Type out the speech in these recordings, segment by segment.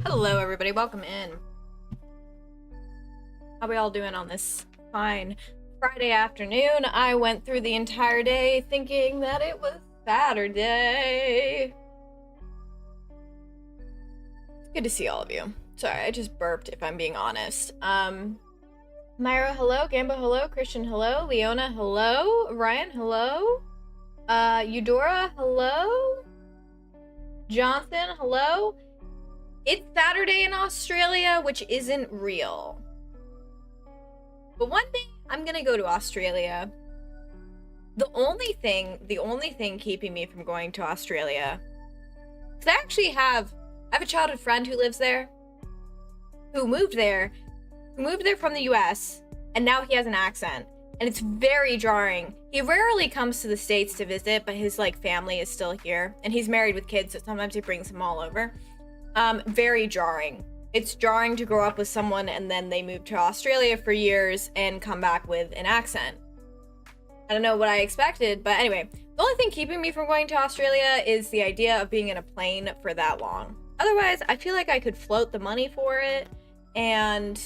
Hello, everybody. Welcome in. How we all doing on this fine Friday afternoon? I went through the entire day thinking that it was Saturday. It's good to see all of you. Sorry, I just burped, if I'm being honest. Myra, hello. Gamba, hello. Christian, hello. Leona, hello. Ryan, hello. Eudora, hello. Johnson, hello. It's Saturday in Australia, which isn't real. But one day I'm gonna go to Australia. The only thing keeping me from going to Australia, because I have a childhood friend who lives there, who moved there from the US, and now he has an accent, and it's very jarring. He rarely comes to the States to visit, but his family is still here, and he's married with kids, so sometimes he brings them all over. Very jarring. It's jarring to grow up with someone and then they move to Australia for years and come back with an accent. I don't know what I expected, but anyway, the only thing keeping me from going to Australia is the idea of being in a plane for that long. Otherwise, I feel like I could float the money for it, and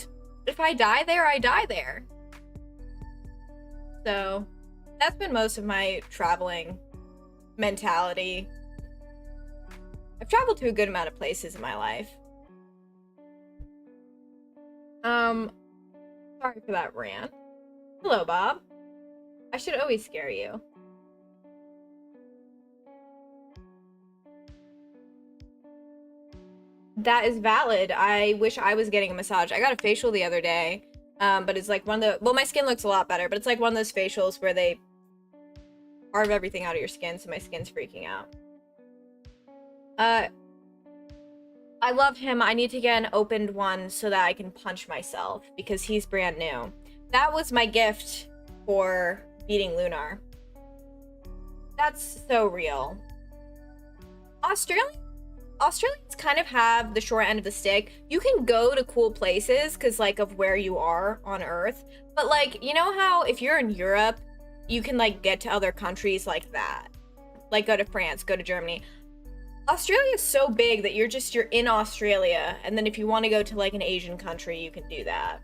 if I die there, I die there. So that's been most of my traveling mentality. I've traveled to a good amount of places in my life. Sorry for that rant. Hello, Bob. I should always scare you. That is valid. I wish I was getting a massage. I got a facial the other day, but it's like one of the, well, my skin looks a lot better, but it's like one of those facials where they carve everything out of your skin, so my skin's freaking out. I love him. I need to get an opened one so that I can punch myself because he's brand new. That was my gift for beating Lunar. That's so real. Australians kind of have the short end of the stick. You can go to cool places because of where you are on Earth, but you know how if you're in Europe, you can get to other countries like that, go to France, go to Germany. Australia is so big that you're in Australia, and then if you want to go to an Asian country, you can do that.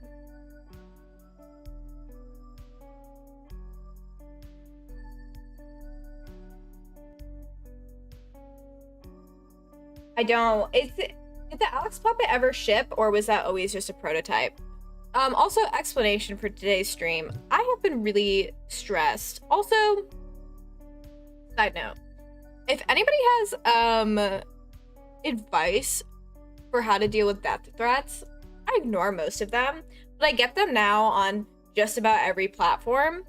I don't. Did the Alex puppet ever ship, or was that always just a prototype? Also, explanation for today's stream. I have been really stressed. Also, side note, if anybody has advice for how to deal with death threats, I ignore most of them, but I get them now on just about every platform.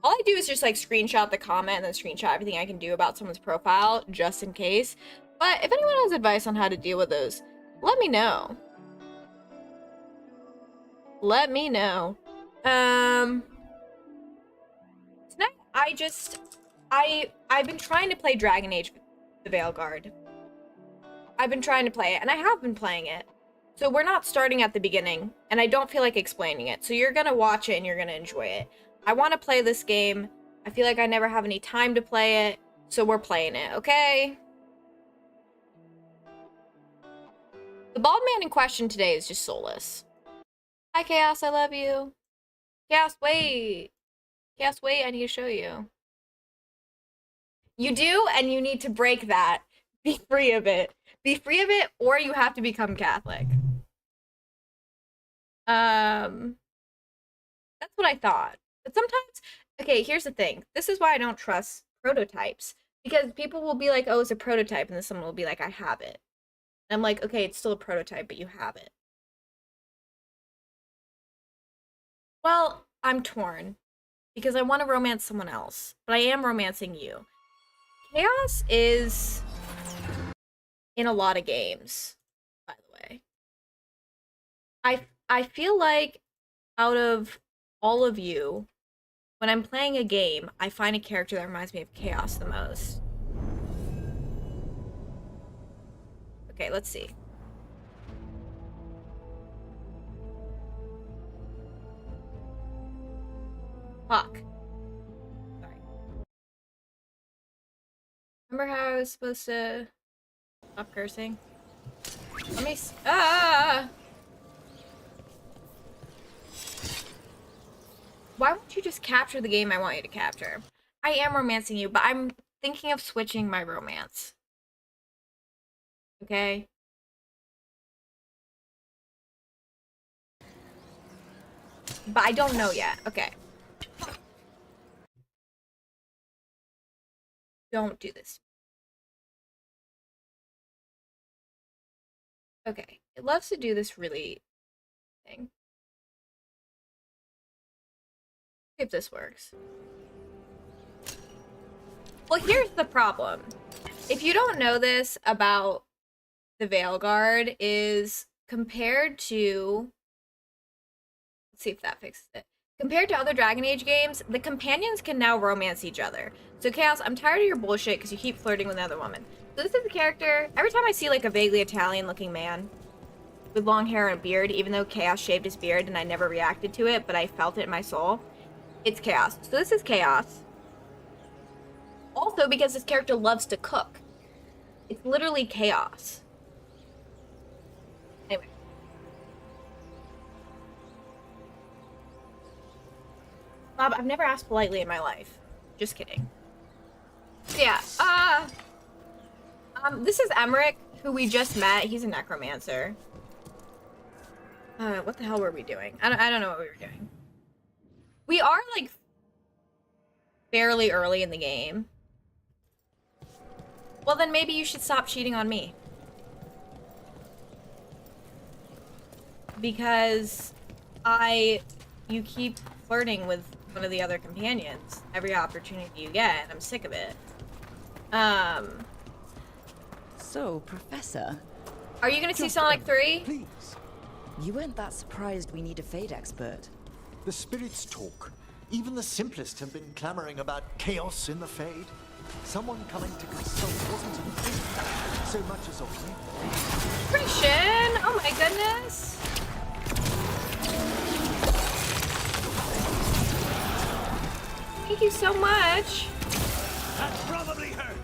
All I do is just screenshot the comment and then screenshot everything I can do about someone's profile just in case. But if anyone has advice on how to deal with those, let me know. Let me know. Tonight I've been trying to play Dragon Age the veilguard. I've been trying to play it, and I have been playing it. So we're not starting at the beginning, and I don't feel like explaining it. So you're gonna watch it and you're gonna enjoy it. I want to play this game. I feel like I never have any time to play it, so we're playing it, okay? The bald man in question today is just soulless. Hi, Chaos, I love you. Chaos, wait. Chaos, wait, I need to show you. You do, and you need to break that. Be free of it. Be free of it, or you have to become Catholic. That's what I thought. But sometimes, okay, here's the thing. This is why I don't trust prototypes. Because people will be like, oh, it's a prototype, and then someone will be like, I have it. And I'm like, okay, it's still a prototype, but you have it. Well, I'm torn. Because I want to romance someone else. But I am romancing you. Chaos is in a lot of games, by the way. I feel like out of all of you, when I'm playing a game, I find a character that reminds me of Chaos the most. Okay, let's see. Fuck. Sorry. Remember how I was supposed to... Stop cursing. Let me ah! Why won't you just capture the game I want you to capture? I am romancing you, but I'm thinking of switching my romance. Okay? But I don't know yet. Okay. Don't do this. Okay. It loves to do this really thing. If this works. Well, here's the problem. If you don't know this about the veilguard, is compared to... Let's see if that fixes it. Compared to other Dragon Age games, the companions can now romance each other. So Chaos, I'm tired of your bullshit because you keep flirting with another woman. So this is the character. Every time I see like a vaguely Italian-looking man with long hair and a beard, even though Chaos shaved his beard and I never reacted to it, but I felt it in my soul, it's Chaos. So this is Chaos. Also because this character loves to cook. It's literally Chaos. Anyway. Bob, I've never asked politely in my life. Just kidding. So yeah, this is Emmerich, who we just met. He's a necromancer. What the hell were we doing? I don't know what we were doing. We are, like, fairly early in the game. Well, then maybe you should stop cheating on me. Because you keep flirting with one of the other companions every opportunity you get, and I'm sick of it. So, Professor... Are you gonna see Sonic 3? Please. You weren't that surprised we need a Fade expert. The spirits talk. Even the simplest have been clamoring about chaos in the Fade. Someone coming to consult wasn't so much as a whim. Christian! Oh my goodness! Thank you so much. That probably hurt.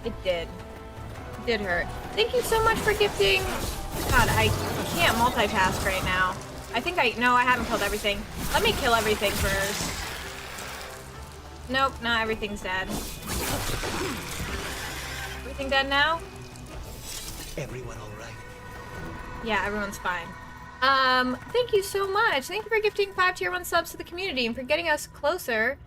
It did. It did hurt. Thank you so much for gifting. God, I can't multitask right now. No, I haven't killed everything. Let me kill everything first. Nope, not everything's dead. Everything dead now? Everyone all right? Yeah, everyone's fine. Thank you so much. Thank you for gifting 5 tier 1 subs to the community and for getting us closer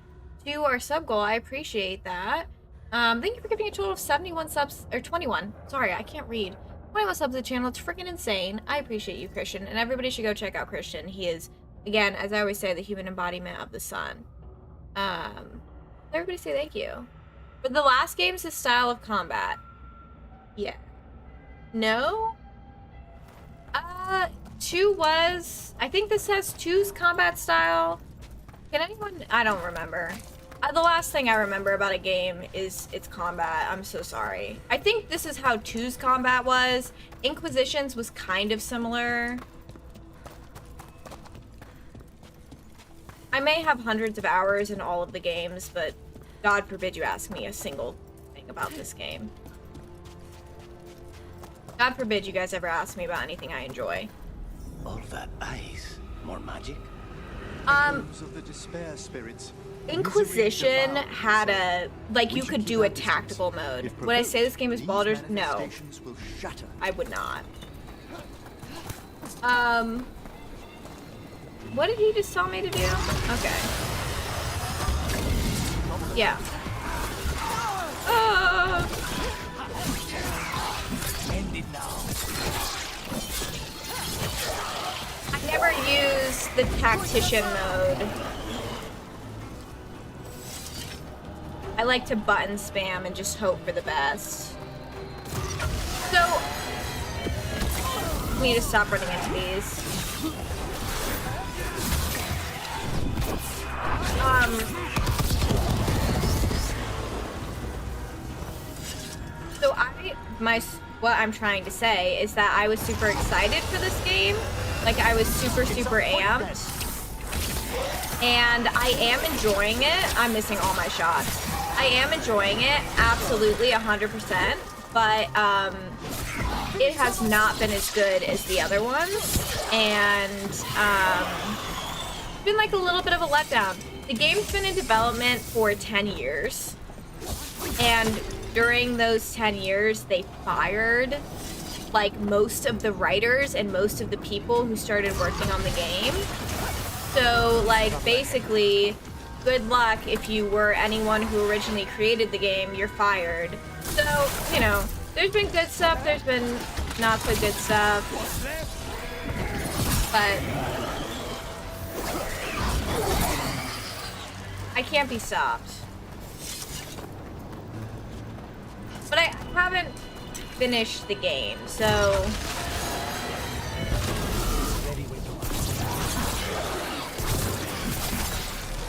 to our sub goal. I appreciate that. Thank you for giving a total of 71 subs, or 21. Sorry, I can't read. 21 subs to the channel. It's freaking insane. I appreciate you, Christian, and everybody should go check out Christian. He is, again, as I always say, the human embodiment of the sun. Everybody say thank you. But the last game's his style of combat. Yeah. No? 2 was... I think this has 2's combat style. Can anyone... I don't remember. The last thing I remember about a game is its combat. I'm so sorry. I think this is how 2's combat was. Inquisition's was kind of similar. I may have hundreds of hours in all of the games, but God forbid you ask me a single thing about this game. God forbid you guys ever ask me about anything I enjoy. All that ice. More magic? Of the despair spirits. Inquisition had a... Like, you could do a tactical mode. Would I say this game is Baldur's? No. I would not. What did he just tell me to do? Okay. Yeah. End it now. I never use the tactician mode. I like to button spam and just hope for the best. So, I need to stop running into these. So what I'm trying to say is that I was super excited for this game. Like, I was super amped. And I am enjoying it. I'm missing all my shots. I am enjoying it, absolutely, 100%. but it has not been as good as the other ones, and it's been like a little bit of a letdown. The game's been in development for 10 years, and during those 10 years, they fired like most of the writers and most of the people who started working on the game. So like basically, good luck if you were anyone who originally created the game, you're fired. So, you know, there's been good stuff, there's been not so good stuff. But I can't be stopped. But I haven't finished the game, so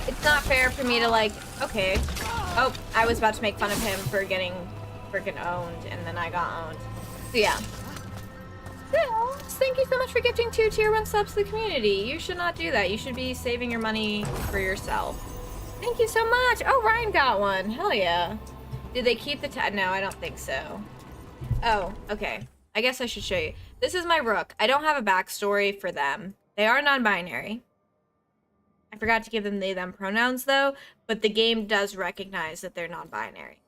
it's not fair for me to like, okay. Oh, I was about to make fun of him for getting freaking owned, and then I got owned. So yeah. Sales, thank you so much for gifting 2 tier 1 subs to the community. You should not do that. You should be saving your money for yourself. Thank you so much. Oh, Ryan got one. Hell yeah. Did they keep the No, I don't think so. Oh, okay. I guess I should show you. This is my rook. I don't have a backstory for them. They are non-binary. I forgot to give them they, them pronouns, though, but the game does recognize that they're non-binary.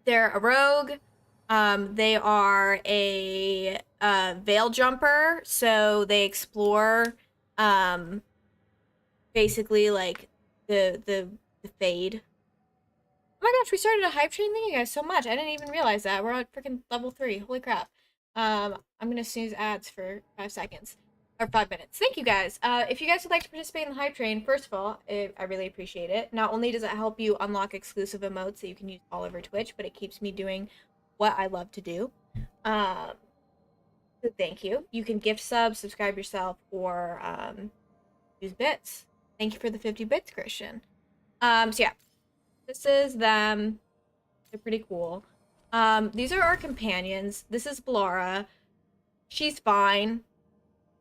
They're a rogue. They are a veil jumper, so they explore basically like the fade. Oh my gosh, we started a hype train. Thank you guys so much. I didn't even realize that. We're at freaking level 3. Holy crap. I'm gonna snooze ads for 5 seconds. Or 5 minutes. Thank you guys. If you guys would like to participate in the hype train, first of all, I really appreciate it. Not only does it help you unlock exclusive emotes that you can use all over Twitch, but it keeps me doing what I love to do. So thank you. You can gift sub, subscribe yourself, or use bits. Thank you for the 50 bits, Christian. So yeah. This is them. They're pretty cool. These are our companions. This is Blora. She's fine.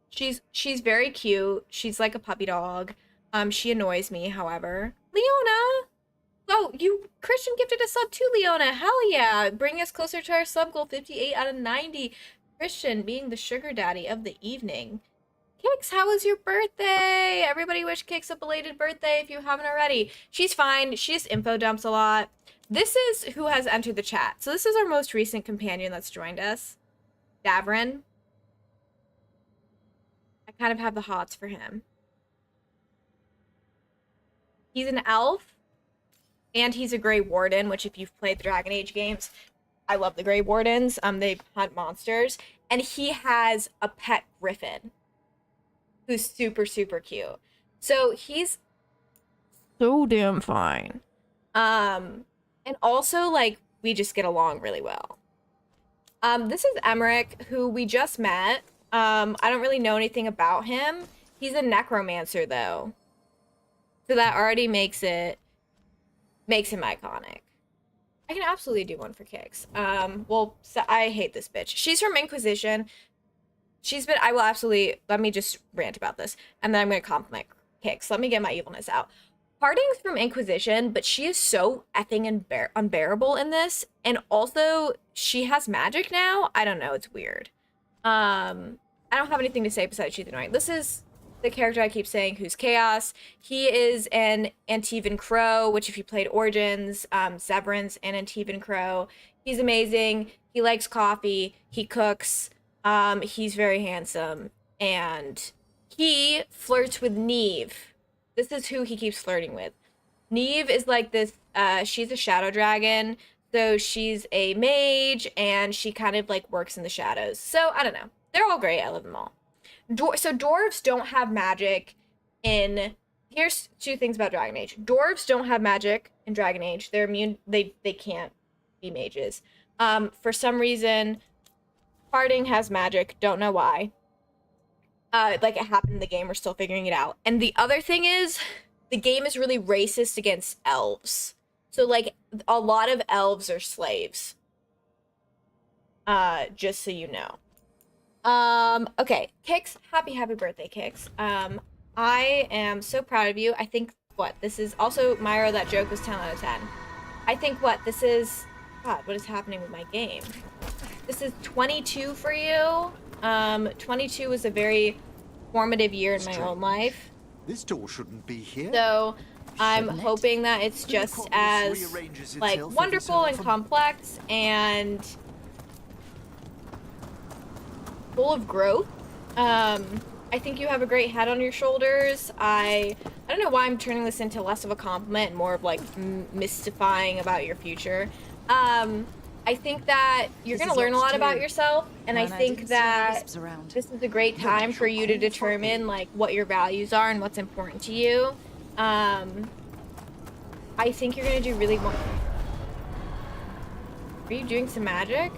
She's very cute. She's like a puppy dog. She annoys me, however. Leona! Oh, Christian gifted a sub too, Leona. Hell yeah. Bring us closer to our sub goal, 58 out of 90. Christian being the sugar daddy of the evening. Kix, how was your birthday? Everybody wish Kix a belated birthday if you haven't already. She's fine. She just info dumps a lot. This is who has entered the chat. So this is our most recent companion that's joined us. Davrin. I kind of have the hots for him. He's an elf. And he's a Grey Warden, which if you've played the Dragon Age games, I love the Grey Wardens. They hunt monsters. And he has a pet griffin who's super, super cute. So he's so damn fine. And also, like, we just get along really well. This is Emmerich, who we just met. I don't really know anything about him. He's a necromancer, though. So that already makes him iconic. I can absolutely do one for Kix. Well, so I hate this bitch. She's from Inquisition. I will absolutely, let me just rant about this, and then I'm going to compliment Kix. Let me get my evilness out. Harding's from Inquisition, but she is so effing unbearable in this, and also, she has magic now? I don't know, it's weird. I don't have anything to say besides she's annoying. This is the character I keep saying who's Chaos. He is an Antivan Crow, which if you played Origins, Severance, and Antivan Crow, he's amazing. He likes coffee. He cooks. He's very handsome, and he flirts with Neve. This is who he keeps flirting with. Neve is like this, she's a shadow dragon, so she's a mage, and she kind of like works in the shadows. So, I don't know. They're all great. I love them all. So dwarves don't have magic in... Here's 2 things about Dragon Age. Dwarves don't have magic in Dragon Age. They're immune. They can't be mages. For some reason... Harding has magic, don't know why. Like it happened in the game, we're still figuring it out. And the other thing is, the game is really racist against elves. So like, a lot of elves are slaves. Just so you know. Okay, Kix, happy birthday, Kix. I am so proud of you. I think, this is also, Myra, that joke was 10 out of 10. I think, this is God, what is happening with my game? This is 22 for you. 22 was a very formative year in my own life. This door shouldn't be here. So I'm Shouldn't it? hoping that it's The just necropolis as rearranges like itself every wonderful so and often. complex and full of growth. I think you have a great head on your shoulders. I don't know why I'm turning this into less of a compliment and more of like mystifying about your future. I think that you're This gonna is learn a locked lot about too. yourself, and I Man, think didn't see any that wisps around. this is a great Then I time for shall you to call for determine aid. like what your values are and what's important to you. I think you're gonna do really well. Are you doing some magic?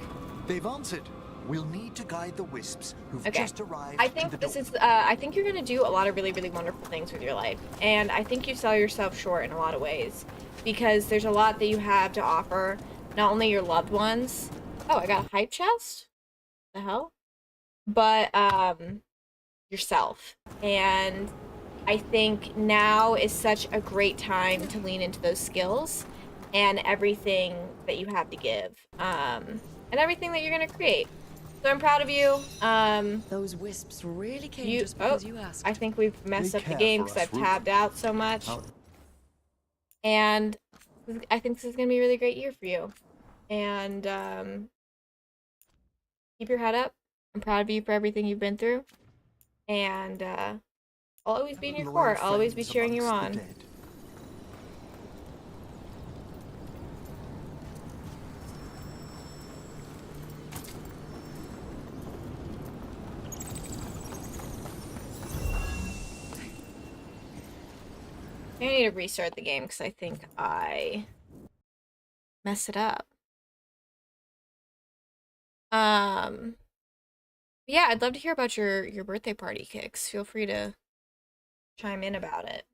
They've answered. We'll need to guide the wisps who've Okay. just arrived I to think the this door. is, I think you're gonna do a lot of really, really wonderful things with your life. And I think you sell yourself short in a lot of ways. Because there's a lot that you have to offer, not only your loved ones. Oh, I got a hype chest? The hell? But, yourself. And I think now is such a great time to lean into those skills and everything that you have to give. And everything that you're gonna create. So I'm proud of you. Those wisps really came You, just because you asked. I think we've messed They up the care game for because us, I've Rook. tabbed out so much. Oh, And I think this is gonna be a really great year for you. And keep your head up. I'm proud of you for everything you've been through. And I'll always be in your loyal court. I'll always be friends cheering you amongst on. the dead. I need to restart the game because I think I messed it up. Yeah, I'd love to hear about your birthday party, Kix. Feel free to chime in about it.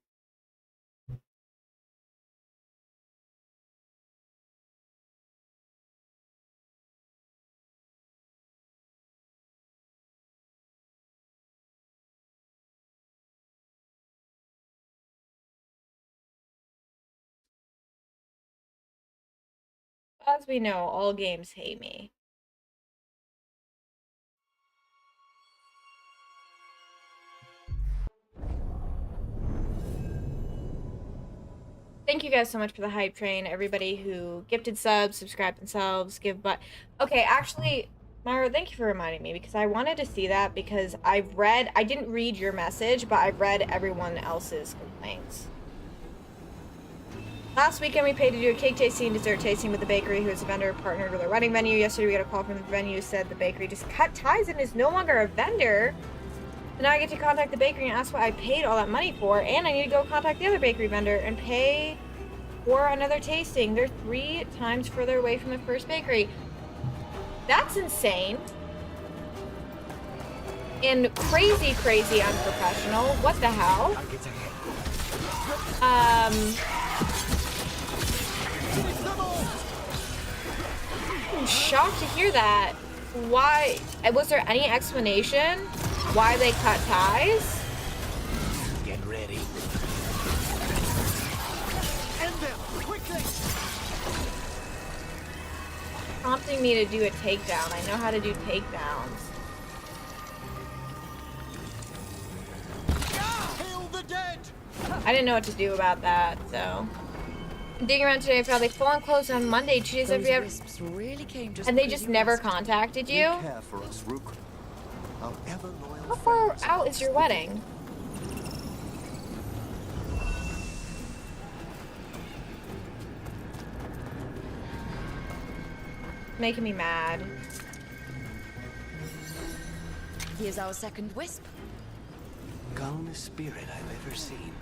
As we know, all games hate me. Thank you guys so much for the hype train. Everybody who gifted subs, subscribed themselves, Okay, actually, Myra, thank you for reminding me because I wanted to see that because I didn't read your message, but I've read everyone else's complaints. Last weekend, we paid to do a cake tasting and dessert tasting with the bakery, who is a vendor partnered with our wedding venue. Yesterday, we got a call from the venue, said the bakery just cut ties and is no longer a vendor. So now I get to contact the bakery and ask what I paid all that money for, and I need to go contact the other bakery vendor and pay for another tasting. They're 3 times further away from the first bakery. That's insane. And crazy, crazy unprofessional. What the hell? I'm shocked to hear that. Why? Was there any explanation why they cut ties? Get ready. End them quickly. Prompting me to do a takedown. I know how to do takedowns. Kill the dead. I didn't know what to do about that, so. Digging around today, I found they full on closed on Monday, 2 days Those after we have. wisps really came just And they because just you never asked. contacted They you? care for us, Rook. Our ever loyal How far friends out is your amongst the wedding? Making me mad. Here's our second wisp. Calmest spirit I've ever seen.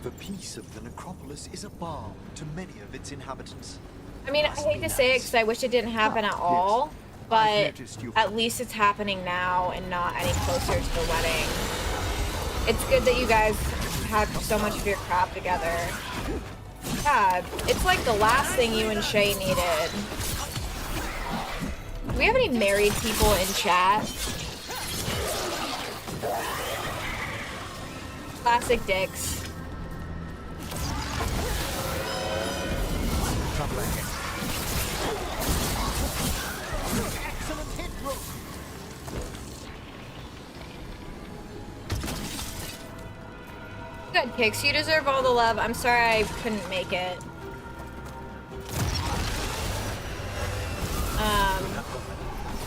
The peace of the necropolis is a balm to many of its inhabitants. I mean, I hate to say it because I wish it didn't happen at all, I've but noticed you- at least it's happening now and not any closer to the wedding. It's good that you guys have so much of your crap together. God, it's like the last thing you and Shay needed. Do we have any married people in chat? Classic dicks. Trouble ahead. Kix, you deserve all the love. I'm sorry I couldn't make it.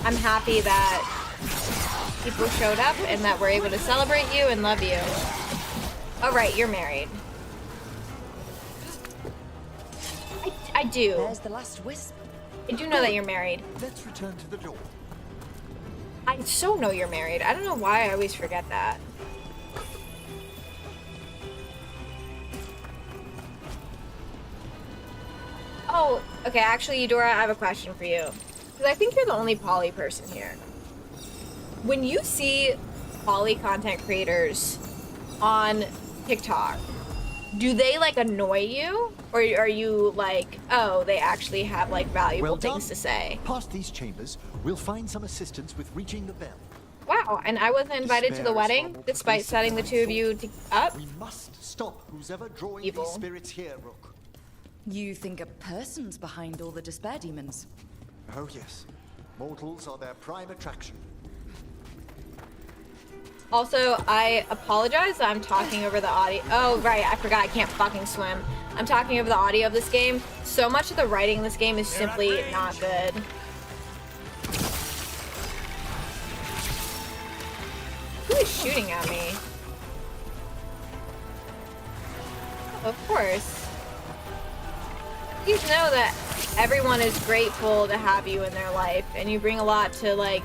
I'm happy that people showed up and that we're able to celebrate you and love you. Oh, right, you're married. I do. There's the last wisp. I do know that you're married. Let's return to the door. I so know you're married. I don't know why I always forget that. Oh, okay, actually, Eudora, I have a question for you. Because I think you're the only poly person here. When you see poly content creators on TikTok, do they, like, annoy you? Or are you like, oh, they actually have, like, valuable Well things done. to say? Past these chambers, we'll find some assistance with reaching the bell. Wow, and I wasn't invited to the Despair is wedding, far more despite pervasive setting the than I two of thought. you up? We must stop who's ever drawing Evil. these spirits here, Rook. You think a person's behind all the despair demons? Oh yes, mortals are their prime attraction. Also, I apologize. I'm talking over the audio. Oh, right. I forgot I can't fucking swim. I'm talking over the audio of this game. So much of the writing in this game is simply not good. Who is shooting at me? Oh, of course. Please know that everyone is grateful to have you in their life, and you bring a lot to, like,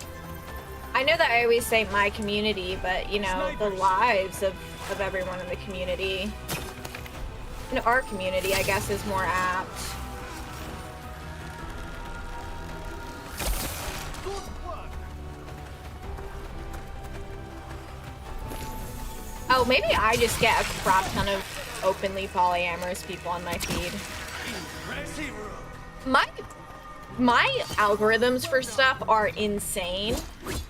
I know that I always say my community, but, you know, the lives of everyone in the community. In our community, I guess, is more apt. Oh, maybe I just get a crap ton of openly polyamorous people on my feed. My algorithms for stuff are insane.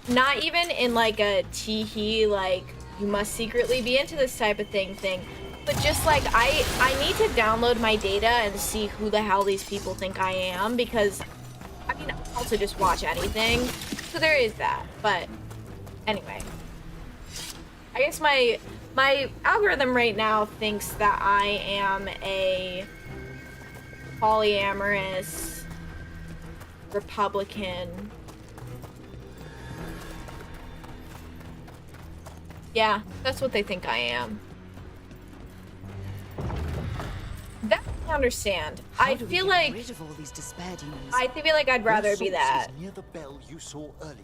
Not even in like a tee-hee, like, you must secretly be into this type of thing, but just like, I need to download my data and see who the hell these people think I am, because, I mean, I also just watch anything, so there is that, but anyway. I guess my algorithm right now thinks that I am a polyamorous Republican. Yeah, that's what they think I am. That I understand. How I do we feel get like rid of all these despair demons? I feel like I'd rather Their be source that. is near the bell you saw earlier.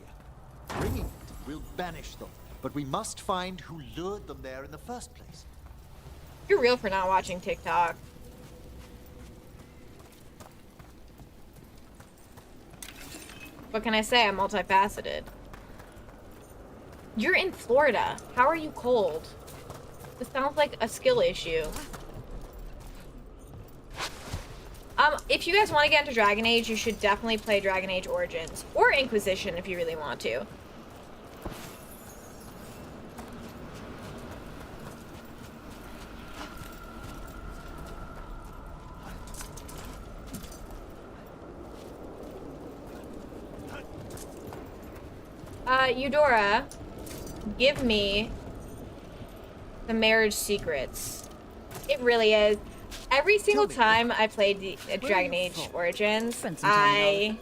Ringing it will banish them, but we must find who lured them there in the first place. You're real for not watching TikTok. What can I say? I'm multifaceted. You're in Florida. How are you cold? This sounds like a skill issue. If you guys want to get into Dragon Age, you should definitely play Dragon Age Origins. Or Inquisition if you really want to. Eudora, give me the marriage secrets. It really is. Every single time I played the Dragon Age Origins, I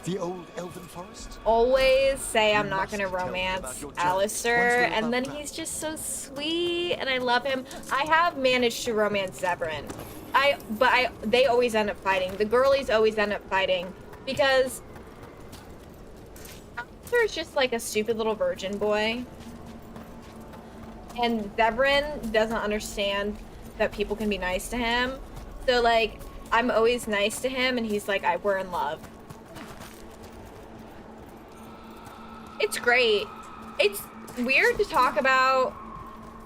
The old elven forest? always say I'm You not must gonna tell me romance about your journey Alistair, once we're and then above he's ground. just so sweet, and I love him. I have managed to romance Zevran. They always end up fighting. The girlies always end up fighting because Alistair is just like a stupid little virgin boy, and Zevran doesn't understand that people can be nice to him. So like, I'm always nice to him, and he's like, we're in love. It's great. It's weird to talk about.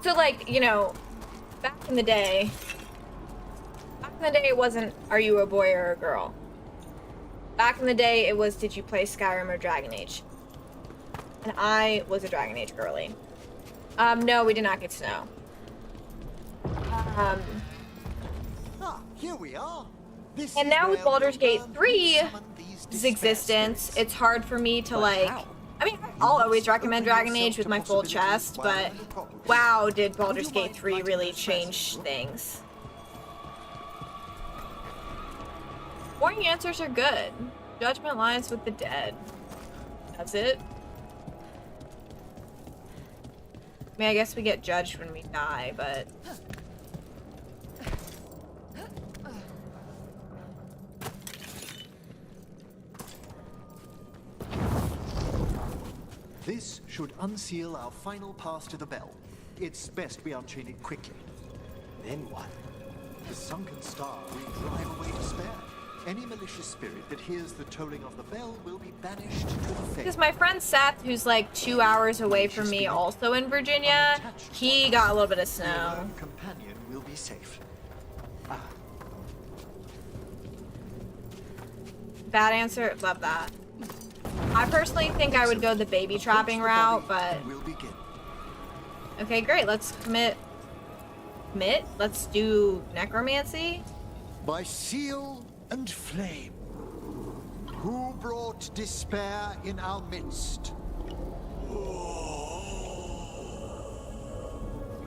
So like, you know, back in the day, it wasn't, are you a boy or a girl? Back in the day, it was, did you play Skyrim or Dragon Age? And I was a Dragon Age girly. No, we did not get snow. Here we are. This And is now where with Baldur's we'll Gate learn who 3's summoned these despair existence, spirits. it's hard for me to But like how? I mean, I'll always recommend Dragon Age with my full chest, but wow, did Baldur's Gate 3 really change things. Boring answers are good. Judgment lies with the dead. That's it. I mean, I guess we get judged when we die, but... This should unseal our final pass to the bell. It's best we unchain it quickly. Then what? The sunken star will drive away despair. Any malicious spirit that hears the tolling of the bell will be banished to the fade. Because my friend Seth, who's like 2 hours away from me, also in Virginia, he got a little bit of Your snow. lone companion will be safe. Bad answer, love that. I personally think I would go the baby trapping route, but... We'll begin. Okay, great, let's commit? Let's do necromancy? By seal and flame, who brought despair in our midst?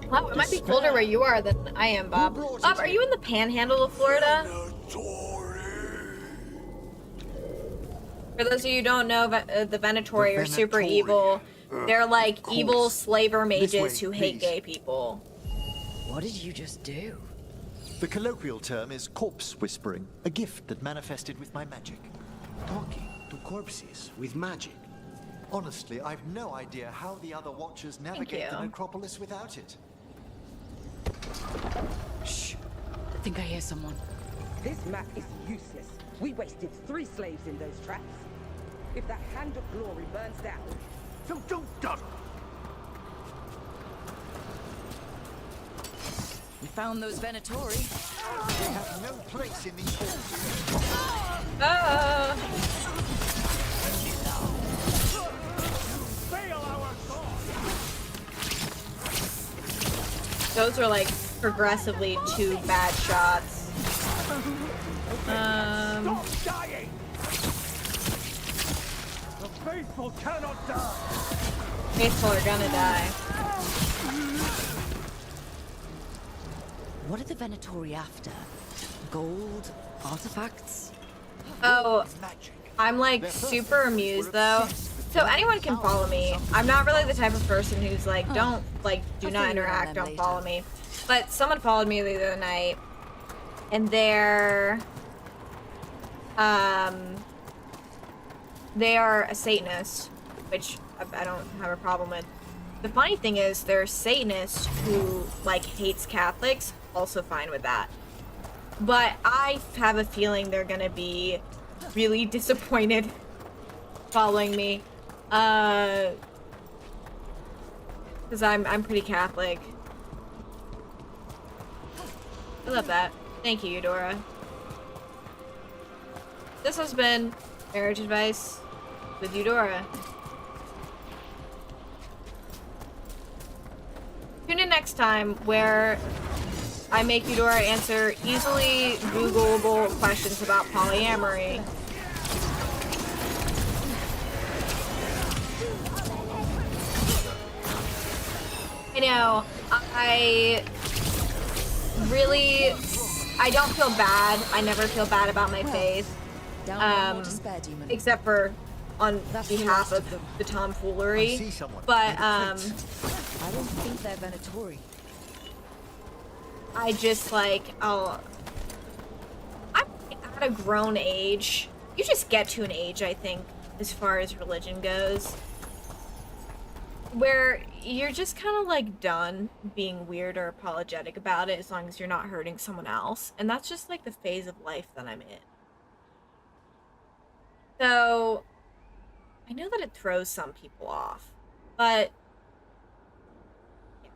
Wow, it might be colder where you are than I am, Bob. Bob, are you in the panhandle of Florida? For those of you who don't know, the Venatori are super Venatori. evil. They're like course. evil slaver This mages way, who hate please. gay people. What did you just do? The colloquial term is corpse whispering, a gift that manifested with my magic. Talking to corpses with magic. Honestly, I've no idea how the other Watchers navigate the you. necropolis without it. Shh. I think I hear someone. This map is useless. We wasted 3 slaves in those traps. If that Hand of Glory burns down... So don't dawdle! We found those Venatori. They have no place in these halls. Oh! Those are like progressively 2 bad shots. Stop dying! The faithful cannot die! Faithful are gonna die. What are the Venatori after? Gold? Artifacts? Oh, Magic. I'm like super amused though. So anyone can follow me. I'm not really the type of person who's like, don't like, do I'll not fill you in on interact, them don't later. follow me. But someone followed me the other night, and they are a Satanist, which I don't have a problem with. The funny thing is, they're Satanists who like hates Catholics, also fine with that. But I have a feeling they're gonna be really disappointed following me, because I'm pretty Catholic. I love that. Thank you, Eudora. This has been Marriage Advice with Eudora. Tune in next time where I make Eudora answer easily Googleable questions about polyamory. I know, I don't feel bad. I never feel bad about my faith. Down more despair, demon. Except for on That's the behalf last of of them. the tomfoolery. I see someone. But With a plate. I don't think they're Venatori. I just like I'm at a grown age. You just get to an age, I think, as far as religion goes, where you're just kind of like done being weird or apologetic about it as long as you're not hurting someone else. And that's just like the phase of life that I'm in. So I know that it throws some people off, but yeah.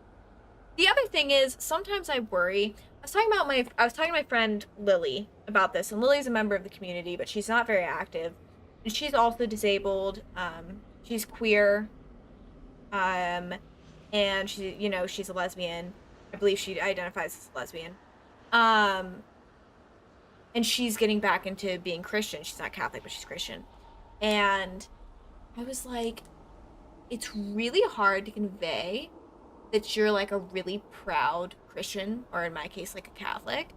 The other thing is sometimes I worry. I was talking to my friend Lily about this, and Lily's a member of the community, but she's not very active. And she's also disabled. She's queer. And she's a lesbian. I believe she identifies as a lesbian. And she's getting back into being Christian. She's not Catholic, but she's Christian. And I was like, it's really hard to convey that you're like a really proud Christian, or in my case, like a Catholic,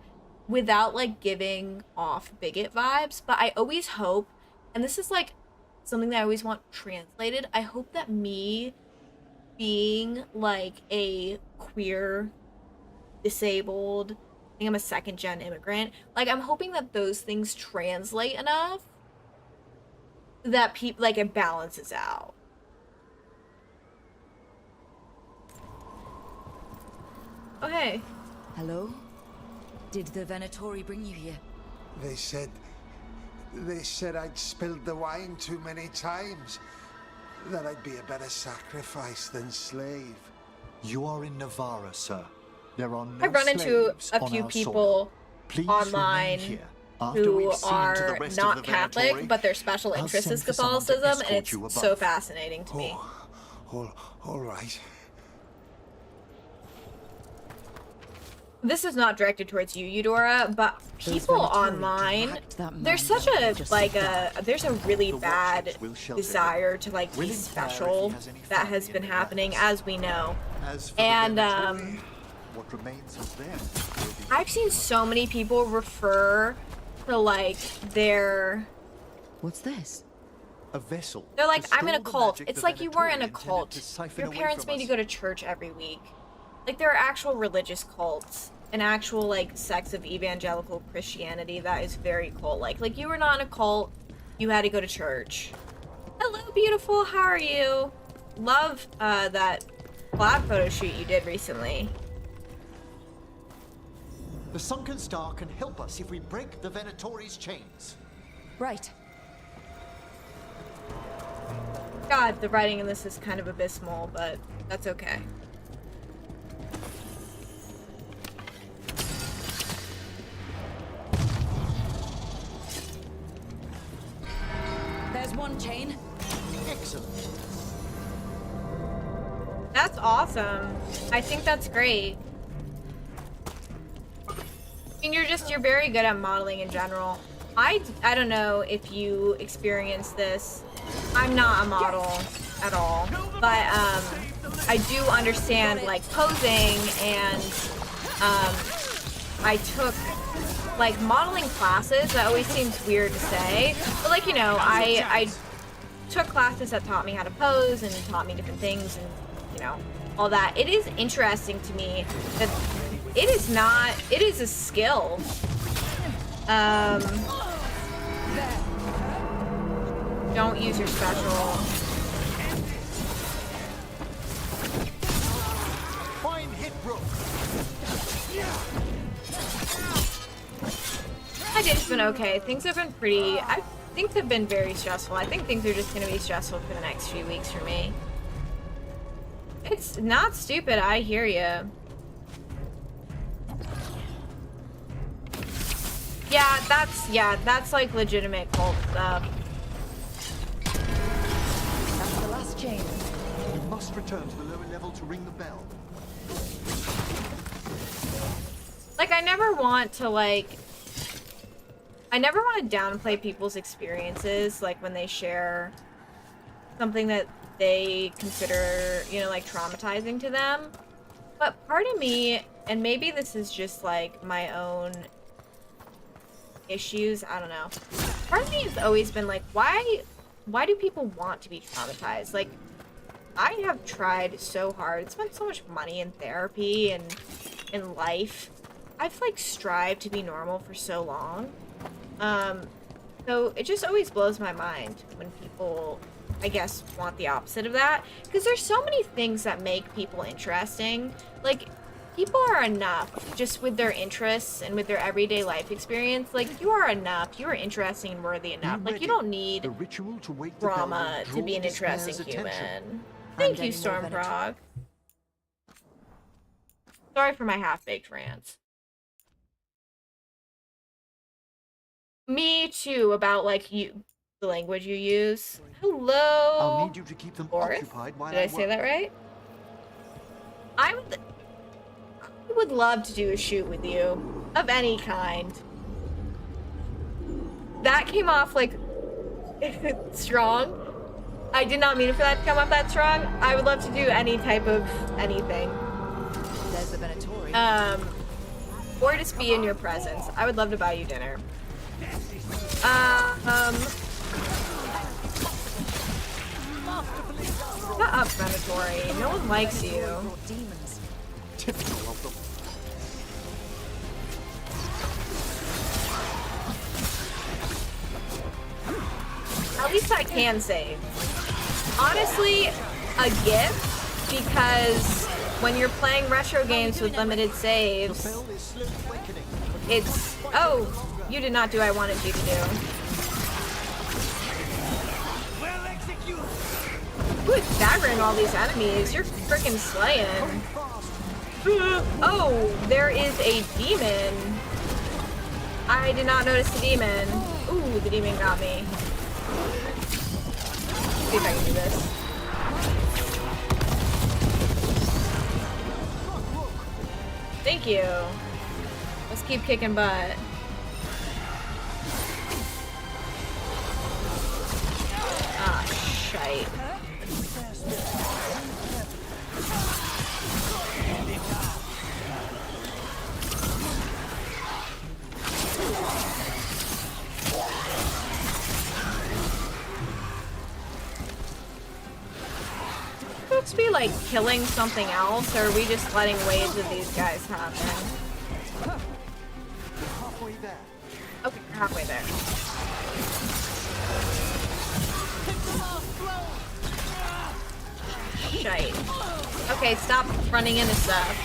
without like giving off bigot vibes. But I always hope, and this is like something that I always want translated, I hope that me being like a queer, disabled, I think I'm a second-gen immigrant, like I'm hoping that those things translate enough that people, like, it balances out. Oh, hey. Hello? Did the Venatori bring you here? They said I'd spilled the wine too many times. That I'd be a better sacrifice than slave. You are in Navarra, sir. There are no I've run into slaves a on few our people soil. Please online remain here. After who we've seen to are the rest not of the Catholic, Venatori, but their special I'll interest send is for someone to Catholicism, and escort you it's above. so fascinating to me. All right. This is not directed towards you, Eudora, but people Venatori online, dragged that man there's such down a, just like like a, there's a really The bad Watchers will shelter desire to like We'll be inquire if he special has any that has family been in the happening, palace. as we know. As for And, the Venatori, what remains of them will be I've seen so many people refer to like their, What's this? a vessel. they're to like, I'm in a store the cult. magic It's the like you weren't in a Venatori intended cult. to siphon Your away parents from made you us. go to church every week. Like, there are actual religious cults, an actual like sects of evangelical Christianity that is very cult-like. Like, you were not in a cult, you had to go to church. Hello, beautiful, how are you? Love that collab photo shoot you did recently. The sunken star can help us if we break the Venatori's chains. Right. God, the writing in this is kind of abysmal, but that's okay. There's one chain. Excellent. That's awesome. I think that's great. I mean, you're very good at modeling in general. I don't know if you experience this. I'm not a model at all, but I do understand like posing, and I took like modeling classes. That always seems weird to say, but like, you know, I took classes that taught me how to pose and taught me different things, and you know, all that. It is interesting to me that it is a skill. Don't use your special. Fine hit, Brooke. My day's been okay. Things have been things have been very stressful. I think things are just gonna be stressful for the next few weeks for me. It's not stupid, I hear you. Yeah, that's like legitimate cult stuff. That's the last chain. We must return to the lower level to ring the bell. Like, I never want to downplay people's experiences, like when they share something that they consider, you know, like traumatizing to them. But part of me, and maybe this is just like my own issues, I don't know. Part of me has always been like, why do people want to be traumatized? Like, I have tried so hard, spent so much money in therapy and in life. I've like strived to be normal for so long. So it just always blows my mind when people, I guess, want the opposite of that. Because there's so many things that make people interesting. Like, people are enough just with their interests and with their everyday life experience. Like, you are enough. You are interesting and worthy enough. Like, you don't need The ritual to wake the bell drama will to be draw an Despair's interesting attention. human. Thank you, getting more Stormfrog. Sorry for my half-baked rants. Me too, about like the language you use. Hello. I'll need you to keep them Boris? occupied while Did I say work. that right? I would love to do a shoot with you of any kind. That came off like strong. I did not mean for that to come up that strong. I would love to do any type of anything. There's the Venatori. Or just be in your presence. I would love to buy you dinner. Shut up, Venatori. No one likes you. Demons. Typical of them. At least I can save. Honestly, a gift, because when you're playing retro games with limited saves, Bell is slowly awakening. it's... Oh, you did not do what I wanted you to do. Well executed. Who is staggering all these enemies? You're freaking slaying. Oh, there is a demon. I did not notice the demon. Ooh, the demon got me. See if I can do this. Thank you. Let's keep kicking butt. Ah, shite. Supposed to be like killing something else, or are we just letting waves of these guys happen? Halfway there. Okay, we're halfway there. Shite. Okay, stop running into stuff.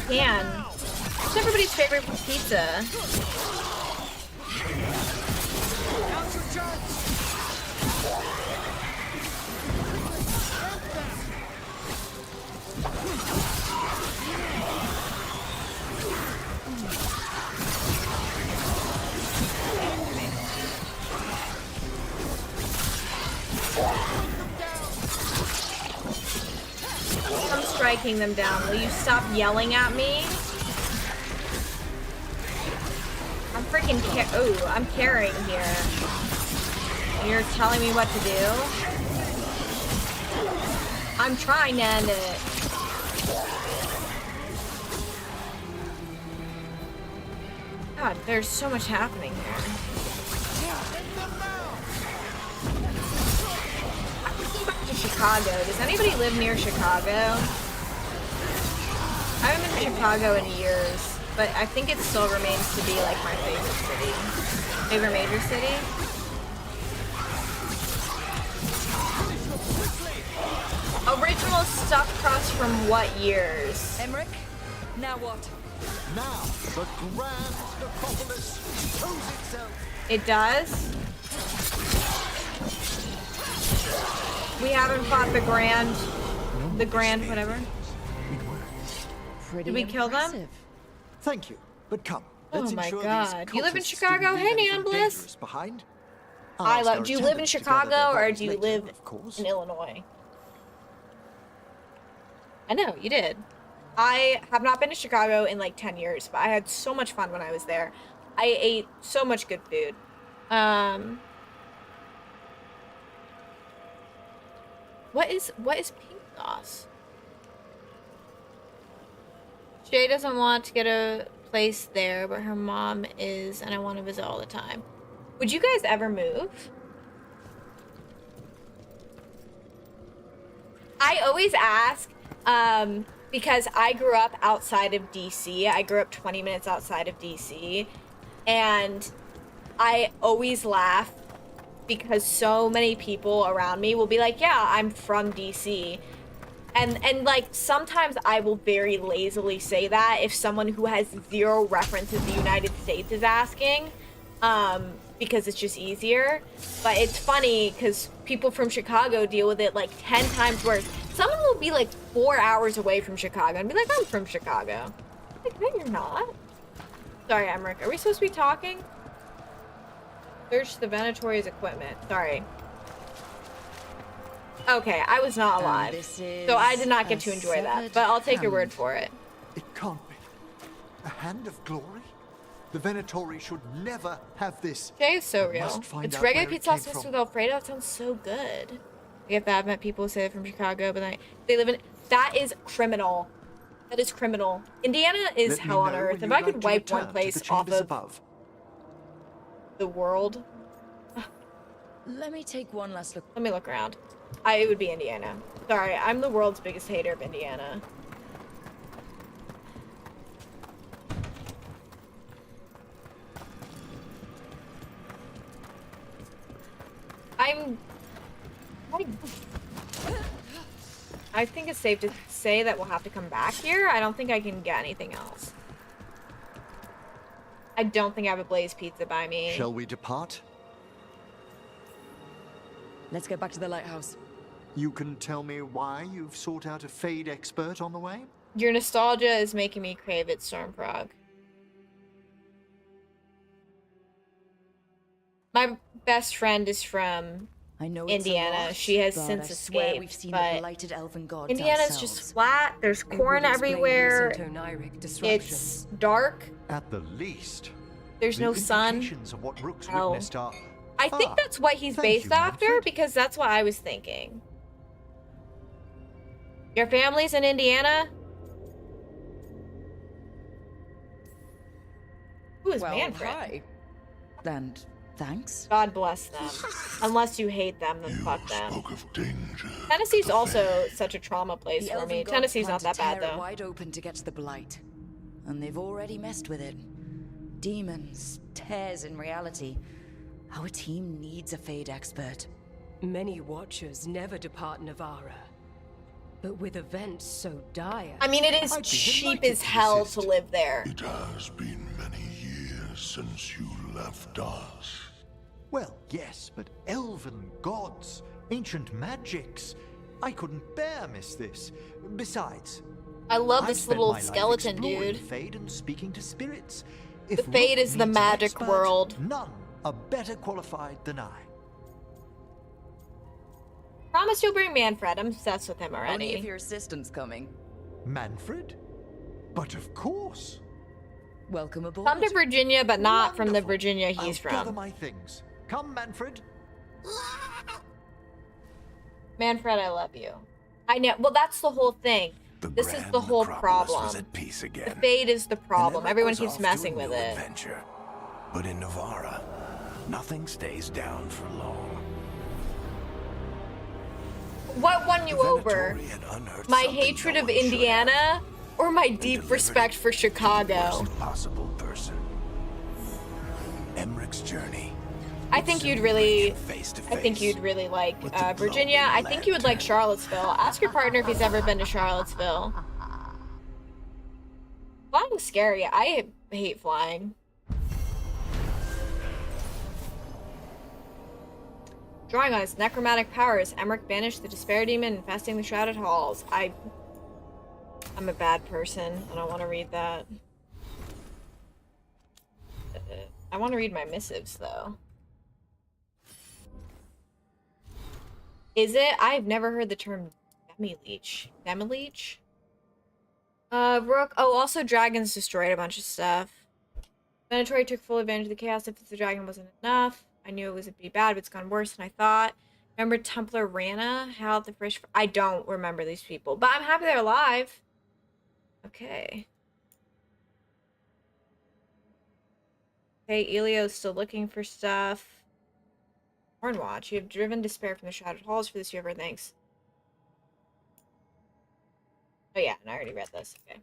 Man, what's everybody's favorite pizza? I'm striking them down. Will you stop yelling at me? I'm freaking I'm carrying here. And you're telling me what to do? I'm trying to end it. God, there's so much happening here. Chicago. Does anybody live near Chicago? I haven't been to Chicago in years, but I think it still remains to be like my favorite city. Favorite major city? Original stuff cross from what years? Emmerich, now what? Now, the grand necropolis shows itself. It does? We haven't fought the grand whatever. Pretty Did we kill them? impressive. Thank you, but come. Oh Let's my ensure God. these You live in cultists Chicago? didn't Hey, leave anything Nan Bliss. dangerous behind. I'll I ask love. our Do you live in attendants to gather Chicago their or bodies do you later, live of course. in Illinois? I know, you did. I have not been to Chicago in like 10 years, but I had so much fun when I was there. I ate so much good food. What is pink sauce? Shay doesn't want to get a place there, but her mom is, and I want to visit all the time. Would you guys ever move? I always ask, because I grew up outside of DC. I grew up 20 minutes outside of DC, and I always laugh because so many people around me will be like, yeah, I'm from DC. And like, sometimes I will very lazily say that if someone who has zero reference of the United States is asking, because it's just easier. But it's funny because people from Chicago deal with it like 10 times worse. Someone will be like 4 hours away from Chicago and be like, I'm from Chicago. Like, no, you're not. Sorry, Emmerich. Are we supposed to be talking? Search the Venatori's equipment. Sorry. Okay, I was not alive, so I did not get to enjoy that, but I'll take your word for it. It can't be. A hand of glory? The Venatori should never have this. Jay is so I real. must find It's out regular where it pizza came sauce from. with Alfredo. That sounds so good. I get that. I've met people who say they're from Chicago, but they live in. That is criminal. That is criminal. Indiana is Let me hell on know earth. when If you'd I could like to wipe one return to place the off chambers of above. the world, Let me take one last look. let me look around. It would be Indiana. Sorry, I'm the world's biggest hater of Indiana. I think it's safe to say that we'll have to come back here. I don't think I can get anything else. I don't think I have a Blaze Pizza by me. Shall we depart? Let's get back to the lighthouse. You can tell me why you've sought out a Fade expert on the way? Your nostalgia is making me crave it, Stormfrog. My best friend is from I know it's a Indiana. lot, She has but since I swear escaped, we've seen but the blighted elven gods Indiana's ourselves. just flat. There's corn everywhere. It's dark. At the least. There's the no sun. implications of what Rook's Oh. witnessed are. I think that's what he's thank based you, after, Manfred. because that's what I was thinking. Your family's in Indiana? Who is Manfred? Hi. And thanks. God bless them. Unless you hate them, then fuck them. Spoke of danger. Tennessee's also such a trauma place The for elven me. gods Tennessee's plan not to that bad, tear it though. wide open to get to the blight, and they've already messed with it. Demons, tears in reality. Our team needs a Fade expert. Many watchers never depart Navarra. But with events so dire... I mean, it is I'd be cheap delighted as to hell assist. to live there. It has been many years since you left us. Well, yes, but elven gods, ancient magics. I couldn't bear miss this. Besides, I love I've this spent little my life skeleton exploring dude. the Fade and speaking to spirits. The If Fade Rook is the needs an magic expert, world. None are better qualified than I. Promise you'll bring Manfred. I'm obsessed with him Only already. if your assistant's coming. Manfred? But of course. Welcome aboard. Come to Virginia, but not from the Wonderful. Virginia he's I'll gather from. my things. Come, Manfred. Manfred, I love you. I know. Well, that's the whole thing. The This is Grand the whole Necropolis was problem. at peace The again. Fade is the problem. And Emmerich Everyone was keeps off messing to a with new it. adventure. But in Navarra, nothing stays down for long. What won you The over? Venatori had unearthed My something hatred no of one should Indiana or my have, deep and respect for delivered it to the Chicago? worst possible person. Emmerich's journey. I think you'd really, Face to I think face you'd really like with the Virginia. glowing I think you would like lantern. Charlottesville. Ask your partner if he's ever been to Charlottesville. Flying's scary. I hate flying. Drawing on his necromantic powers, Emmerich banished the despair demon infesting the shrouded halls. I'm a bad person. I don't want to read that. I want to read my missives, though. Is it? I've never heard the term demi-leech. Demi-leech? Rook. Oh, also dragons destroyed a bunch of stuff. Venatori took full advantage of the chaos. If the dragon wasn't enough, I knew it was be bad, but it's gone worse than I thought. Remember Templar Rana? How the frish... I don't remember these people, but I'm happy they're alive. Okay. Okay, Elio's still looking for stuff. Hornwatch. You have driven despair from the shrouded halls for this year. Thanks. Oh yeah, and I already read this. Okay.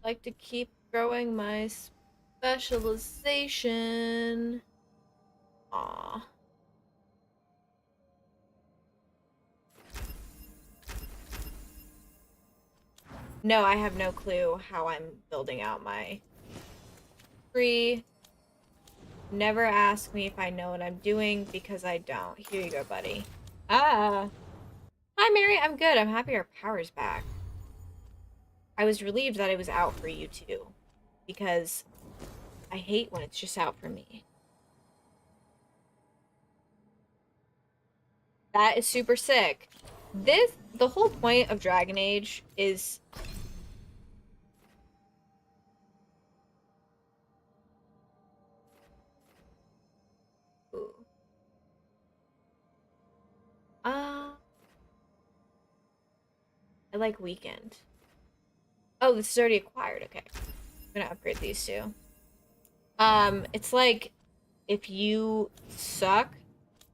Like to keep growing my specialization. Aw. No, I have no clue how I'm building out my tree. Never ask me if I know what I'm doing because I don't. Here you go, buddy. Ah. Hi, Mary. I'm good. I'm happy our power's back. I was relieved that it was out for you too, because I hate when it's just out for me. That is super sick. The whole point of Dragon Age is I like weekend. Oh, this is already acquired. Okay. I'm gonna upgrade these two. It's like if you suck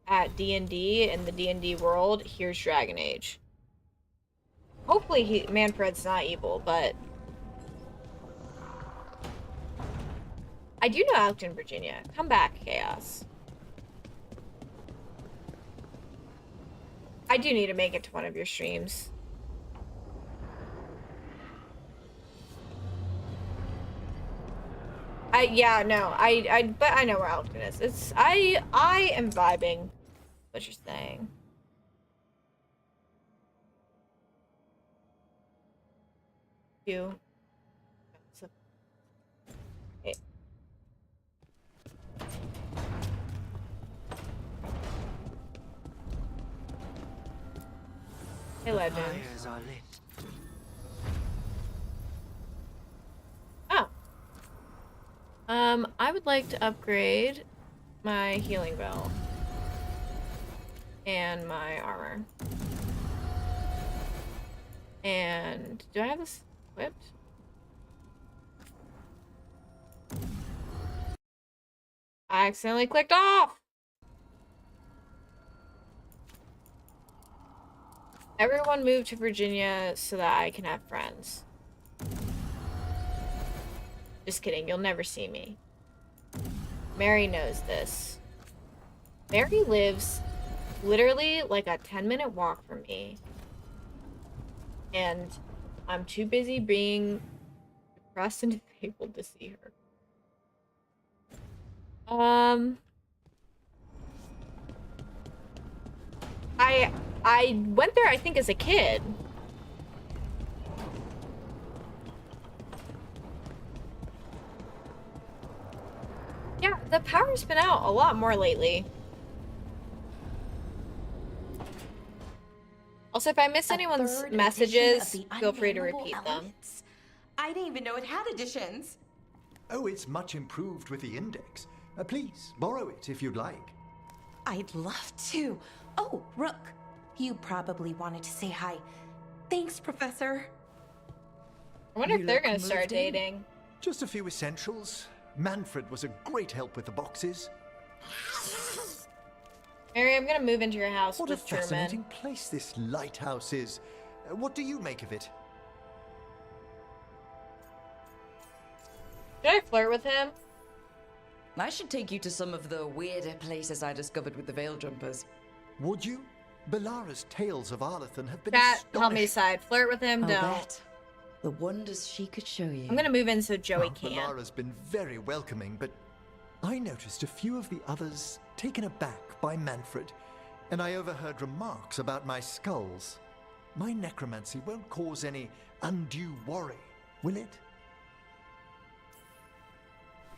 at D&D in the D&D world, here's Dragon Age. Hopefully Manfred's not evil, but I do know Alton, Virginia. Come back, Chaos. I do need to make it to one of your streams. Yeah, no, but I know where Alton is. I am vibing what you're saying. You. Okay. Hey, Legend. Oh. I would like to upgrade my healing belt and my armor. And do I have this equipped? I accidentally clicked off. Everyone move to Virginia so that I can have friends. Just kidding, you'll never see me. Mary knows this. Mary lives literally like a 10-minute walk from me. And I'm too busy being depressed and disabled to see her. I went there, I think, as a kid. Yeah, the power's been out a lot more lately. Also, if I miss anyone's messages, feel free to repeat them. I didn't even know it had additions. Oh, it's much improved with the index. Please, borrow it if you'd like. I'd love to. Oh, Rook, you probably wanted to say hi. Thanks, Professor. I wonder if they're gonna start dating. Just a few essentials. Manfred was a great help with the boxes. Mary, I'm gonna move into your house What with a Truman. fascinating place this lighthouse is. What do you make of it? Should I flirt with him? I should take you to some of the weirder places I discovered with the veil jumpers. Would you? Belara's tales of Arlathan have been Chat, help me astonishing. decide. Flirt with him? I'll Don't. bet. The wonders she could show you. I'm gonna move in so Joey can't. Belara's been very welcoming, but I noticed a few of the others taken aback by Manfred, and I overheard remarks about my skulls. My necromancy won't cause any undue worry, will it?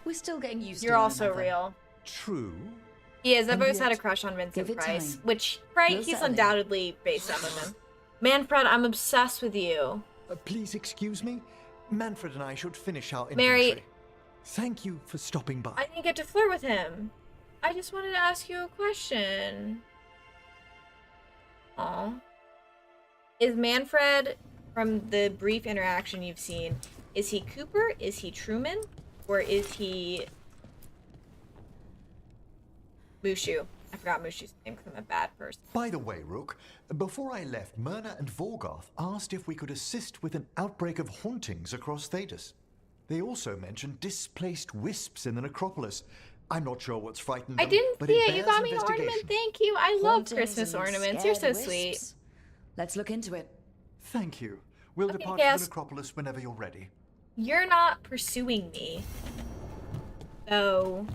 We're still getting used You're to also one another. real. True. He is. I've And always had a yet- crush on Vincent Give it Price, time. which, We'll he's settle in. undoubtedly based off of him. Manfred, I'm obsessed with you. Please excuse me. Manfred and I should finish our Mary- inventory. Thank you for stopping by. I didn't get to flirt with him. I just wanted to ask you a question. Aw. Is Manfred, from the brief interaction you've seen, is he Cooper, is he Truman, or is he Mushu? I forgot Mushu's name because I'm a bad person. By the way, Rook, before I left, Myrna and Vorgoth asked if we could assist with an outbreak of hauntings across Thedas. They also mentioned displaced wisps in the necropolis. I'm not sure what's frightened them, I didn't but see it. You bears got me an ornament. investigation. Thank you. I love Hauntings Christmas and ornaments. You're so scared sweet. wisps. Let's look into it. Thank you. We'll Okay, depart yes. to the necropolis whenever you're ready. You're not pursuing me. So.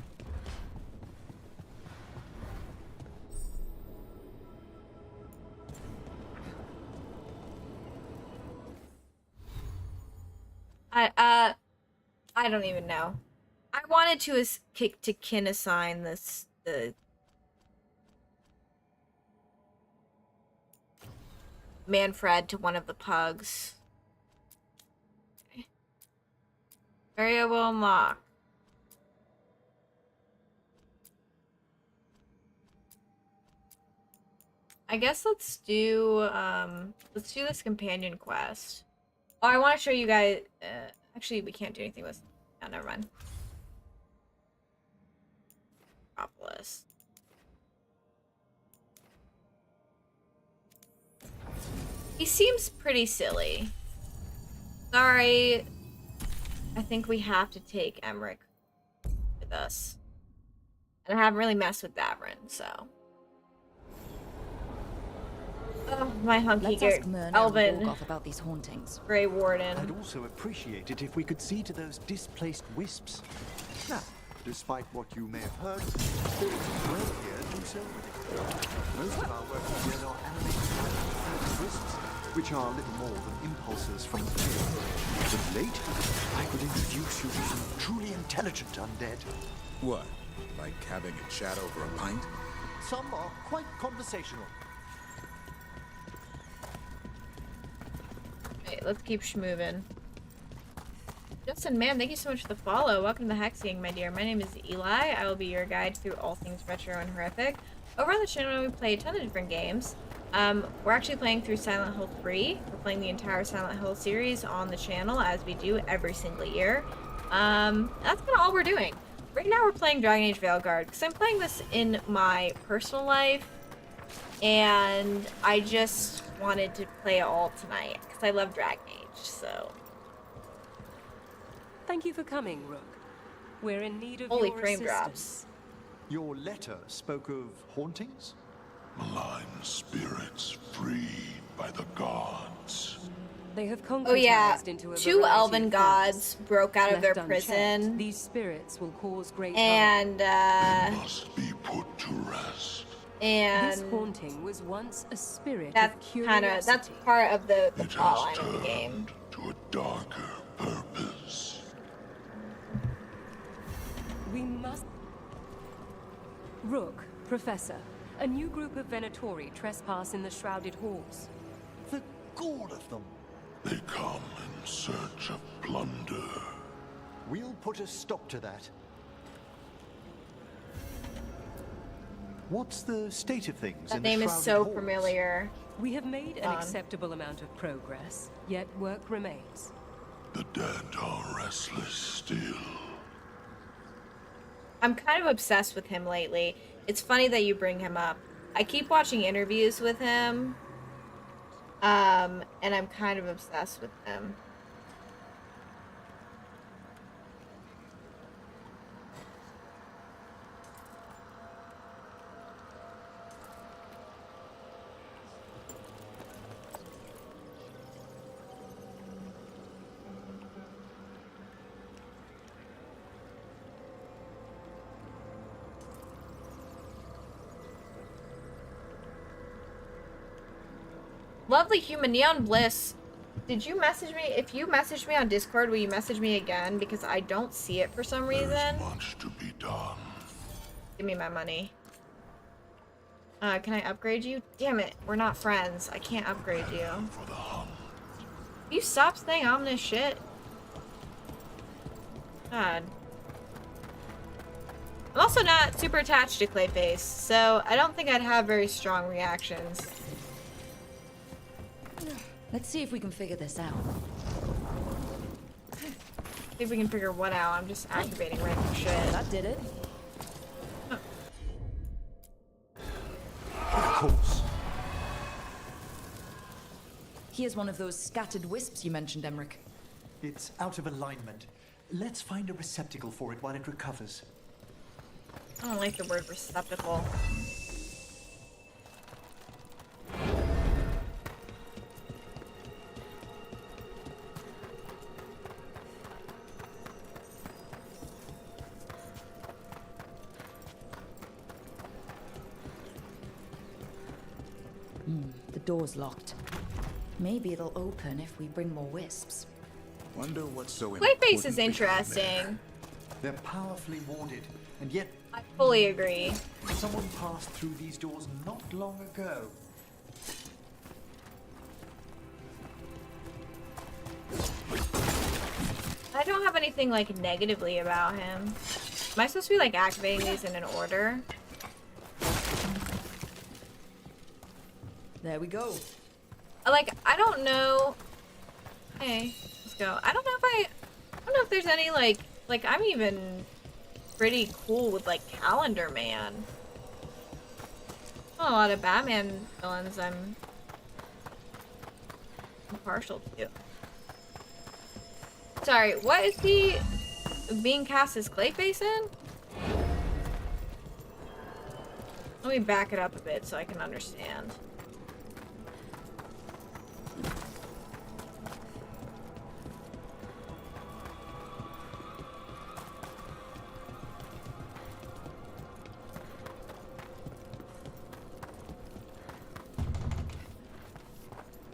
I don't even know. I wanted to kick to kin assign the Manfred to one of the pugs. Okay. Area will unlock. I guess let's do this companion quest. Oh, I want to show you guys. Actually, we can't do anything with. Oh, never mind. Metropolis. He seems pretty silly. Sorry. I think we have to take Emmerich with us. And I haven't really messed with Davrin, so. Oh, my hunky Elven about these hauntings. Grey Warden. I'd also appreciate it if we could see to those displaced wisps. Now, despite what you may have heard, spirits well here do so with it. Most of our work here are animated by wisps, which are little more than impulses from the field. But late, I could introduce you to some truly intelligent undead. What? Like having a chat over a pint? Some are quite conversational. Alright, let's keep schmoving. Justin, man, thank you so much for the follow. Welcome to Hexing, my dear. My name is Eli. I will be your guide through all things retro and horrific. Over on the channel, we play a ton of different games. We're actually playing through Silent Hill 3. We're playing the entire Silent Hill series on the channel, as we do every single year. That's kind of all we're doing. Right now, we're playing Dragon Age Veilguard, because I'm playing this in my personal life, and I just wanted to play it all tonight, because I love Dragon Age, so... Thank you for coming, Rook. We're in need of Holy your frame assistance. drops. Your letter spoke of hauntings? Malign spirits freed by the gods. They have Oh yeah, into a two variety elven of gods broke out of their Left unchecked, prison, these spirits will cause great and They must be put to rest. This and haunting was once a spirit that's of curiosity. that's part of the It plot has line of the game. turned to a darker purpose. We must... Rook, Professor, a new group of Venatori trespass in the Shrouded Halls. The gall of them! They come in search of plunder. We'll put a stop to that. What's the state of things That in the name is Shrouded so Halls? familiar. We have made an Done. acceptable amount of progress, yet work remains. The dead are restless still. I'm kind of obsessed with him lately. It's funny that you bring him up. I keep watching interviews with him, and I'm kind of obsessed with him. Lovely human Neon Bliss. Did you message me? If you messaged me on Discord, will you message me again? Because I don't see it for some reason. There's much to be done. Give me my money. Can I upgrade you? Damn it, we're not friends. I can't upgrade you. For the hunt. You stop saying ominous shit. God. I'm also not super attached to Clayface, so I don't think I'd have very strong reactions. Let's see if we can figure this out. See if we can figure what out. I'm just activating random shit. That did it. Of course. Here's one of those scattered wisps you mentioned, Emmerich. It's out of alignment. Let's find a receptacle for it while it recovers. I don't like the word receptacle. The door's locked. Maybe it'll open if we bring more wisps. Wonder what's so Clayface is important interesting. They're powerfully warded, and yet I fully agree. someone passed through these doors not long ago. I don't have anything like negatively about him. Am I supposed to be like activating these in an order? There we go. Like, I don't know. Hey, let's go. I don't know if there's any, like, I'm even pretty cool with, like, Calendar Man. Not a lot of Batman villains I'm partial to. Sorry, what is he being cast as Clayface in? Let me back it up a bit so I can understand.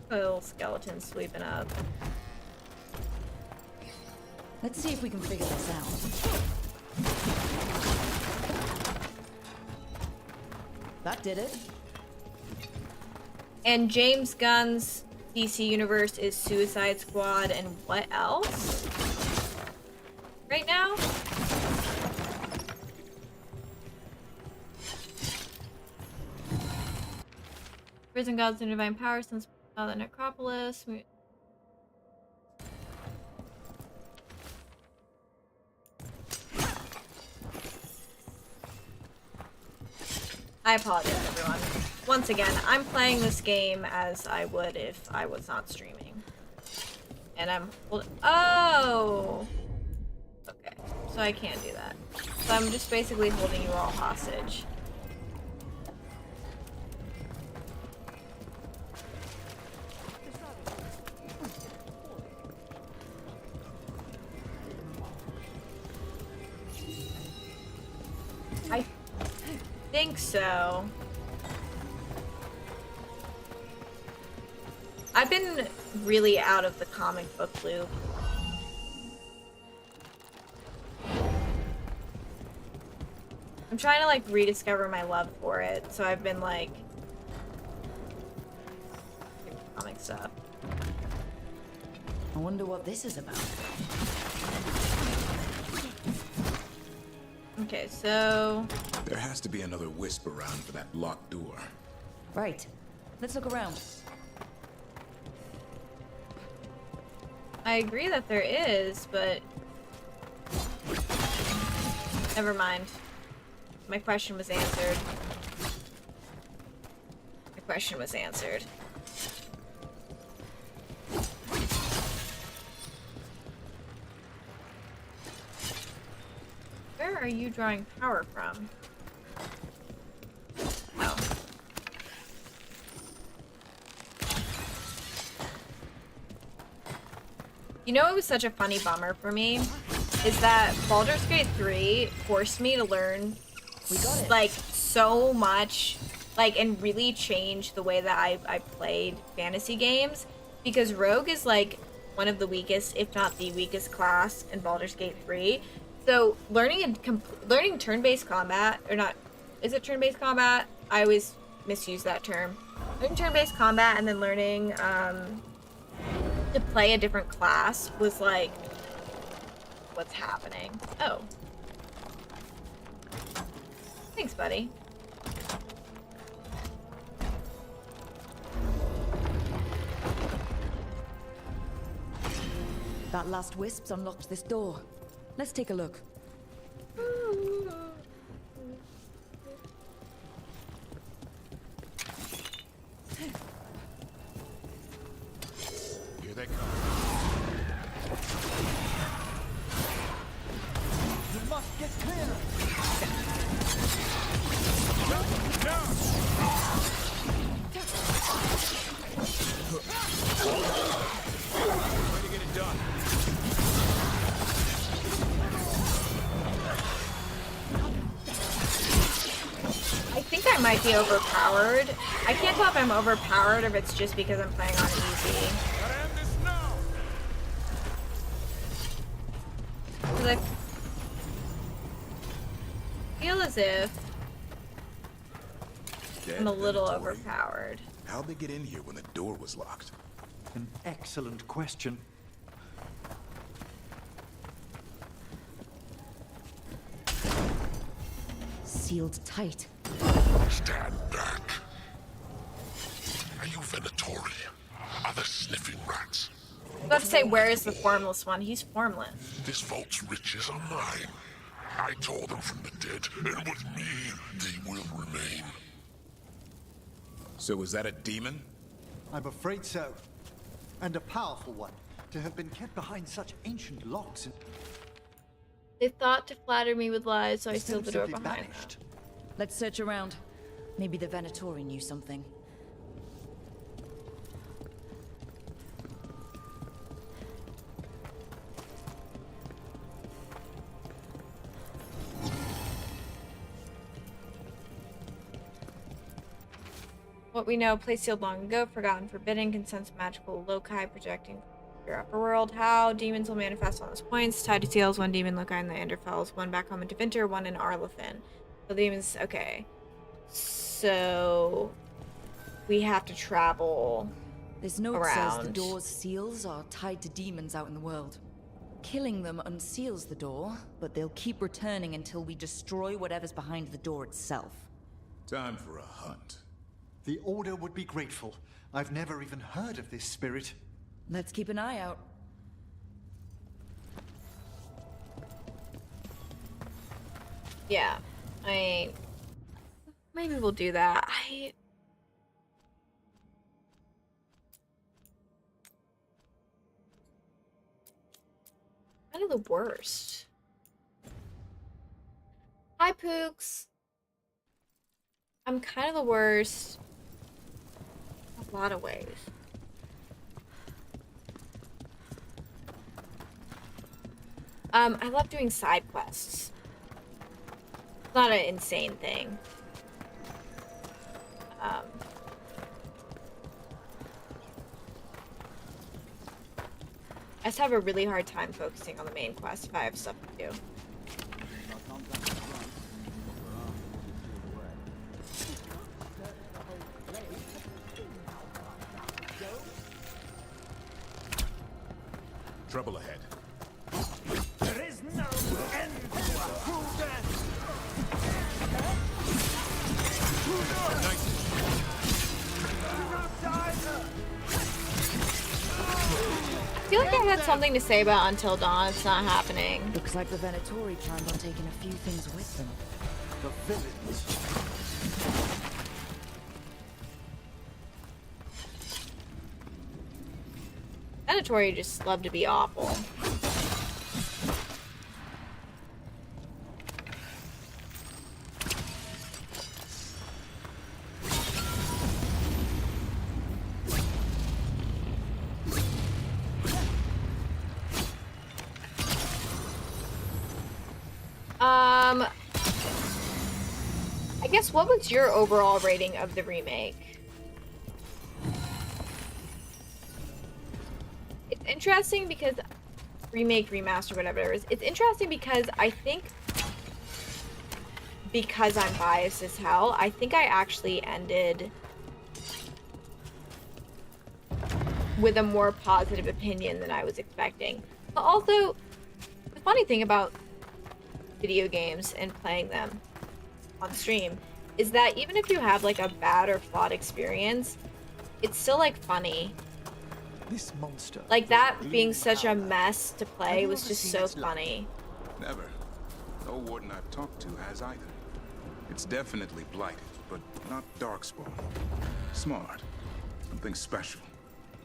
Little skeleton sweeping up. Let's see if we can figure this out. That did it. And James Gunn's DC universe is Suicide Squad and what else? Right now? Prison gods and divine power since the necropolis. I apologize, everyone. Once again, I'm playing this game as I would if I was not streaming. And oh! Okay, so I can't do that. So I'm just basically holding you all hostage. I think so. I've been really out of the comic book loop. I'm trying to like rediscover my love for it, so I've been like comic stuff. I wonder what this is about. Okay, so There has to be another wisp around for that locked door. Right. Let's look around. I agree that there is, but never mind. My question was answered. My question was answered. Where are you drawing power from? Oh. You know, it was such a funny bummer for me is that Baldur's Gate 3 forced me to learn like so much, like, and really change the way that I played fantasy games, because Rogue is like one of the weakest, if not the weakest class in Baldur's Gate 3. So learning turn-based combat, or not, is it turn-based combat? I always misuse that term. Learning turn-based combat and then learning to play a different class was like, what's happening? Oh. Thanks, buddy. That last wisp's unlocked this door. Let's take a look. Here they come. You must get clear. Way to get it done. I think I might be overpowered. I can't tell if I'm overpowered or if it's just because I'm playing on easy. Gotta end this now. Because I feel as if I'm a little overpowered. How'd they get in here when the door was locked? An excellent question. Sealed tight. Stand back. Are you Venatori? Other sniffing rats? I was about to say, where is the formless one? He's formless. This vault's riches are mine. I tore them from the dead, and with me, they will remain. So was that a demon? I'm afraid so. And a powerful one, to have been kept behind such ancient locks. They thought to flatter me with lies, so I It's sealed the door simply behind vanished. Let's search around. Maybe the Venatori knew something. What we know, place sealed long ago, forgotten, forbidden, consents magical loci projecting your upper world. How demons will manifest on those points. Tied to seals, one demon loci in the Enderfells, one back home in Devinter, one in Arlethan. So the demons, okay. So we have to travel This note around. says the door's seals are tied to demons out in the world. Killing them unseals the door, but they'll keep returning until we destroy whatever's behind the door itself. Time for a hunt. The Order would be grateful. I've never even heard of this spirit. Let's keep an eye out. Yeah, maybe we'll do that. Kind of the worst. Hi, Pooks. I'm kind of the worst. A lot of ways. I love doing side quests. It's not an insane thing. I just have a really hard time focusing on the main quest if I have stuff to do. Trouble ahead. There is no end to a cruel death! Do not die! I feel like I had something to say about Until Dawn. It's not happening. Looks like the Venatori planned on taking a few things with them. The villains. Venatori just love to be awful. I guess, what was your overall rating of the remake? It's interesting because remake, remaster, whatever it is. It's interesting because I think, because I'm biased as hell, I think I actually ended with a more positive opinion than I was expecting. But also, the funny thing about video games and playing them on stream is that even if you have like a bad or flawed experience, it's still like funny. This monster. Like that being such a mess to play was just so funny. Never. No warden I've talked to has either. It's definitely blighted, but not darkspawn. Smart. Something special.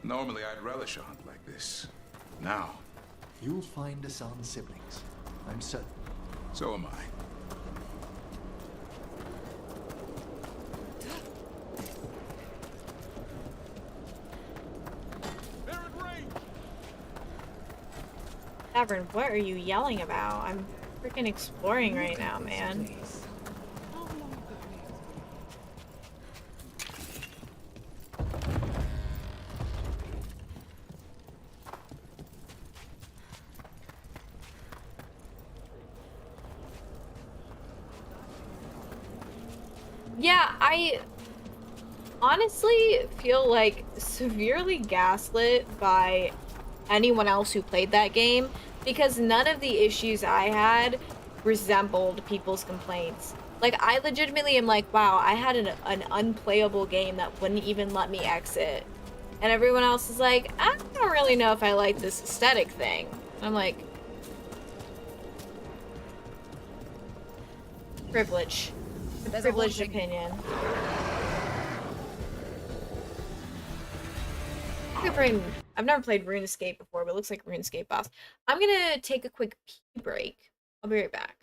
Normally I'd relish a hunt like this. Now, You'll find Asan siblings. I'm certain. so am I. Tavern, what are you yelling about? I'm freaking exploring right now, man. Yeah, I honestly feel like severely gaslit by anyone else who played that game because none of the issues I had resembled people's complaints. Like, I legitimately am like, wow, I had an unplayable game that wouldn't even let me exit. And everyone else is like, I don't really know if I like this aesthetic thing. And I'm like, privilege. A privileged opinion. I've never played RuneScape before, but it looks like RuneScape boss. I'm gonna take a quick pee break. I'll be right back.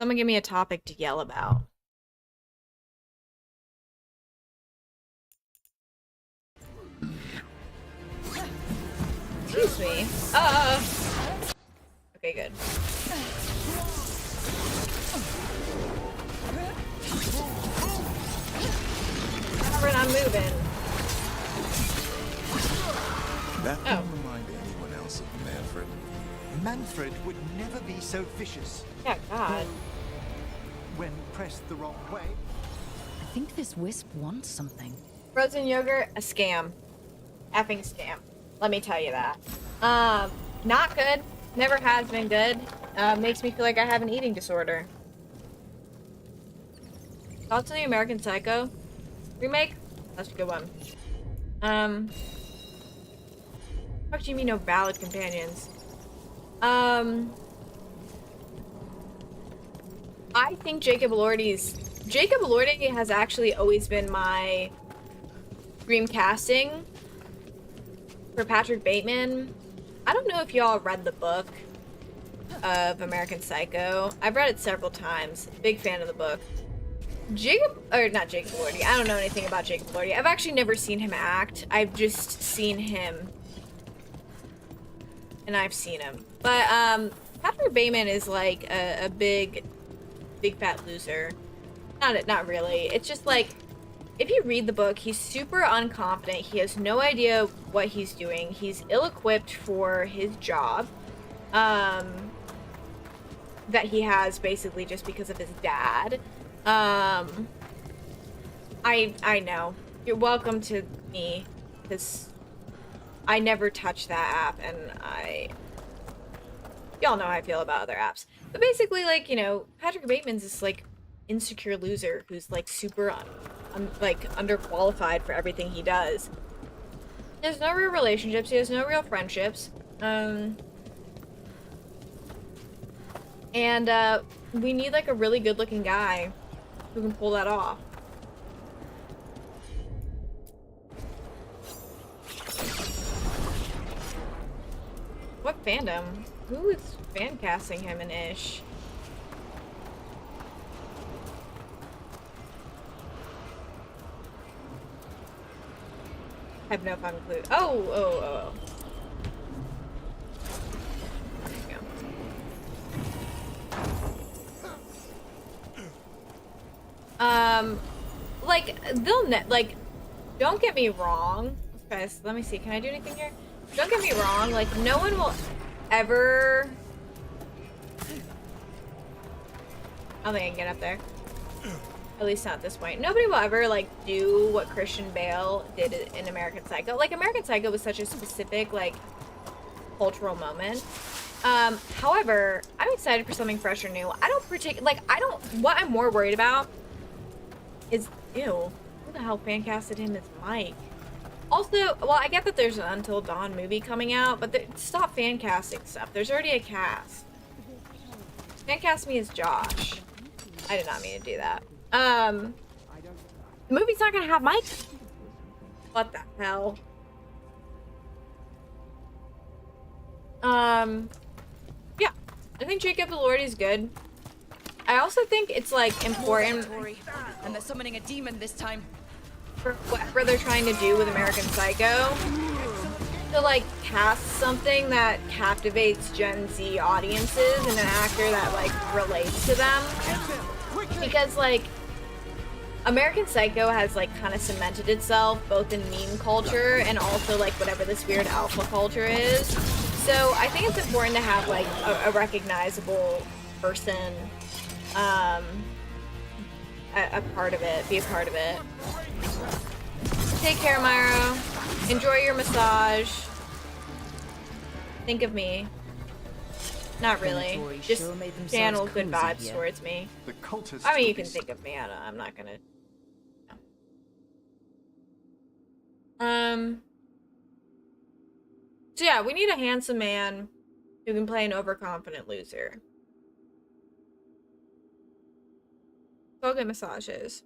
Someone give me a topic to yell about. Excuse me. Okay, good. We're not moving. That won't remind anyone else of Manfred. Manfred would never be so vicious. Yeah, God. When pressed the wrong way. I think this wisp wants something. Frozen yogurt, a scam. Effing scam. Let me tell you that. Not good. Never has been good. Makes me feel like I have an eating disorder. Thoughts on the American Psycho remake? That's a good one. What do you mean no valid companions? I think Jacob Elordi has actually always been my dream casting for Patrick Bateman. I don't know if y'all read the book of American Psycho. I've read it several times. Big fan of the book. Not Jacob Elordi. I don't know anything about Jacob Elordi. I've actually never seen him act. I've just seen him. And I've seen him. But, Patrick Bateman is like a big fat loser. Not really. It's just like, if you read the book, he's super unconfident. He has no idea what he's doing. He's ill-equipped for his job. That he has basically just because of his dad. I know. You're welcome to me, because I never touch that app, and y'all know how I feel about other apps. But basically, like, you know, Patrick Bateman's this, like, insecure loser who's, like, super, underqualified for everything he does. There's no real relationships. He has no real friendships. And we need, like, a really good-looking guy who can pull that off. What fandom? Who is fan casting him and ish? I have no fucking clue. Oh. There you go. Like, don't get me wrong. Guys, let me see. Can I do anything here? Don't get me wrong. Like, no one will ever... I don't think I can get up there. At least not at this point. Nobody will ever, like, do what Christian Bale did in American Psycho. Like, American Psycho was such a specific, like, cultural moment. However, I'm excited for something fresh or new. What I'm more worried about is, ew, who the hell fan casted him as Mike? Also, well, I get that there's an Until Dawn movie coming out, but stop fan casting stuff. There's already a cast. Fan cast me as Josh. I did not mean to do that. The movie's not gonna have Mike? What the hell? Yeah. I think Jacob Elordi's good. I also think it's, like, important... And they're summoning a demon this time. For whatever they're trying to do with American Psycho, to, like, cast something that captivates Gen Z audiences and an actor that, like, relates to them. Because, like, American Psycho has, like, kind of cemented itself both in meme culture and also, like, whatever this weird alpha culture is. So I think it's important to have, like, a recognizable person, a part of it, be a part of it. Take care, Myro. Enjoy your massage. Think of me. Not really. Just channel good vibes towards me. I mean, you can think of me. I'm not gonna. No. So yeah, we need a handsome man who can play an overconfident loser. Go get massages.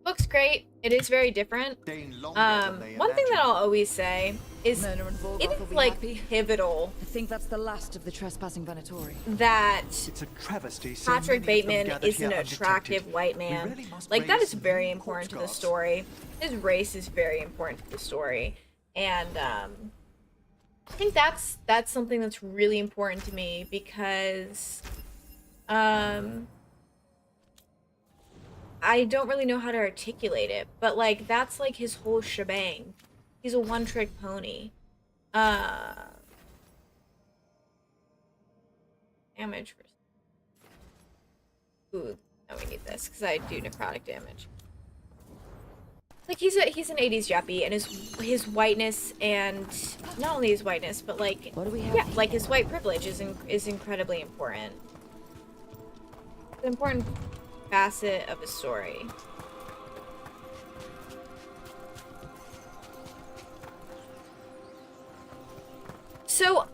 Book's great. It is very different. One thing that I'll always say is it is like pivotal. I think that's the last of the trespassing Venatori. That it's a travesty Patrick Bateman is an attractive white man. Really like that is very important to the story. His race is very important to the story, and I think that's something that's really important to me because I don't really know how to articulate it, but like that's like his whole shebang. He's a one-trick pony. Damage for... Ooh, no, we need this because I do necrotic damage. Like he's an 80s Jappy, and his whiteness, and not only his whiteness, but like what do we have? Yeah, like his white privilege is incredibly important. It's an important facet of a story. So,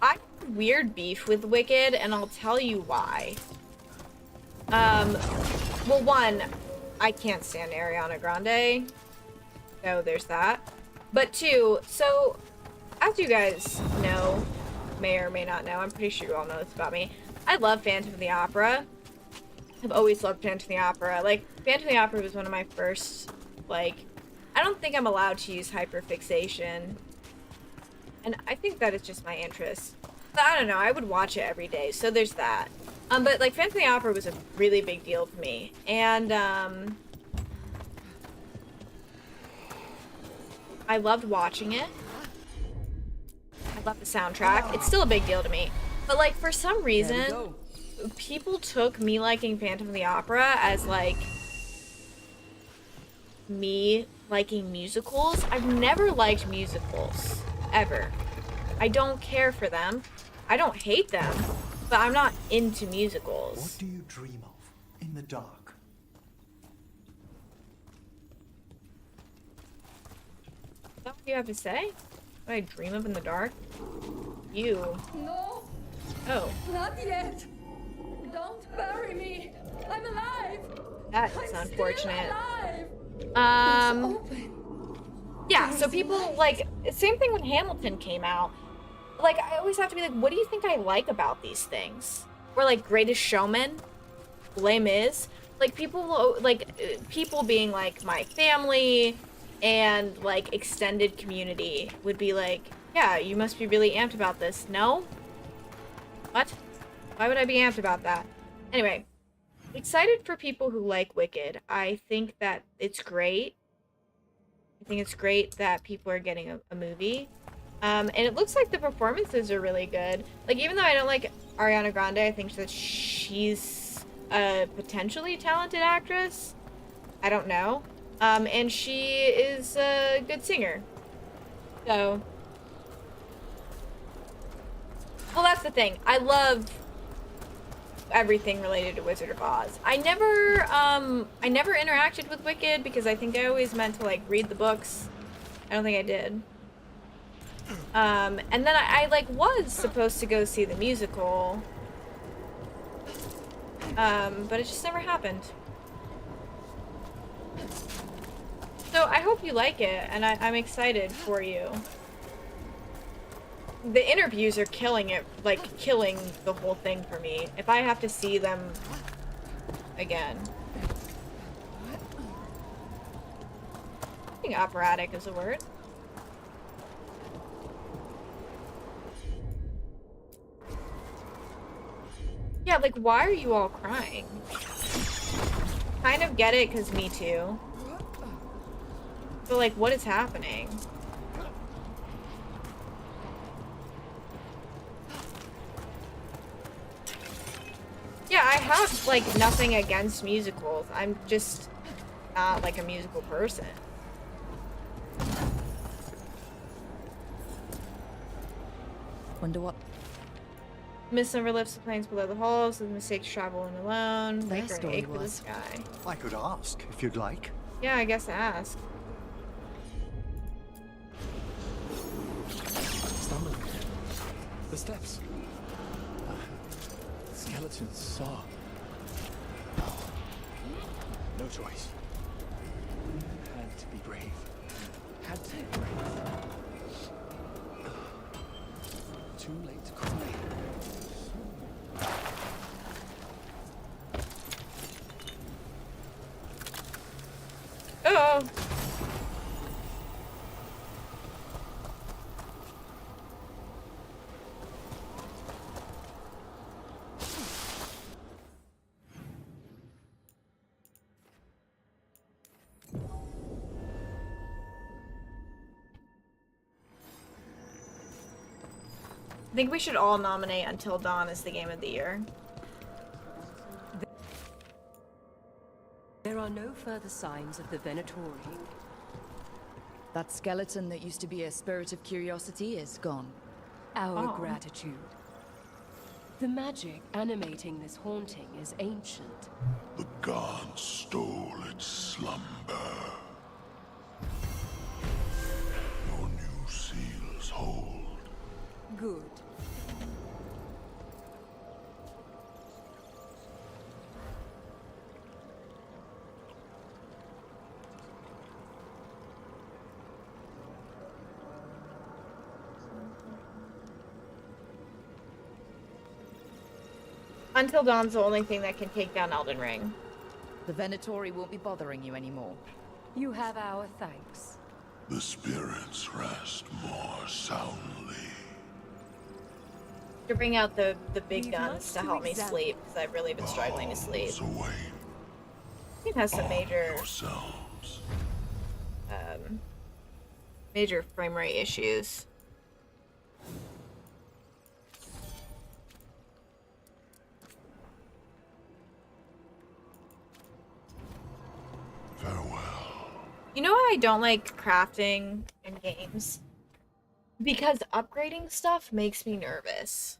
I have weird beef with Wicked, and I'll tell you why. Well, one, I can't stand Ariana Grande, so there's that. But two, so, as you guys know, may or may not know, I'm pretty sure you all know this about me, I love Phantom of the Opera. I've always loved Phantom of the Opera. Like, Phantom of the Opera was one of my first, like, I don't think I'm allowed to use hyperfixation. And I think that is just my interest. But I don't know, I would watch it every day, so there's that. But, like, Phantom of the Opera was a really big deal for me. And, I loved watching it. I love the soundtrack. It's still a big deal to me. But, like, for some reason, people took me liking Phantom of the Opera as, like, me liking musicals. I've never liked musicals. Ever. I don't care for them. I don't hate them. But I'm not into musicals. What do you dream of in the dark? Is that what you have to say? What I dream of in the dark? You. No. Oh. Not yet. Don't bury me. I'm alive. That is unfortunate. Alive. Yeah, so people, like, same thing when Hamilton came out. Like, I always have to be like, what do you think I like about these things? Or, like, Greatest Showman, Les Mis. Like, people being, like, my family and, like, extended community would be like, yeah, you must be really amped about this. No? What? Why would I be amped about that? Anyway, excited for people who like Wicked. I think that it's great. I think it's great that people are getting a movie. And it looks like the performances are really good. Like, even though I don't like Ariana Grande, I think that she's a potentially talented actress. I don't know. And she is a good singer. So. Well, that's the thing. I love everything related to Wizard of Oz. I never interacted with Wicked because I think I always meant to, like, read the books. I don't think I did. And then I like, was supposed to go see the musical. But it just never happened. So I hope you like it, and I'm excited for you. The interviews are killing it, like, killing the whole thing for me. If I have to see them again. I think operatic is a word. Yeah, like, why are you all crying? Kind of get it, because me too. But, like, what is happening? Yeah, I have, like, nothing against musicals. I'm just not, like, a musical person. Wonder what? Mist never lifts the planes below the halls. The mistakes traveling alone. Their Make her story ache for the was. sky. I could ask, if you'd like. Yeah, I guess ask. Stumbling. The steps. Skeletons saw. No choice. to be brave. Had to be brave. Too late to cry. Oh. I think we should all nominate Until Dawn as the game of the year. There are no further signs of the Venatori. That skeleton that used to be a spirit of curiosity is gone. Our gratitude. The magic animating this haunting is ancient. The gods stole its slumber. Your new seals hold. Good. Until Dawn's the only thing that can take down Elden Ring. The Venatori won't be bothering you anymore. You have our thanks. The spirits rest more soundly. To bring out the big guns to help me sleep, because I've really been struggling to sleep. It has some major major frame rate issues. You know why I don't like crafting in games? Because upgrading stuff makes me nervous.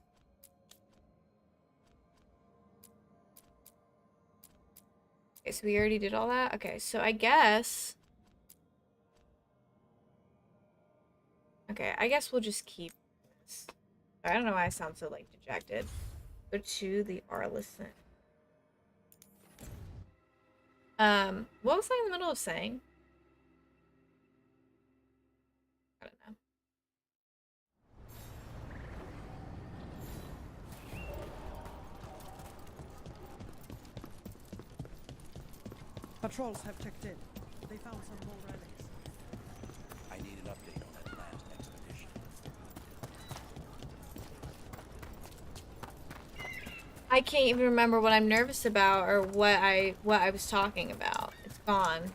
Okay, so we already did all that? Okay, so I guess... Okay, I guess we'll just keep this. I don't know why I sound so, like, dejected. Go to the Arlison. What was I in the middle of saying? I don't know. Patrols have checked in. They found some more relics. I need an update on that last expedition. I can't even remember what I'm nervous about or what I was talking about. It's gone.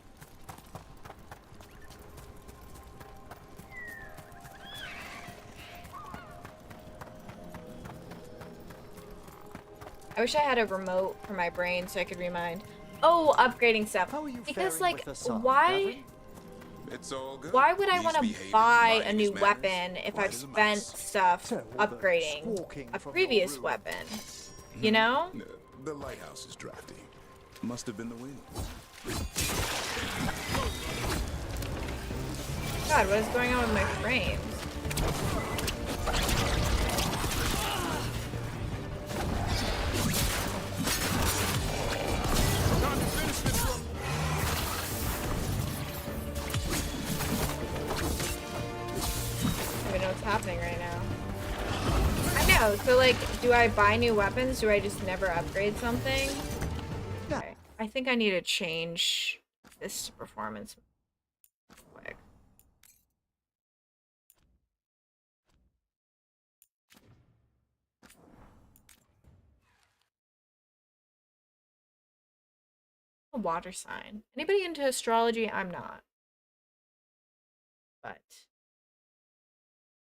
I wish I had a remote for my brain so I could remind. Oh, upgrading stuff. Because like, why? It's all good. Why would I want to buy a new weapon if I've spent stuff upgrading a previous weapon? You know? The lighthouse is drafty. Must have been the wind. God, what is going on with my frames? I don't know what's happening right now. I know, so like, do I buy new weapons? Do I just never upgrade something? Okay. I think I need to change this to performance. Quick. A water sign. Anybody into astrology? I'm not. But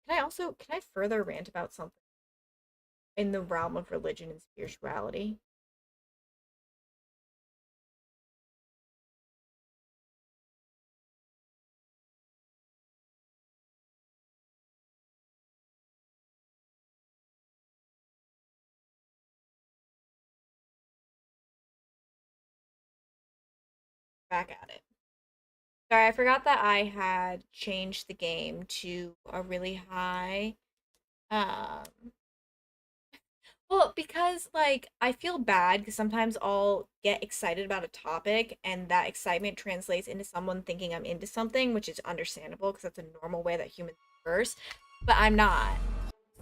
can I further rant about something in the realm of religion and spirituality? Back at it. Sorry, I forgot that I had changed the game to a really high, Well, because like I feel bad because sometimes I'll get excited about a topic and that excitement translates into someone thinking I'm into something, which is understandable because that's a normal way that humans converse, but I'm not.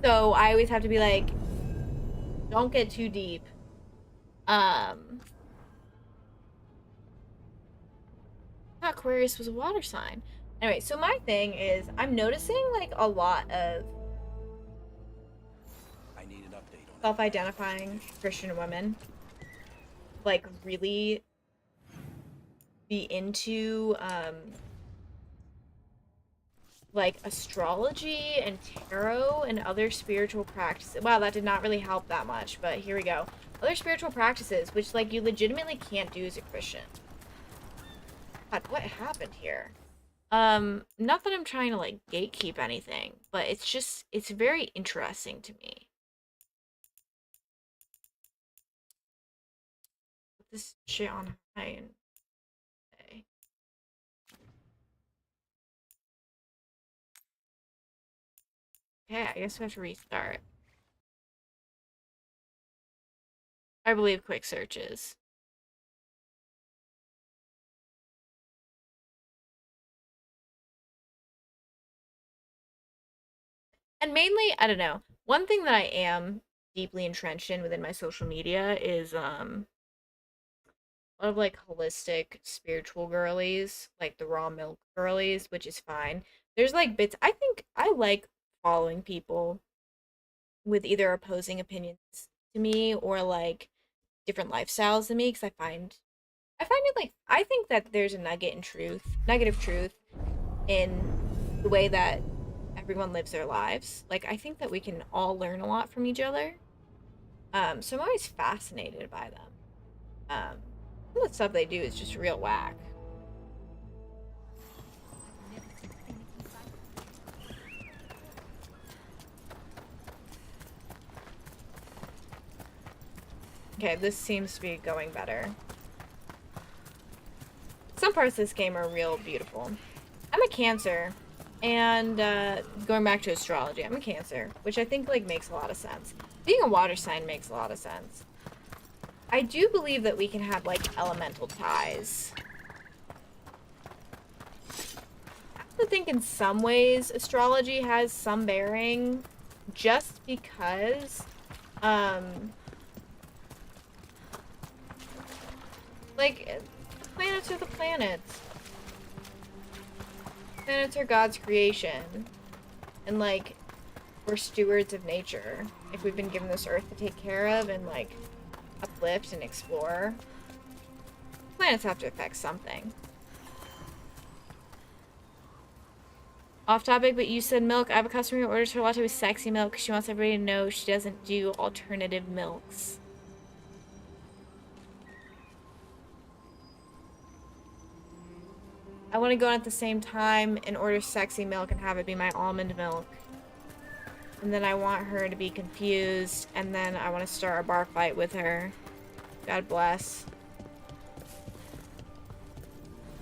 So I always have to be like, don't get too deep. Aquarius was a water sign. Anyway, so my thing is I'm noticing like a lot of self-identifying Christian women like really be into like astrology and tarot and other spiritual practices. Wow, that did not really help that much, but here we go. Other spiritual practices which like you legitimately can't do as a Christian. God, what happened here? Not that I'm trying to like gatekeep anything, but it's very interesting to me. Put this shit on high and okay. Okay, I guess we have to restart. I believe quick searches. And mainly, I don't know. One thing that I am deeply entrenched in within my social media is a lot of like holistic spiritual girlies, like the raw milk girlies, which is fine. There's like bits I think I like following people with either opposing opinions to me or like different lifestyles than me because I find it like I think that there's a negative truth in the way that everyone lives their lives. Like I think that we can all learn a lot from each other. So I'm always fascinated by them. Some of the stuff they do is just real whack. Okay, this seems to be going better. Some parts of this game are real beautiful. I'm a Cancer, and going back to astrology, I'm a Cancer, which I think like makes a lot of sense. Being a water sign makes a lot of sense. I do believe that we can have like elemental ties. I have to think in some ways astrology has some bearing, just because like planets are the planets. Planets are God's creation. And like we're stewards of nature. Like we've been given this earth to take care of and like uplift and explore. Planets have to affect something. Off topic, but you said milk. I have a customer who orders her latte with sexy milk because she wants everybody to know she doesn't do alternative milks. I want to go in at the same time and order sexy milk and have it be my almond milk. And then I want her to be confused, and then I want to start a bar fight with her. God bless.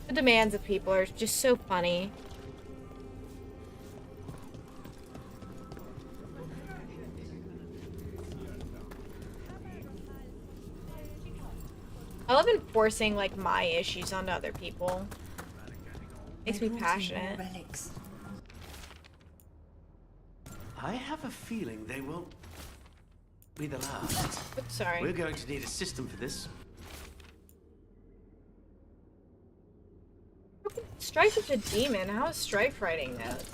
The demands of people are just so funny. I love enforcing like my issues onto other people. Makes me passionate. I have a feeling they won't be the last. Oops, sorry. We're going to need a system for this. Strife is a demon. How is Strife writing this?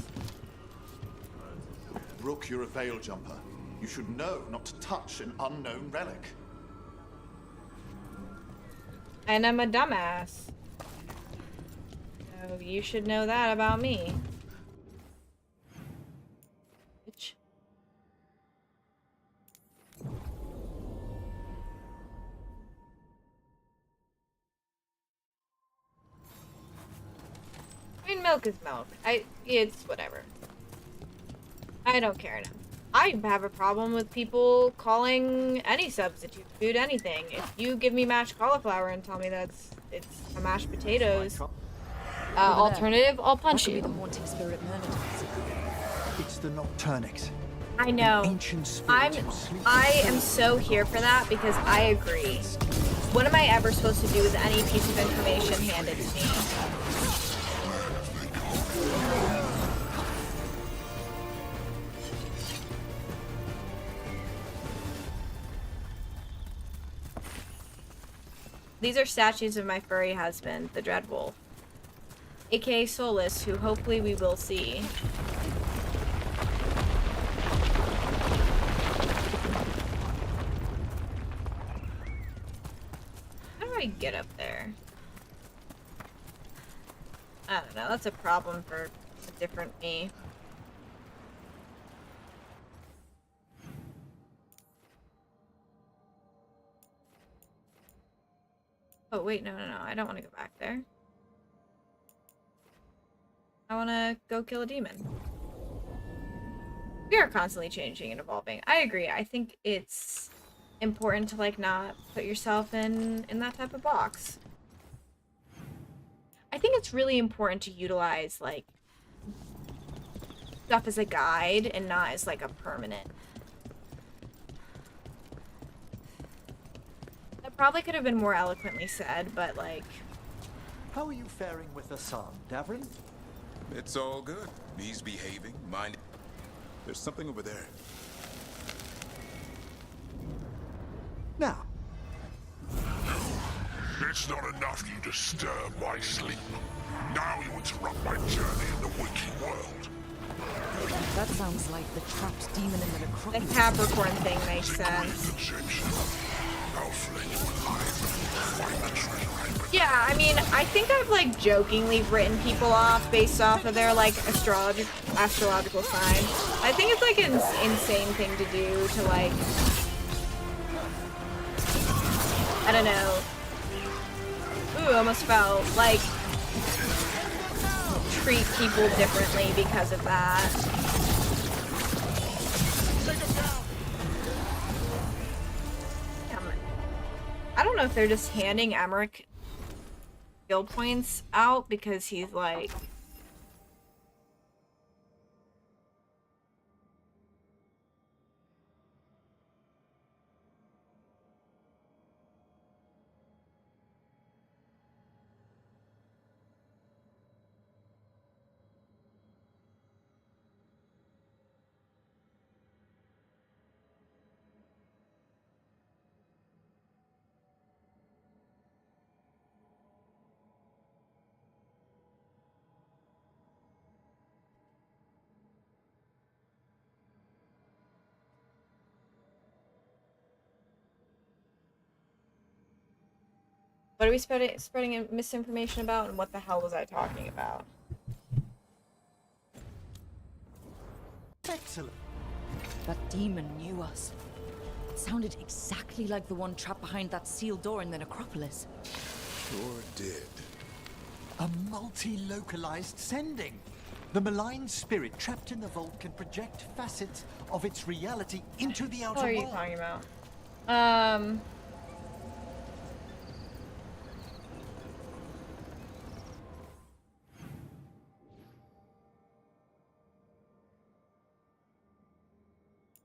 Rook, you're a veil jumper. You should know not to touch an unknown relic. And I'm a dumbass. So you should know that about me. Bitch. I mean, milk is milk. It's whatever. I don't care enough. I have a problem with people calling any substitute food anything. If you give me mashed cauliflower and tell me it's a mashed potatoes alternative, I'll punch you. It's the Nocturnix. I know. I am so here for that because I agree. What am I ever supposed to do with any piece of information handed to me? These are statues of my furry husband, the Dread Wolf, aka Solus, who hopefully we will see. How do I get up there? I don't know, that's a problem for a different me. Oh, wait, no, I don't want to go back there. I want to go kill a demon. We are constantly changing and evolving. I agree. I think it's important to, like, not put yourself in that type of box. I think it's really important to utilize, like, stuff as a guide and not as, like, a permanent. That probably could have been more eloquently said, but, like... How are you faring with Hassan, Davrin? It's all good. He's behaving. Mind. There's something over there. Now. It's not enough you disturb my sleep. Now you interrupt my journey in the waking world. That sounds like the trapped demon in the necropolis. The Capricorn thing makes sense. Yeah, I mean, I think I've, like, jokingly written people off based off of their, like, astrological sign. I think it's, like, an insane thing to do to, like... I don't know. Ooh, almost fell. Like, treat people differently because of that. I don't know if they're just handing Emmerich skill points out because he's like... What are we spreading misinformation about, and what the hell was I talking about? Excellent. That demon knew us. It sounded exactly like the one trapped behind that sealed door in the necropolis. Sure did. A multi-localized sending. The malign spirit trapped in the vault can project facets of its reality into the outer world. What are you talking about?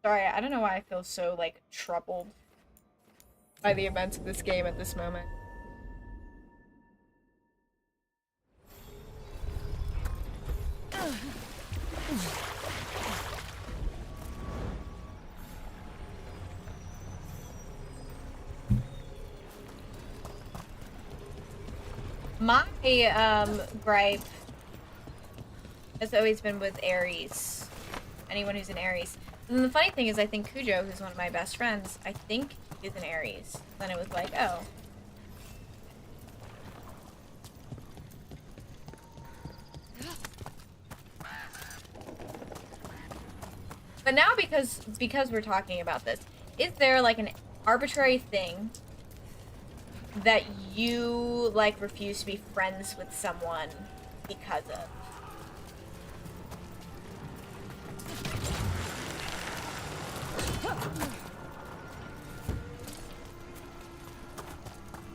Sorry, I don't know why I feel so, like, troubled by the events of this game at this moment. My, gripe has always been with Ares. Anyone who's an Ares. And the funny thing is, I think Cujo, who's one of my best friends, I think is an Aries. Then it was like, oh. But now, because we're talking about this, is there, like, an arbitrary thing that you, like, refuse to be friends with someone because of?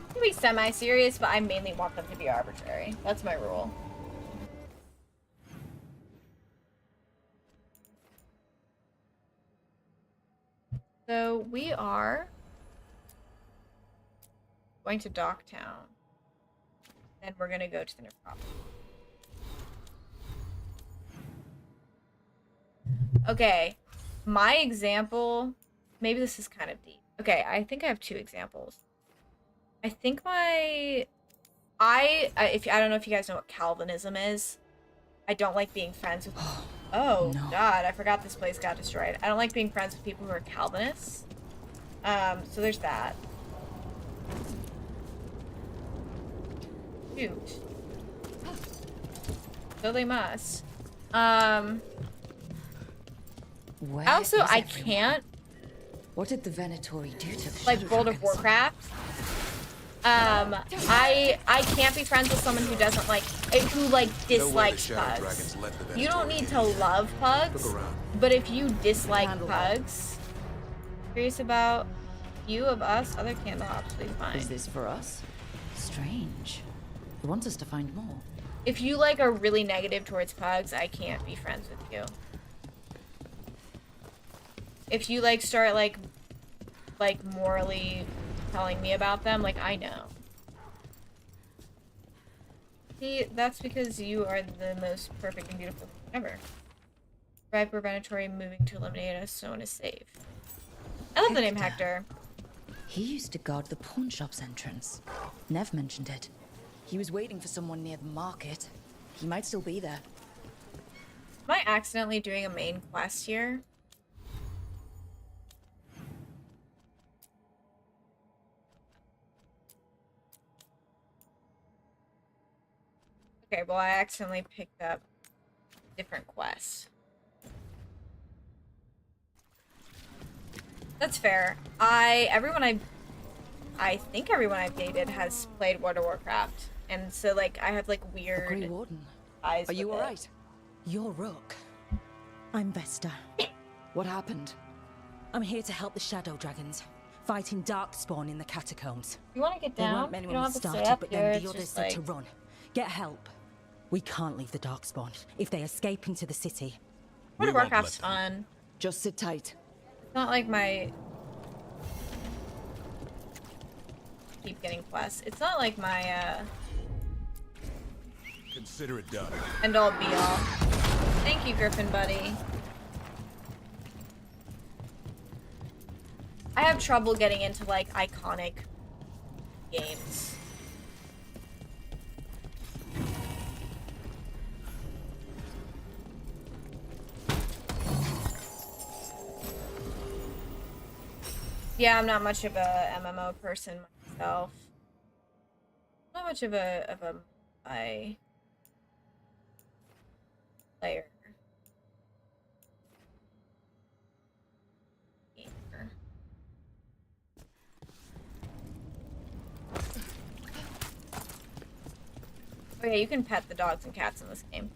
It can be semi-serious, but I mainly want them to be arbitrary. That's my rule. So we are going to Docktown. Then we're gonna go to the necropolis. Okay, my example, maybe this is kind of deep. Okay, I think I have two examples. I think I don't know if you guys know what Calvinism is. I don't like being friends with. Oh no. God, I forgot this place got destroyed. I don't like being friends with people who are Calvinists. So there's that. Shoot. So they must. I can't. What did the Venatori do to the like World of Warcraft? I can't be friends with someone who doesn't like who dislikes pugs. You don't need to love pugs, but if you dislike pugs, curious about you of us, other candle absolutely fine. Is this for us? Strange. He wants us to find more. If you like are really negative towards pugs, I can't be friends with you. If you start morally telling me about them, I know. See, that's because you are the most perfect and beautiful thing ever. Viper Venatori moving to eliminate us, so one is safe. I love the name Hector. He used to guard the pawn shop's entrance. Nev mentioned it. He was waiting for someone near the market. He might still be there. Am I accidentally doing a main quest here? Okay, well I accidentally picked up a different quest. That's fair. Everyone I've dated has played World of Warcraft. And so I have weird Grey Warden. eyes. Are you alright? You're Rook. I'm Vesta. What happened? I'm here to help the Shadow Dragons, fighting Darkspawn in the catacombs. You want to get down? There weren't many you when don't we have to stay started, up but here. then the It's others just said to run. Get help. We can't leave the Darkspawn. If they escape into the city, World of Warcraft's fun. Just sit tight. It's not like my keep getting quests. It's not like my Consider it done. end all be all. Thank you, Griffin buddy. I have trouble getting into iconic games. Yeah, I'm not much of a MMO person myself. Not much of a player. Gamer. Oh yeah, you can pet the dogs and cats in this game.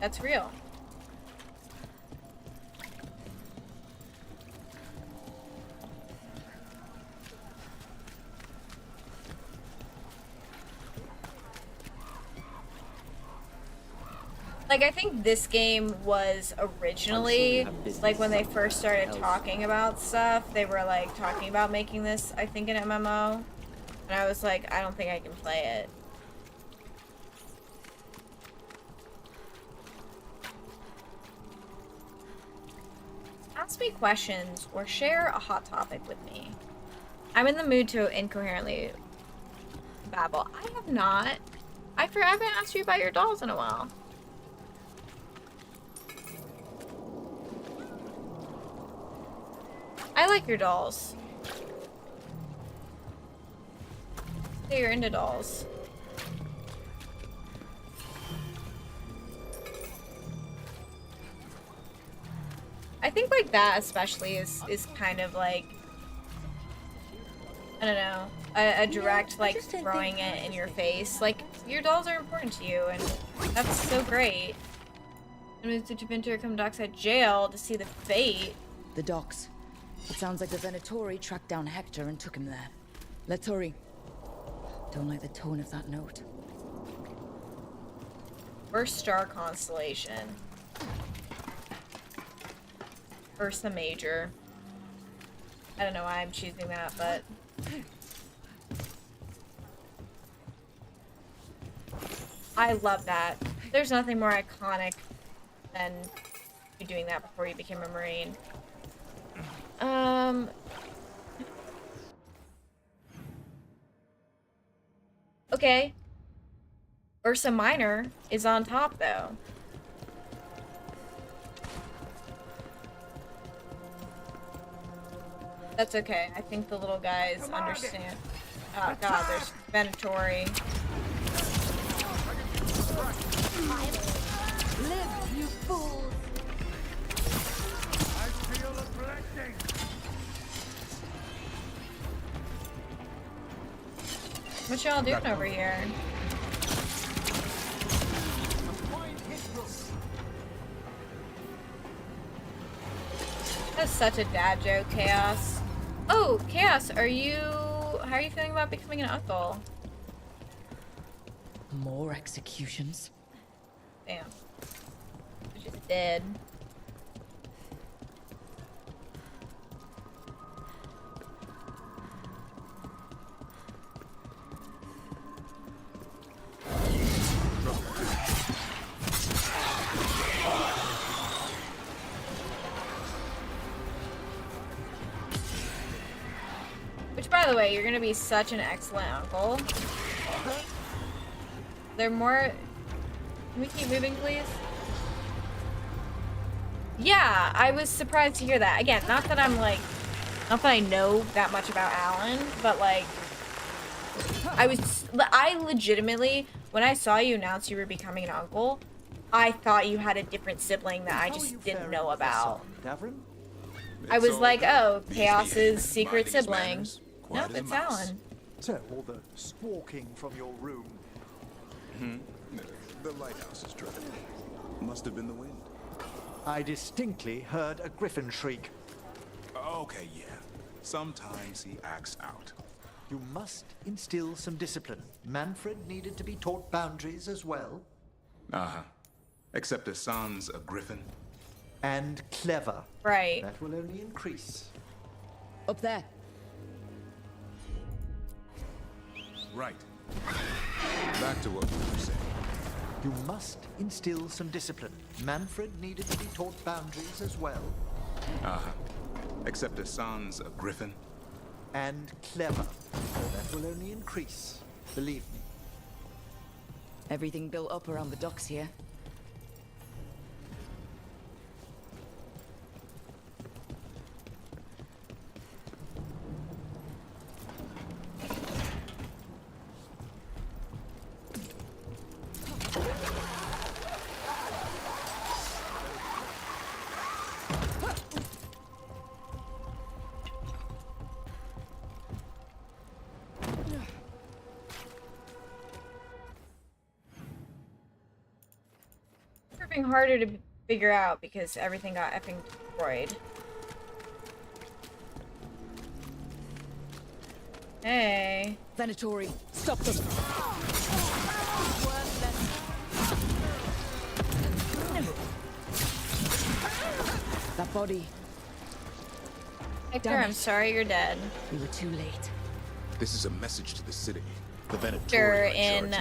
That's real. I think this game was originally, when they first started talking about stuff, they were, talking about making this, I think, an MMO. And I was like, I don't think I can play it. Ask me questions or share a hot topic with me. I'm in the mood to incoherently babble. I have not. I haven't asked you about your dolls in a while. I like your dolls. So you're into dolls. I think that especially is kind of I don't know, a direct throwing it in your face. Your dolls are important to you, and that's so great. I moved to Javinter, come to Dockside Jail to see the fate. The docks. It sounds like the Venatori tracked down Hector and took him there. Let's hurry. Don't like the tone of that note. First star constellation. Ursa Major. I don't know why I'm choosing that, but... I love that. There's nothing more iconic than you doing that before you became a Marine. Okay. Ursa Minor is on top, though. That's okay. I think the little guys understand. Oh god, there's Venatori. Live, you fools! I feel a blessing. What y'all doing over here? That's such a dad joke, Chaos. Oh, Chaos, how are you feeling about becoming an uncle? More executions? Damn. You're just dead. Which, by the way, you're gonna be such an excellent uncle. They're more... Can we keep moving, please? Yeah, I was surprised to hear that. Again, not that I'm like... Not that I know that much about Alan, but like... I legitimately, when I saw you announce you were becoming an uncle, I thought you had a different sibling that I just didn't know about. I was like, oh, Chaos's secret sibling. Nope, it's Alan. So, all the squawking from your room. The lighthouse is driven. Must have been the wind. I distinctly heard a griffin shriek. Okay, yeah. Sometimes he acts out. You must instill some discipline. Manfred needed to be taught boundaries as well. Uh-huh. Except Hassan's a griffin. And clever. Right. That will only increase. Up there. Right. Back to what we were saying. You must instill some discipline. Manfred needed to be taught boundaries as well. Uh-huh. Except Hassan's a griffin. And clever. That will only increase. Believe me. Everything built up around the docks here. Harder to figure out because everything got effing destroyed. Hey. Venatori, stop them. That body. Hector, I'm sorry you're dead. We were too late. This is a message to the city. The Hector Venatori in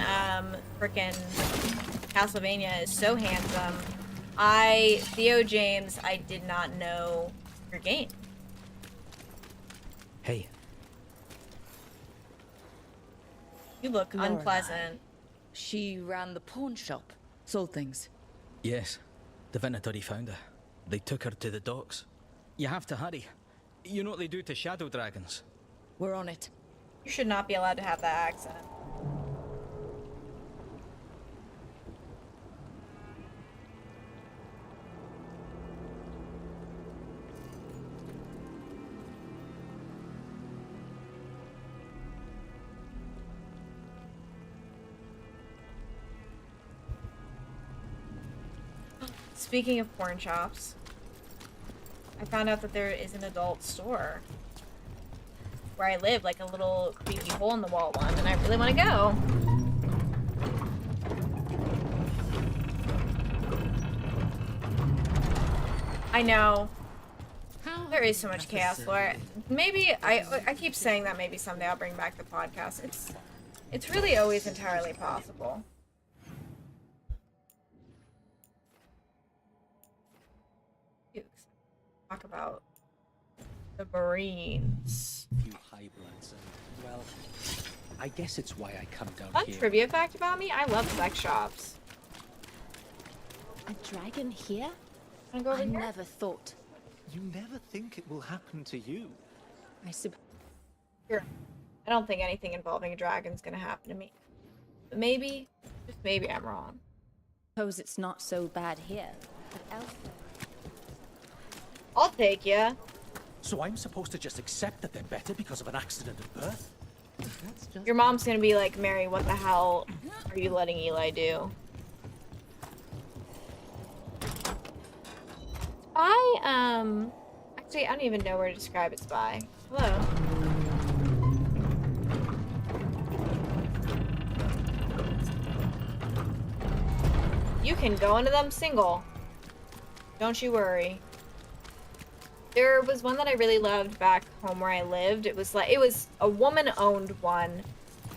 frickin' Castlevania is so handsome. Theo James, I did not know your game. Hey. You look unpleasant. She ran the pawn shop. Sold things. Yes. The Venatori found her. They took her to the docks. You have to hurry. You know what they do to shadow dragons? We're on it. You should not be allowed to have that accent. Speaking of porn shops, I found out that there is an adult store where I live, like a little creepy hole in the wall one, and I really want to go. I know. There is so much chaos lore. Maybe I keep saying that maybe someday I'll bring back the podcast. It's really always entirely possible. Talk about the Marines. Few high bloods, and well, I guess it's why I come down Fun here. trivia fact about me: I love sex shops. A dragon here? Wanna go over I here? never thought. You never think it will happen to you. I suppose. Sure. I don't think anything involving a dragon's gonna happen to me. But maybe, just maybe I'm wrong. Suppose it's not so bad here, but elsewhere. I'll take ya. So I'm supposed to just accept that they're better because of an accident at birth? That's just... Your mom's gonna be like, Mary, what the hell are you letting Eli do? Actually, I don't even know where to describe its by. Hello. You can go into them single. Don't you worry. There was one that I really loved back home where I lived. It was a woman-owned one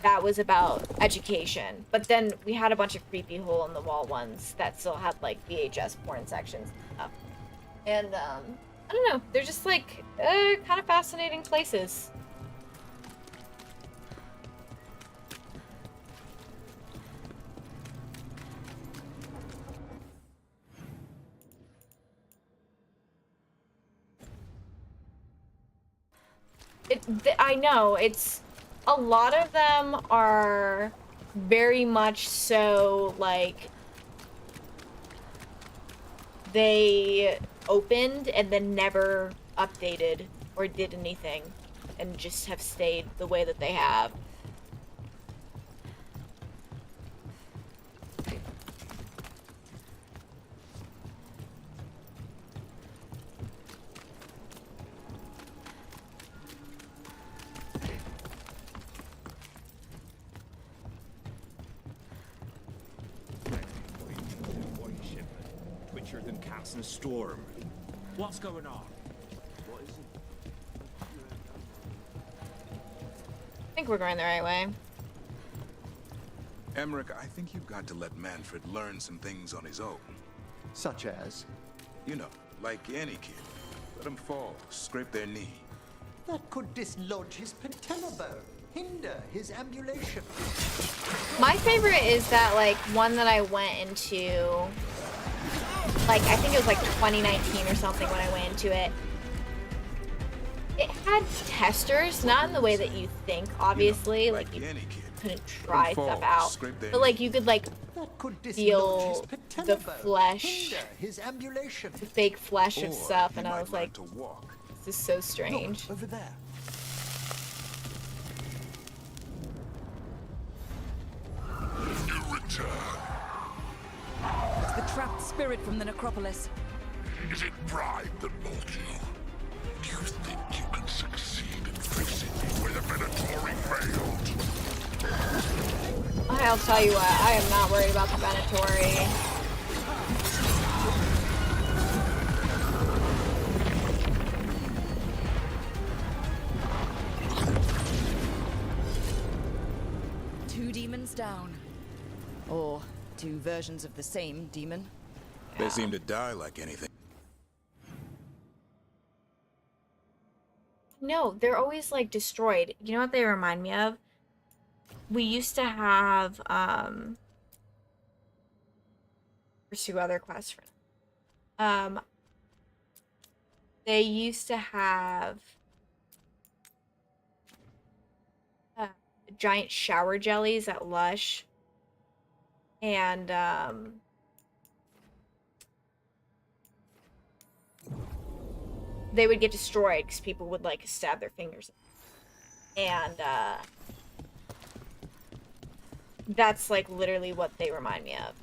that was about education. But then we had a bunch of creepy hole-in-the-wall ones that still had like VHS porn sections and stuff. And I don't know, they're just like kind of fascinating places. I know, it's a lot of them are very much so like they opened and then never updated or did anything and just have stayed the way that they have. Twitcher than cats in a storm. What's going on? What is it? I think we're going the right way. Emmerich, I think you've got to let Manfred learn some things on his own. Such as? You know, like any kid. Let him fall, scrape their knee. That could dislodge his patella bone, hinder his ambulation. My favorite is that like one that I went into, like I think it was like 2019 or something when I went into it. It had testers, not in the way that you think, obviously, like you couldn't try stuff out, but like you could like feel the flesh, his ambulation, the fake flesh of stuff, and I was like, this is so strange. Over there. You return. It's the trapped spirit from the necropolis. Is it pride that brought you? Do you think you can succeed in facing me where the Venatori failed? I'll tell you what, I am not worried about the Venatori. Two demons down. Or two versions of the same demon. They seem to die like anything. No, they're always like destroyed. You know what they remind me of? We used to have pursue other quests for they used to have giant shower jellies at Lush, and they would get destroyed because people would like stab their fingers in. And that's like literally what they remind me of.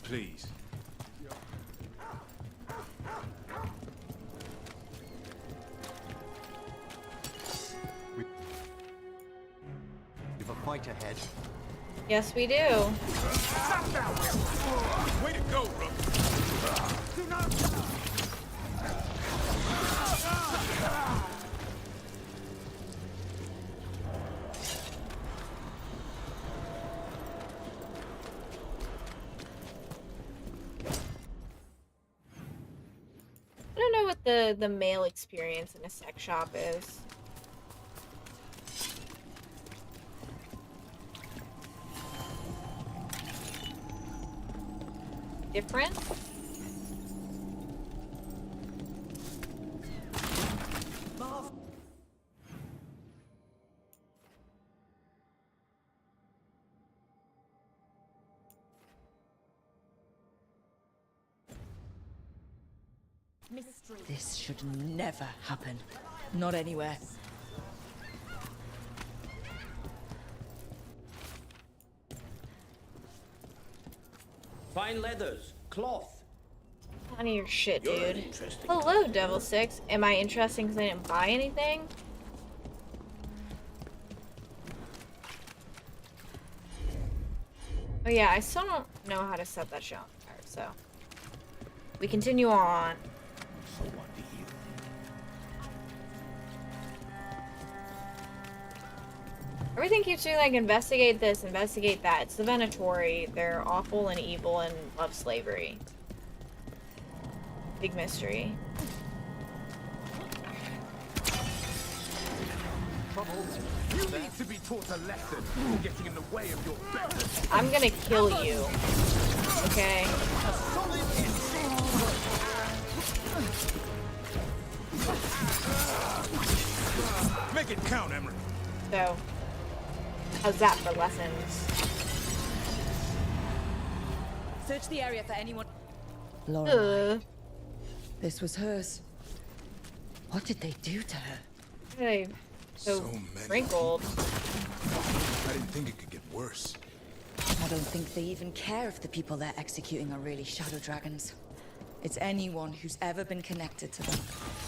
Please. We've a fight ahead. Yes, we do. Way to go, Rook. I don't know what the male experience in a sex shop is. Different? This should never happen. Not anywhere. Fine leathers, cloth. None of your shit, You're dude. an interesting Hello, Devil Six. Am I interesting because I didn't buy anything? Oh yeah, I still don't know how to set that shit on fire, so we continue on. So what do you? Everything keeps doing like investigate this, investigate that. It's the Venatori. They're awful and evil and love slavery. Big mystery. You need to be taught a lesson for getting in the way of your better. I'm gonna kill you. Okay. Make it count, Emery. So, how's that for lessons? Search the area for anyone. Laura, this was hers. What did they do to her? They so many. wrinkled. I didn't think it could get worse. I don't think they even care if the people they're executing are really shadow dragons. It's anyone who's ever been connected to them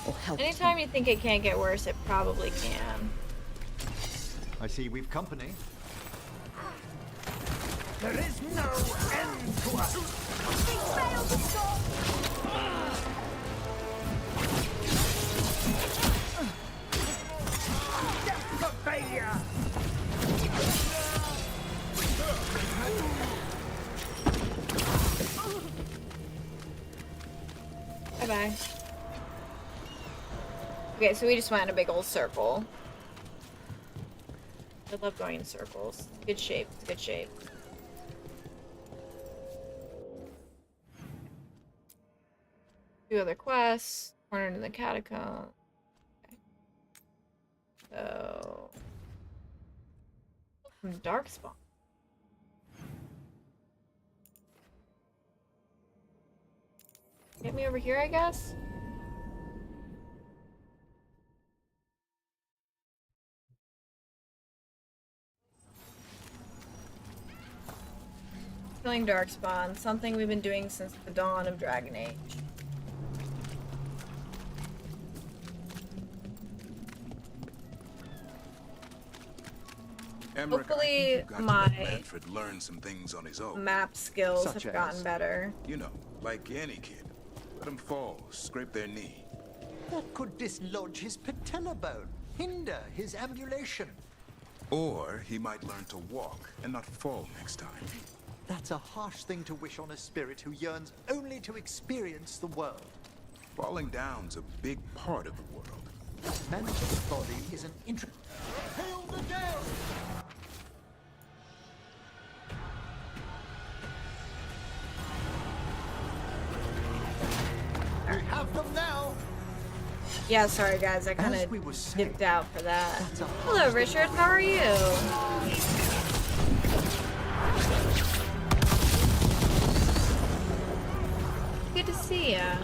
or helped them. Anytime you think it can't get worse, it probably can. I see we've company. There is no end to us. We failed to stop. Death for failure. Bye-bye. Okay, so we just went in a big old circle. I love going in circles. Good shape. It's good shape. Two other quests. Cornered in the catacomb. Okay. So... Some Darkspawn. Get me over here, I guess? Killing Darkspawn, something we've been doing since the dawn of Dragon Age. Emmerich, Hopefully got my to let Manfred learn some things on his own. map skills Such have gotten as? better. You know, like any kid. Let them fall, scrape their knee. That could dislodge his patella bone, hinder his ambulation. Or he might learn to walk and not fall next time. That's a harsh thing to wish on a spirit who yearns only to experience the world. Falling down's a big part of the world. Manfred's body is an intricate... Hail the gale! We have them now! Yeah, sorry guys, I kind of dipped out for that. Hello Richard, how are you? Good to see ya.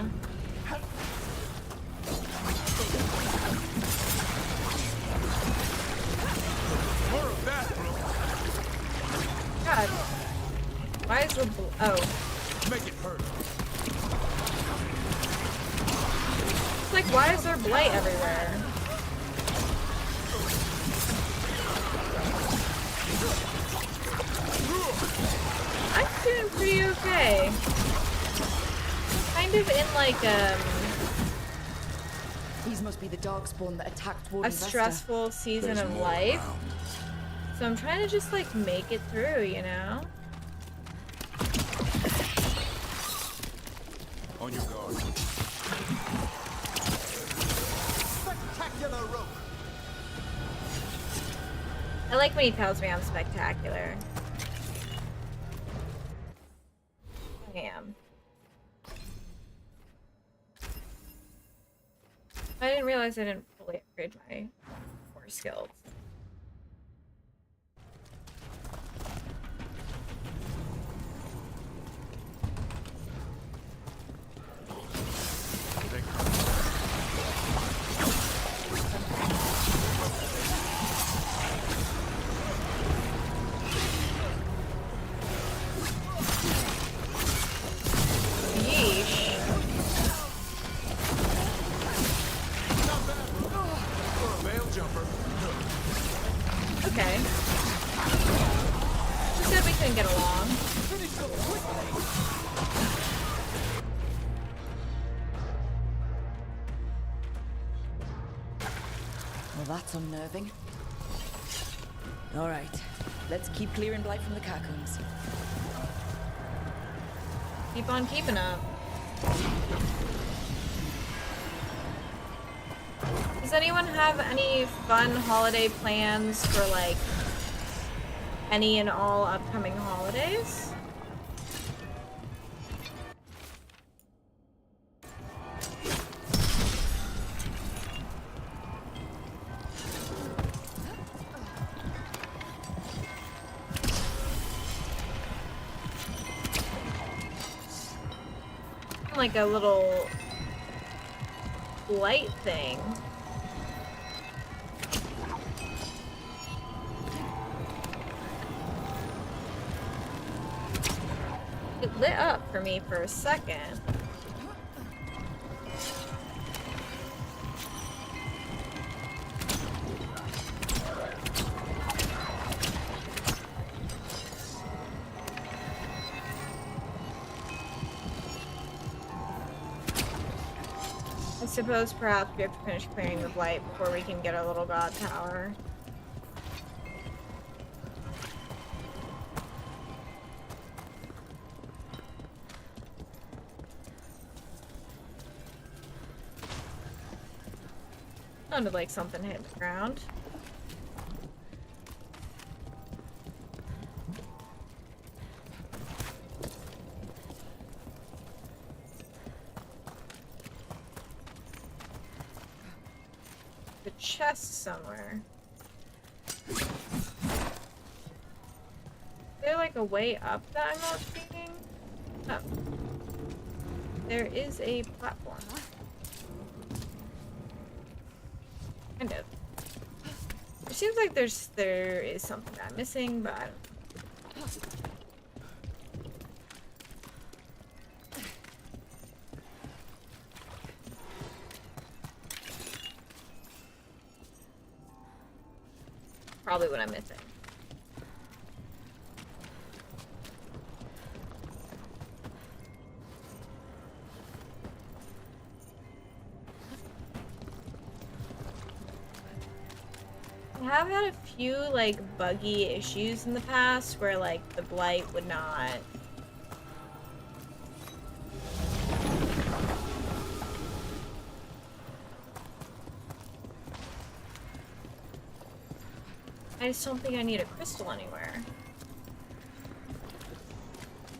More of that, bro. God. Why is the oh. Why is there blight everywhere? I'm doing pretty okay. Kind of in like These must be the darkspawn that attacked a Warden Vesta. stressful season of life. So I'm trying to just like make it through, you know? On your guard. Spectacular rope. I like when he tells me I'm spectacular. I am. I didn't realize I didn't fully upgrade my core skills. Okay. She said we couldn't get along. Well, that's unnerving. All right, let's keep clearing blight from the catacombs. Keep on keeping up. Does anyone have any fun holiday plans for like any and all upcoming holidays? Like a little light thing. It lit up for me for a second. I suppose perhaps we have to finish clearing the blight before we can get our little god tower. Sounded like something hit the ground. The chest somewhere. Is there like a way up that I'm not seeing? Oh. There is a platform. Kind of. It seems like there is something I'm missing, but I don't know. Probably what I'm missing. I have had a few like buggy issues in the past where like the blight would not I just don't think I need a crystal anywhere.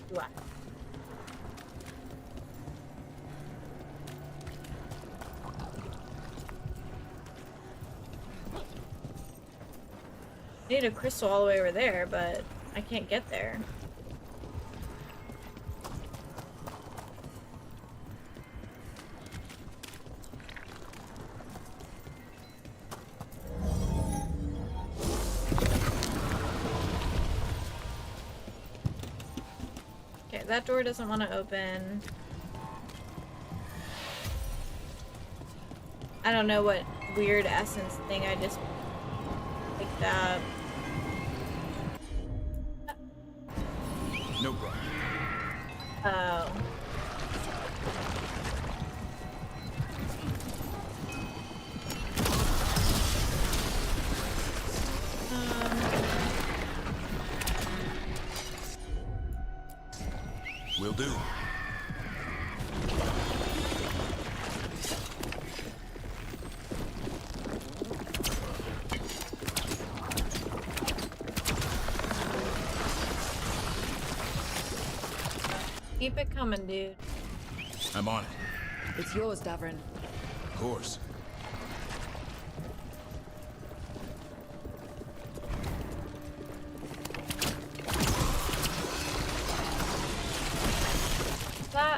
Do I? I need a crystal all the way over there, but I can't get there. Okay, that door doesn't want to open. I don't know what weird essence thing I just picked up. No problem. Oh. Will do. Keep it coming, dude. I'm on it. It's yours, Davrin. Of course.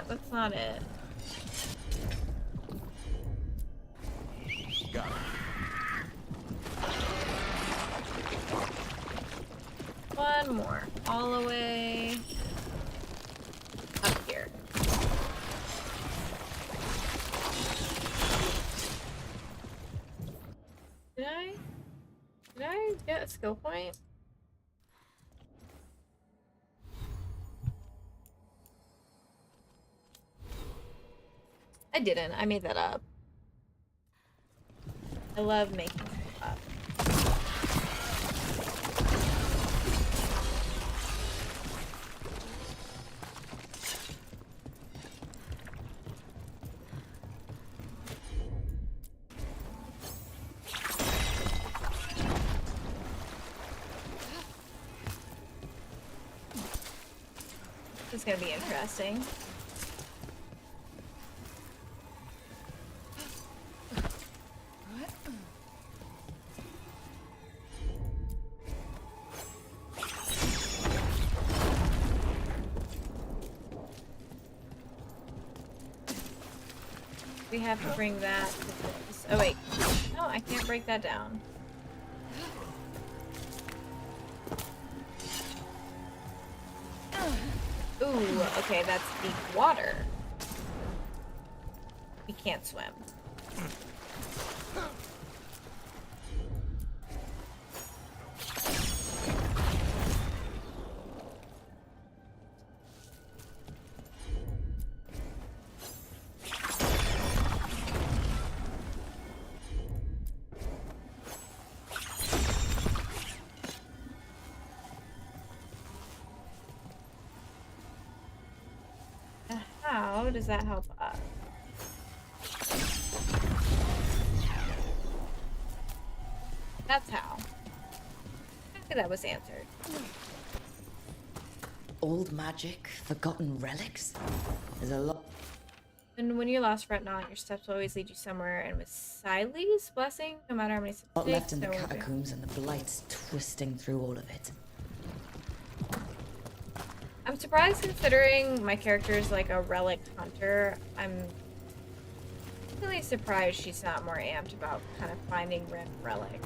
That's not it. Got it. One more. All the way up here. Did I get a skill point? I didn't. I made that up. I love making stuff up. This is gonna be interesting. We have to bring that to this. Oh wait, no, I can't break that down. Ooh, okay, that's deep water. We can't swim. How does that help us? That's how. I think that was answered. Old magic, forgotten relics? There's a lot. And when you lost Retnot, your steps will always lead you somewhere, and with Siley's blessing, no matter how many steps Lot you left in the take, so catacombs and the blight's twisting through all of it. I'm surprised considering my character is like a relic hunter. I'm really surprised she's not more amped about kind of finding rare relic.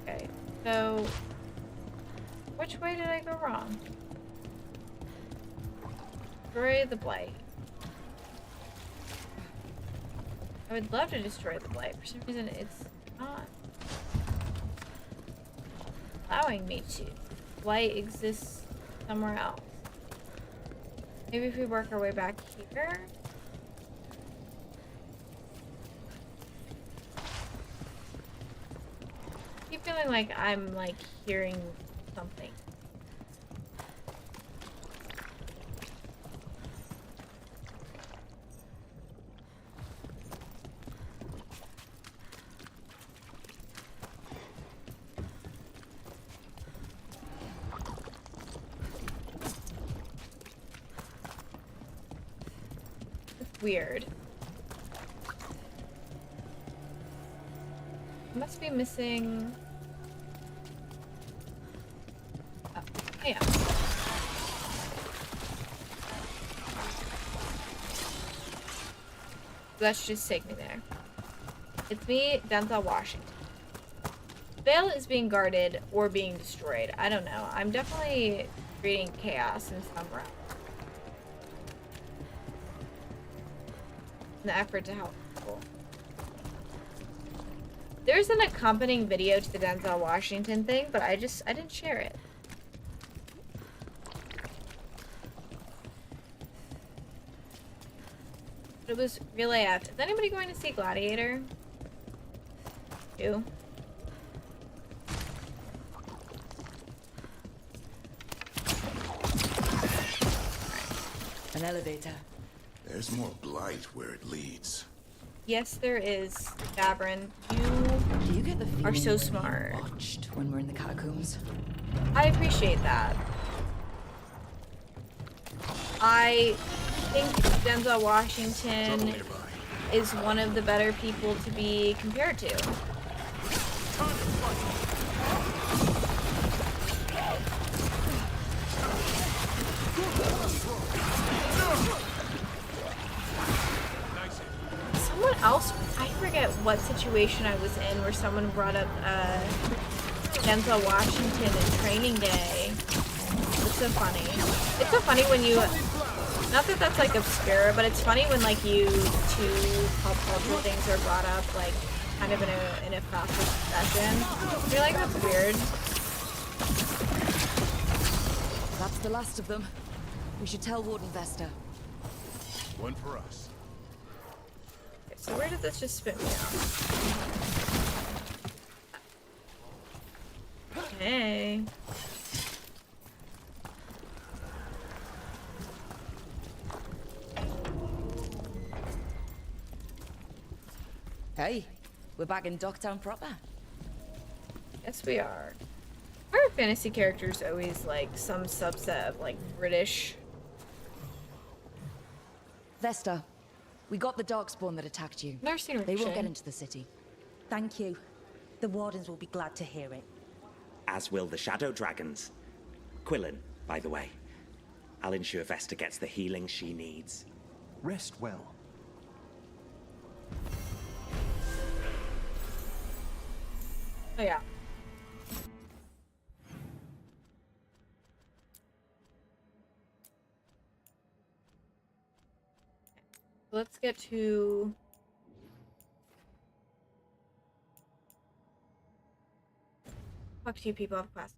Okay, so which way did I go wrong? Destroy the blight. I would love to destroy the blight. For some reason, it's not allowing me to. Blight exists somewhere else. Maybe if we work our way back here. I keep feeling like I'm like hearing something. Weird. Must be missing. Oh, yeah. Let's just take me there. It's me, Denzel Washington. Veil is being guarded or being destroyed. I don't know. I'm definitely creating chaos in some realm. In the effort to help people. There's an accompanying video to the Denzel Washington thing, but I didn't share it. It was really apt. Is anybody going to see Gladiator? You? An elevator. There's more blight where it leads. Yes, there is, Gabrin. You get the are so feeling smart. Watched when we're in the catacombs. I appreciate that. I think Denzel Washington is one of the better people to be compared to. Someone else, I forget what situation I was in where someone brought up Denzel Washington in Training Day. It's so funny. It's so funny when you, not that that's like obscure, but it's funny when like you two pop culture things are brought up like kind of in a fast succession. You're like, that's weird. That's the last of them. We should tell Warden Vesta. One for us. Okay, so where did this just spit me out? Hey. Hey, we're back in Docktown proper. Yes, we are. Our fantasy characters always like some subset of like British. Vesta, we got the darkspawn that attacked you. Never seen her. They won't get into the city. Thank you. The Wardens will be glad to hear it. As will the Shadow Dragons. Quillen, by the way. I'll ensure Vesta gets the healing she needs. Rest well. Oh yeah. Let's get to talk to you people of quest.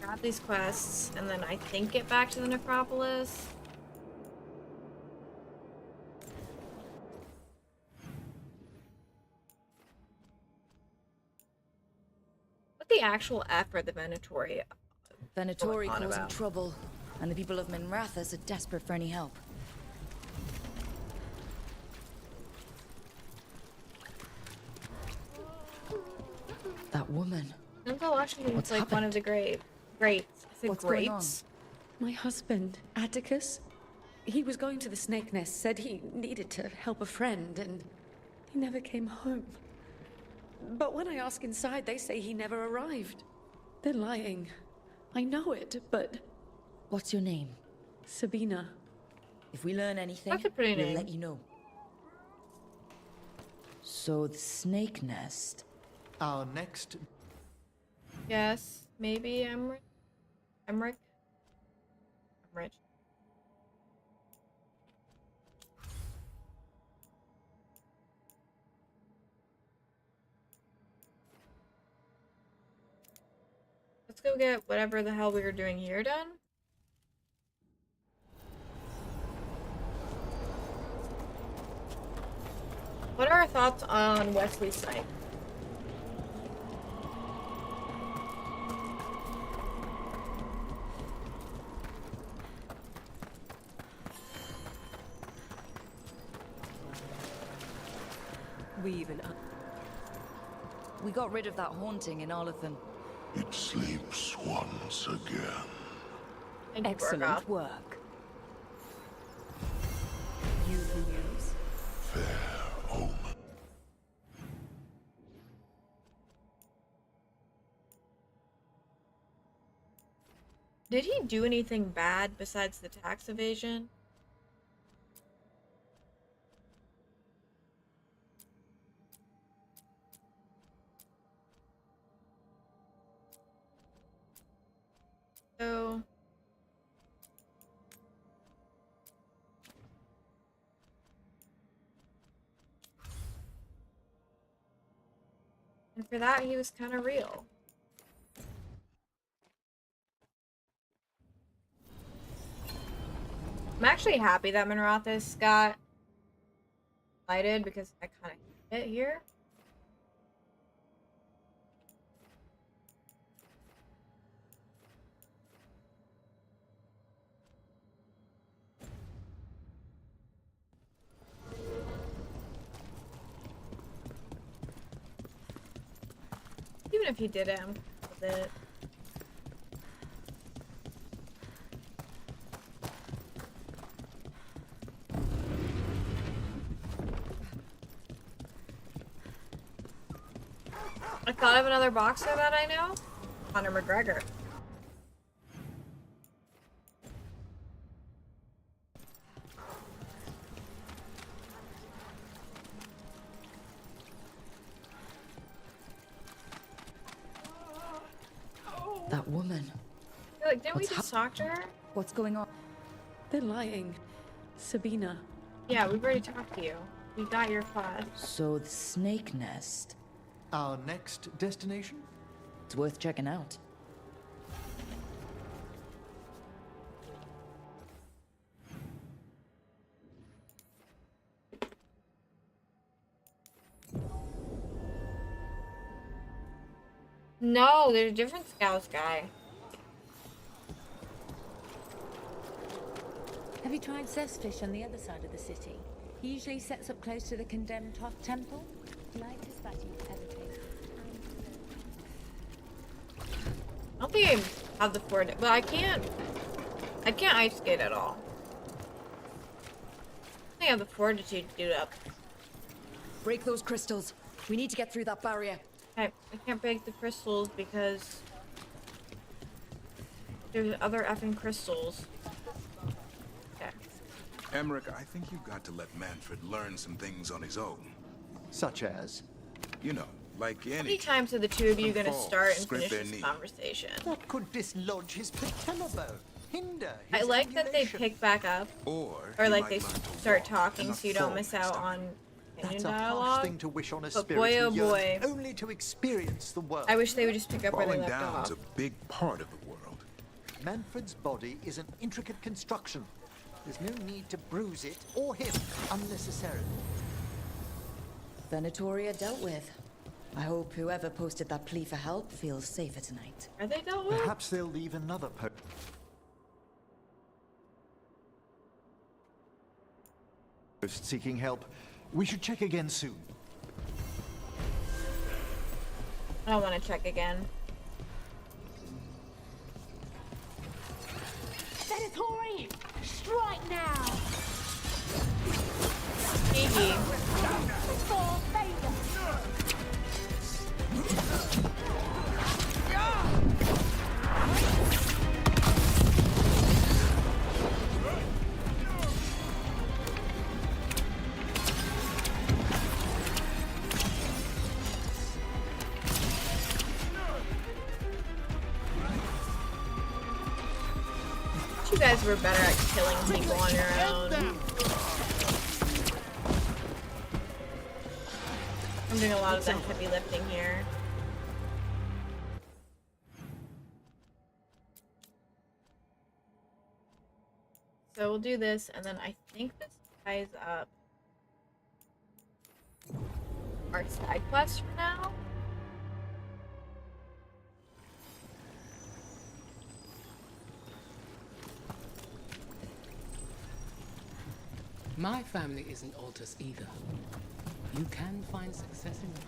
Grab these quests and then I think get back to the necropolis. What the actual F are the Venatori? Venatori causing about? trouble, and the people of Minrathous are desperate for any help. That woman. Denzel Washington's What's like happened? one of the greats. I said What's going on? greats. My husband, Atticus, he was going to the snake nest, said he needed to help a friend, and he never came home. But when I ask inside, they say he never arrived. They're lying. I know it, but... What's your name? Sabina. If we learn anything, That's a pretty we'll name. let you know. So the snake nest. Our next... Yes, maybe Emmerich. Emmerich. Emmerich. Let's go get whatever the hell we were doing here done. What are our thoughts on Wesley Snipes? We got rid of that haunting in Arlathan. It sleeps once again. Excellent work. You who knows. Fair omen. Did he do anything bad besides the tax evasion? So after that, he was kind of real. I'm actually happy that Minrathous got lighted because I kind of hate it here. Even if he did it, I'm cool with it. I thought of another boxer that I know. Conor McGregor. That woman. Like, didn't we just talk to her? What's going on? They're lying. Sabina. Yeah, we've already talked to you. We got your pod. So the snake nest. Our next destination? It's worth checking out. No, there's a different Scouts guy. Have you tried Zestfish on the other side of the city? He usually sets up close to the condemned Hoth temple. Lightest that you've ever tasted. I don't think I have the fort, but I can't ice skate at all. I think I have the fortitude to do it up. Break those crystals. We need to get through that barrier. I can't break the crystals because there's other effing crystals. Okay. Emmerich, I think you've got to let Manfred learn some things on his own. Such as? You know, like any... How many times are the two of you gonna Fall, start and scrape finish their this knee. conversation? What could dislodge his patella bone? Hinder his I like that they ambulation? pick back up, or like they start talking so you don't miss out on That's opinion a harsh dialogue. thing to wish on a But spirit boy, oh who yearns boy. only to experience the world. I wish they would just pick up where they Falling left down's off. a big part of the world. Manfred's body is an intricate construction. There's no need to bruise it or him unnecessarily. Venatoria dealt with. I hope whoever posted that plea for help feels safer tonight. Are they dealt with? Perhaps they'll leave another post seeking help. We should check again soon. I don't want to check again. Venatori, strike now! GG. For Vader! You guys were better at killing people on your own. I'm doing a lot of the heavy lifting here. So we'll do this, and then I think this ties up our side quest for now. My family isn't Altus either. You can find success in them.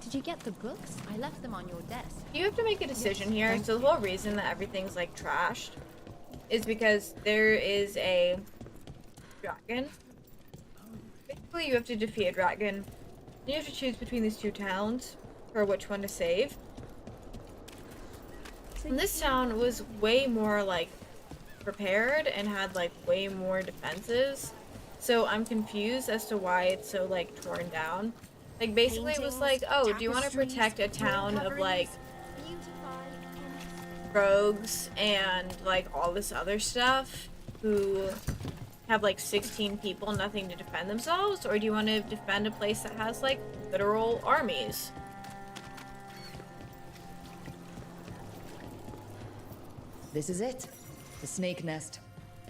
Did you get the books? I left them on your desk. You have to make a decision here. So the whole reason that everything's like trashed is because there is a dragon. Basically, you have to defeat a dragon. You have to choose between these two towns for which one to save. And this town was way more like prepared and had like way more defenses. So I'm confused as to why it's so like torn down. Like basically it was like, oh, do you want to protect a town of like rogues and like all this other stuff who have like 16 people, nothing to defend themselves? Or do you want to defend a place that has like literal armies? This is it. The snake nest.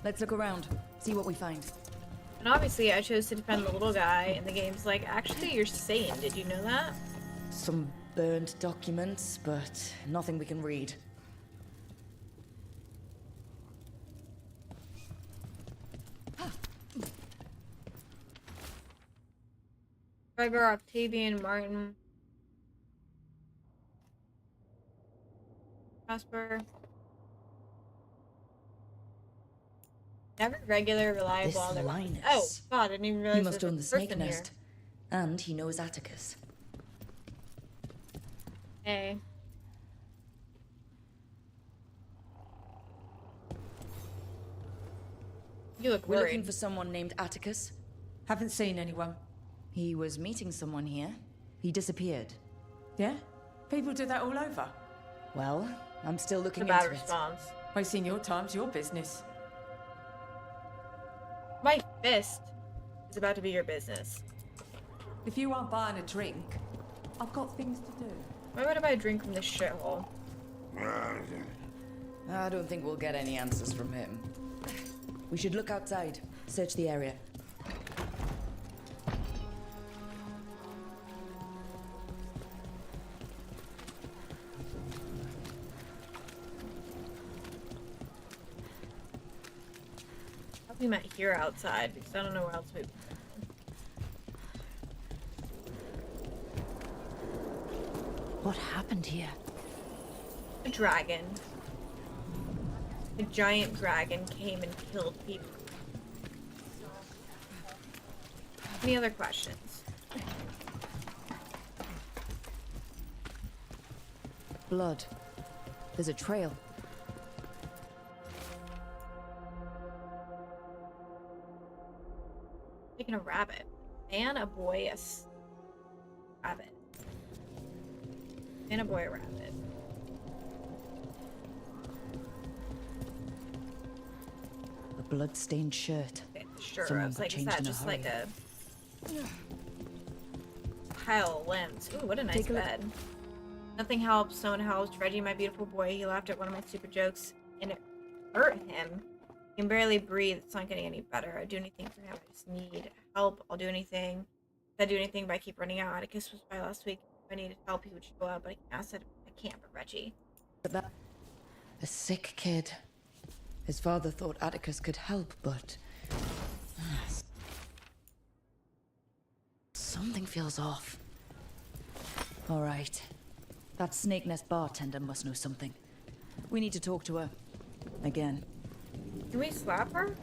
Let's look around, see what we find. And obviously I chose to defend the little guy, and the game's like, actually you're sane, did you know that? Some burned documents, but nothing we can read. Gregor, Octavian, Martin, Casper. Never regular, reliable. This Linus. Oh God, I didn't even realize He must there own the was a person snake nest, here. and he knows Atticus. Hey. You look We're worried. looking for someone named Atticus. Haven't seen anyone. He was meeting someone here. He disappeared. Yeah? People do that all over. Well, I'm still looking a bad into response. Wasting your time's your business. My fist is about to be your business. If you aren't buying a drink, I've got things to do. Why would I buy a drink from this shithole? I don't think we'll get any answers from him. We should look outside, search the area. We met here outside because I don't know where else we. What happened here? A dragon. A giant dragon came and killed people. Any other questions? Blood. There's a trail. Taking a rabbit. Man, a boy, rabbit. Man, a boy, a rabbit. A blood-stained shirt. Okay, sure. Someone I was got like, is changed that in a just hurry. like a pile of limbs? Ooh, what a nice Take a look. bed. Nothing helps. Someone helps. Reggie, my beautiful boy, he laughed at one of my stupid jokes, and it hurt him. He can barely breathe. It's not getting any better. I'd do anything for him. I just need help. I'll do anything. If I do anything, but I keep running out. Atticus was by last week. If I needed help, he would show up, but I said I can't, but Reggie. A sick kid. His father thought Atticus could help, but... something feels off. All right. That Snake Nest bartender must know something. We need to talk to her. Again. Can we slap her?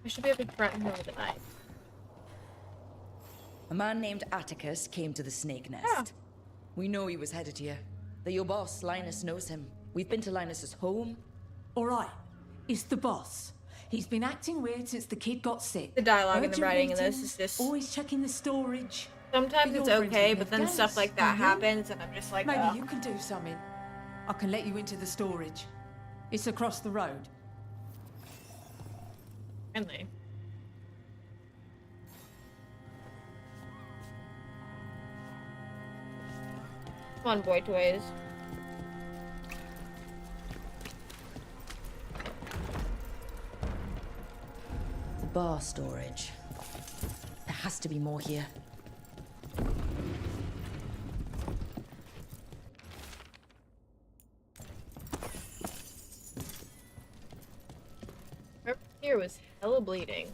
I should be able to threaten her with a knife. A man named Atticus came to the Snake Nest. Yeah. We know he was headed here. That your boss, Linus, knows him. We've been to Linus's home. All right. It's the boss. He's been acting weird since the kid got sick. The dialogue and the Urgent writing in this meetings, is just... always checking the storage. Sometimes But it's you're friends okay, with but then Dennis, stuff like that aren't you? happens, and I'm just like, Maybe ugh. you can do something. I can let you into the storage. It's across the road. Friendly. Come on, boy toys. The bar storage. There has to be more here. Whoever here was hella bleeding.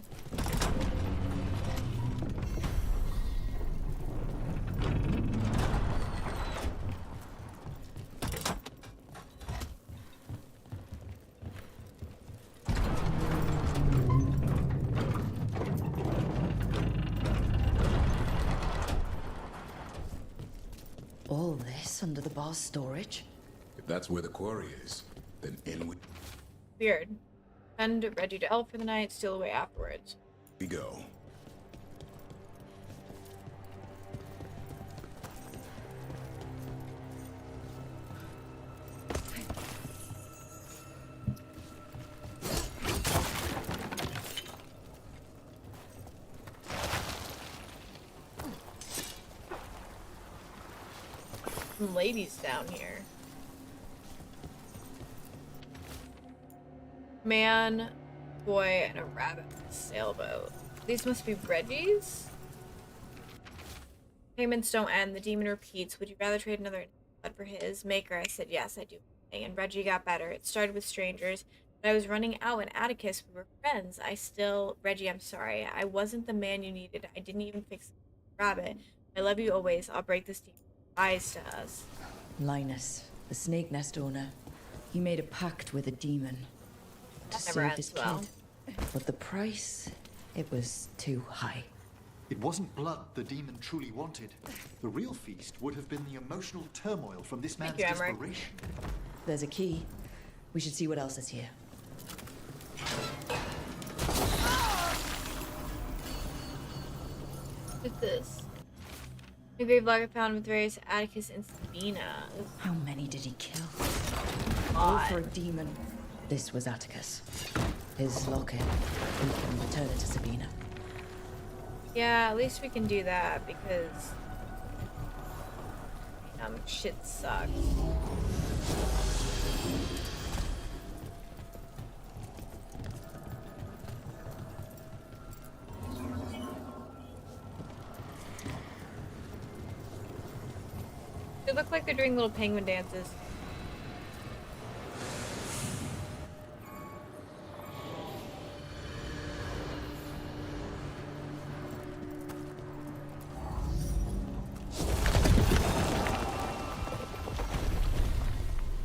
All this under the bar's storage? If that's where the quarry is, then in Weird. Send Reggie to Elf for the night, steal away afterwards. we go. some ladies down here. Man, boy, and a rabbit with a sailboat. These must be Reggie's? Payments don't end. The demon repeats. Would you rather trade another blood for his maker? I said yes, I do. And Reggie got better. It started with strangers, but I was running out, and Atticus, we were friends. Reggie, I'm sorry. I wasn't the man you needed. I didn't even fix the rabbit. I love you always. I'll break this demon's eyes to us. Linus, the snake nest owner, he made a pact with a demon to save his kid. But the price, it was too high. It wasn't blood the demon truly wanted. The real feast would have been the emotional turmoil from this man's desperation. There's a key. We should see what else is here. What's this? A grave logger found with various Atticus and Sabina. How many did he kill? All for a demon. This was Atticus. His locket. We can return it to Sabina. Yeah, at least we can do that because shit sucks. They look like they're doing little penguin dances.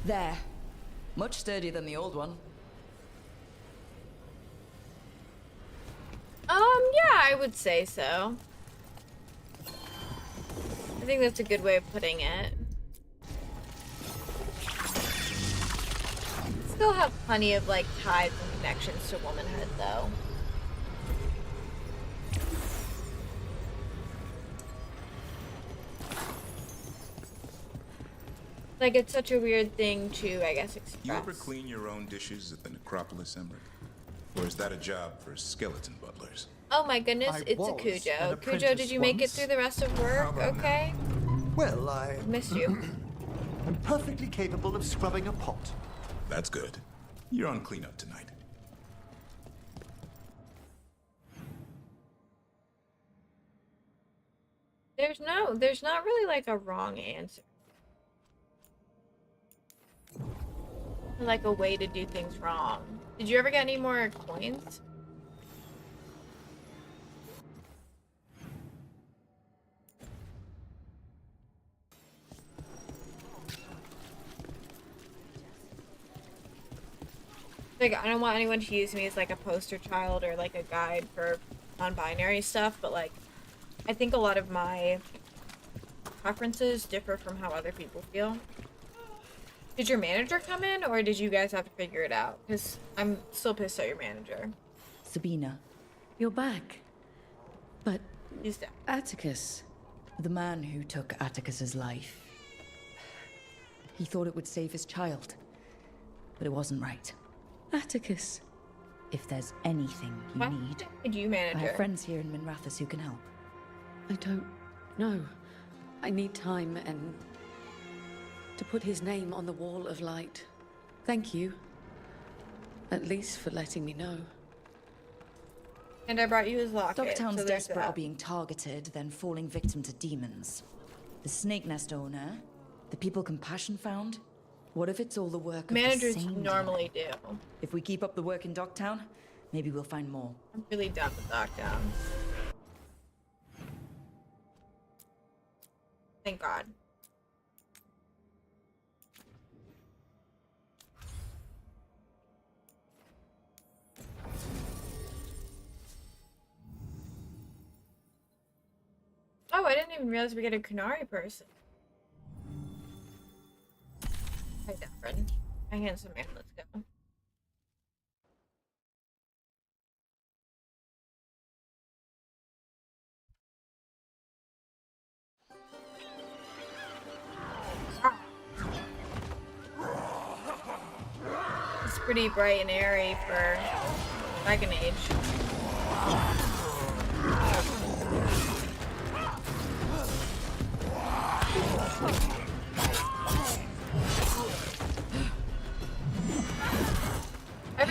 There. Much sturdier than the old one. Yeah, I would say so. I think that's a good way of putting it. Still have plenty of, like, ties and connections to womanhood, though. Like, it's such a weird thing to, I guess, express. You ever clean your own dishes at the necropolis, Emmerich? Or is that a job for skeleton butlers? Oh my goodness, it's a Cujo. Cujo, did you make it through the rest of work? Okay. Well, I missed you. I'm perfectly capable of scrubbing a pot. That's good. You're on cleanup tonight. There's not really like a wrong answer. Like a way to do things wrong. Did you ever get any more coins? Like, I don't want anyone to use me as like a poster child or like a guide for non-binary stuff, but like, I think a lot of my preferences differ from how other people feel. Did your manager come in, or did you guys have to figure it out? Because I'm still pissed at your manager. Sabina. You're back. But... He's dead. Atticus. The man who took Atticus's life. He thought it would save his child. But it wasn't right. Atticus. If there's anything you need... Did you manage I have friends here in Minrathous who can help. I don't know. I need time and... to put his name on the wall of light. Thank you. At least for letting me know. And I brought you his locket. Dogtown's so desperate are being targeted, then falling victim to demons. The snake nest owner, the people Compassion found. What if it's all the work of managers the same normally demon? do. If we keep up the work in Dogtown, maybe we'll find more. I'm really done with Dogtown. Thank God. Oh, I didn't even realize we get a Kunari person. Hi, Daphren. My handsome man, let's go. It's pretty bright and airy for Dragon Age.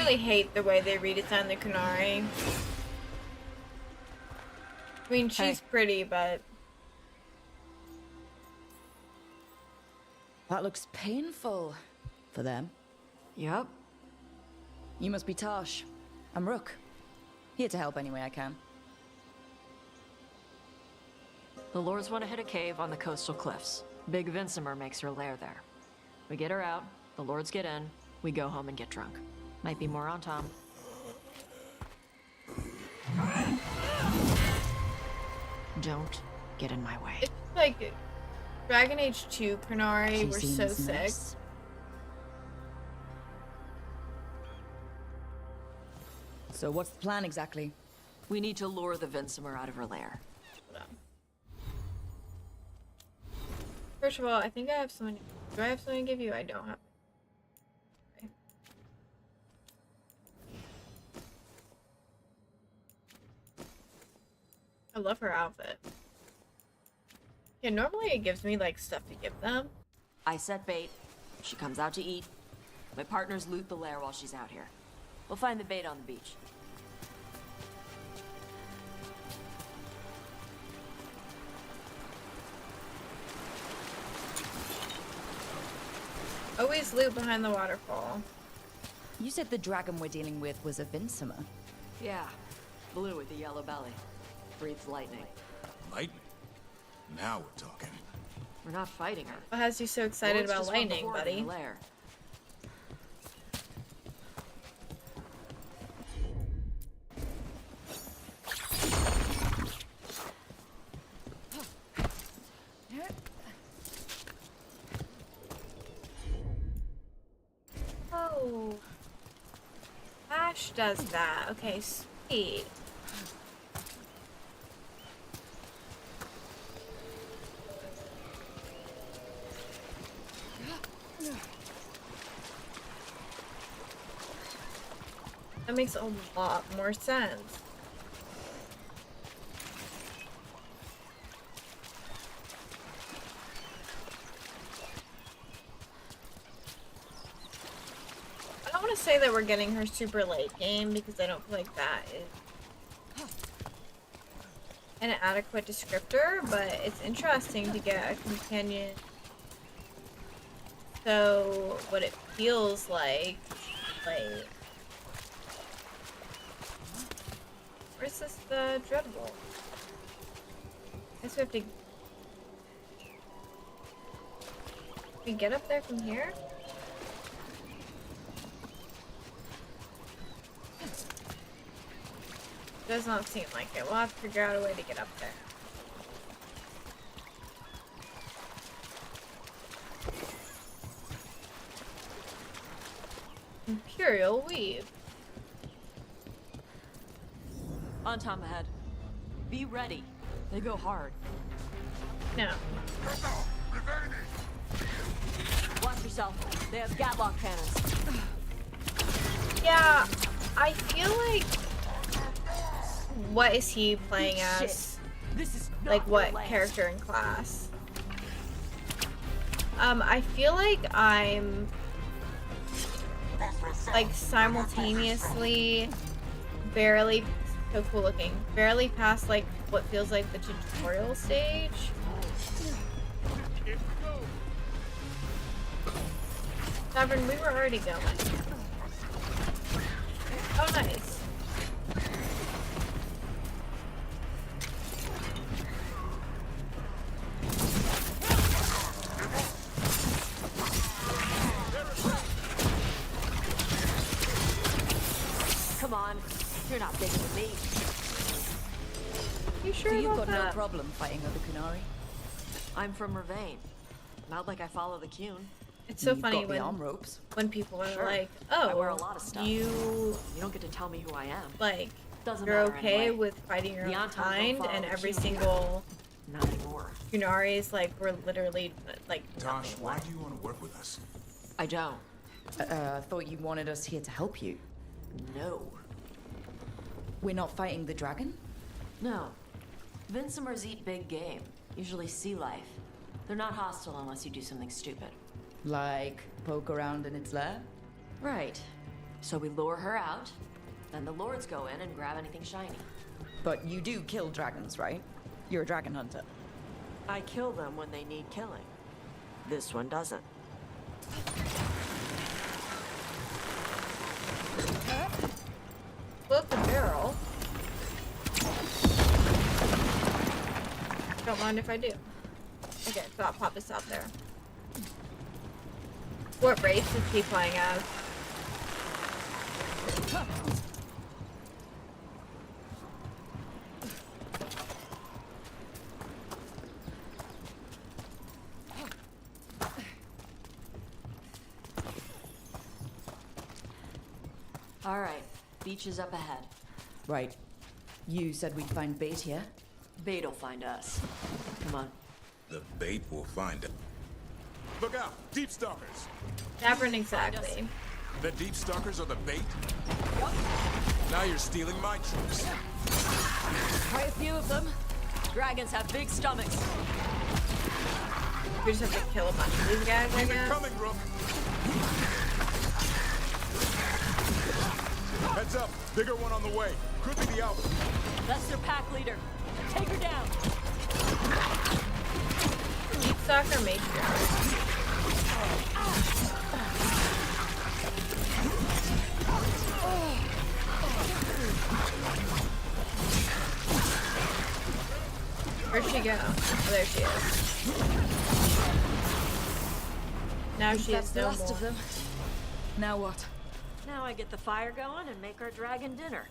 really hate the way they redesigned the Kunari. I mean, she's pretty, but... That looks painful for them. Yep. You must be Tosh. I'm Rook. Here to help any way I can. The Lords want to hit a cave on the coastal cliffs. Big Vincimer makes her lair there. We get her out, the Lords get in, we go home and get drunk. Might be more on Tom. Don't get in my way. It's like Dragon Age 2 Kunari were so sick. Nice. So what's the plan exactly? We need to lure the Vincimer out of her lair. First of all, I think I have something. Do I have something to give you? I don't have. Okay. I love her outfit. Yeah, normally it gives me like stuff to give them. I set bait. She comes out to eat. My partners loot the lair while she's out here. We'll find the bait on the beach. Always loot behind the waterfall. You said the dragon we're dealing with was a Vincimer. Yeah, blue with a yellow belly. Breathes lightning. Lightning? Now we're talking. We're not fighting her. What has you so excited about lightning, buddy? Oh. Ash does that. Okay, sweet. That makes a lot more sense. I don't want to say that we're getting her super late game because I don't feel like that is an adequate descriptor, but it's interesting to get a companion. So what it feels like. Where's this the Dreadbolt? I guess we have to. Can we get up there from here? Does not seem like it. We'll have to figure out a way to get up there. Imperial Weave. On Tom ahead. Be ready. They go hard. No. Watch yourself. They have Gatlock cannons. Yeah, I feel like. What is he playing as? This is like what character in class? I feel like I'm like simultaneously barely so cool looking. Barely past like what feels like the tutorial stage. Tavern, we were already going. Oh, nice. Come on, you're not bigger than me. You sure So you've about got that? no problem fighting other Kunari? I'm from Ravane. Not like I follow the Qun. It's so You've funny got the when arm ropes. people are Sure. like, I "Oh, wear a lot of stuff. you don't get to tell me who I am. like Doesn't you're matter okay anyway. with fighting your The own Anton don't kind," follow and the every Qun. single Not anymore. Kunari's like we're literally like Tosh, why do you want to work with us? I don't. I thought you wanted us here to help you. No. We're not fighting the dragon? No. Vincimers eat big game. Usually sea life. They're not hostile unless you do something stupid. Like poke around in its lair? Right. So we lure her out, then the lords go in and grab anything shiny. But you do kill dragons, right? You're a dragon hunter. I kill them when they need killing. This one doesn't. Flip the barrel. Don't mind if I do. Okay, so I'll pop this out there. What race is he playing as? All right, beach is up ahead. Right. You said we'd find bait here? Bait'll find us. Come on. The bait will find it. Look out! Deep stalkers! Never exactly. The deep stalkers are the bait? Now you're stealing my tricks. Quite a few of them. Dragons have big stomachs. We just have to kill a bunch of these guys, I guess. Coming, Rook. Heads up! Bigger one on the way. Could be the Albert. That's their pack leader. Take her down. Deep stalker matriarch. Where'd she go? Oh, there she is. Now she is no more. Of them. Now what? Now I get the fire going and make our dragon dinner.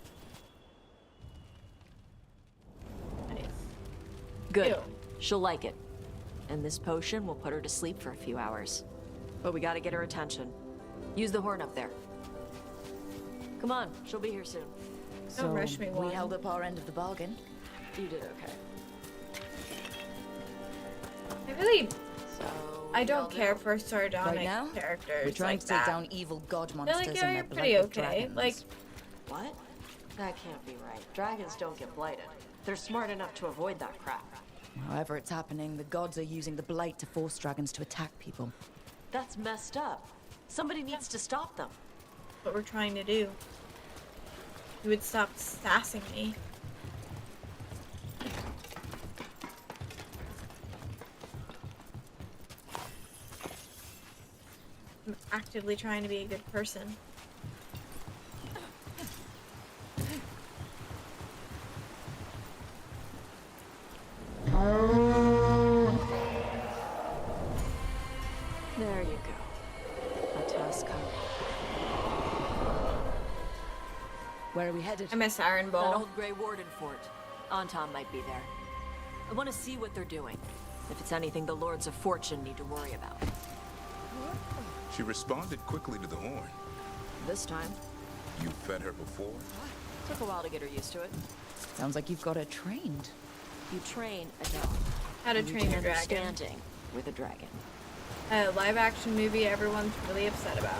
Nice. Good. Ew. She'll like it. And this potion will put her to sleep for a few hours. But we gotta get her attention. Use the horn up there. Come on, she'll be here soon. Don't rush me, we held up our end of the bargain. You did okay. I don't care for sardonic Right now, characters we're trying like to take that. down evil god They're monsters like, and yeah, their you're pretty blighted okay. dragons. Like, What? That can't be right. Dragons don't get blighted. They're smart enough to avoid that crap. However it's happening, the gods are using the blight to force dragons to attack people. That's messed up. Somebody needs to stop them. what we're trying to do. You would stop sassing me. I'm actively trying to be a good person. There you go. A task complete. Where are we headed? I miss Iron Ball. That old Grey Warden fort. Anton might be there. I want to see what they're doing. If it's anything the Lords of Fortune need to worry about. She responded quickly to the horn. This time. You fed her before? Took a while to get her used to it. Sounds like you've got her trained. You train a dog. How to You train a need dragon. understanding with a dragon. A live action movie everyone's really upset about.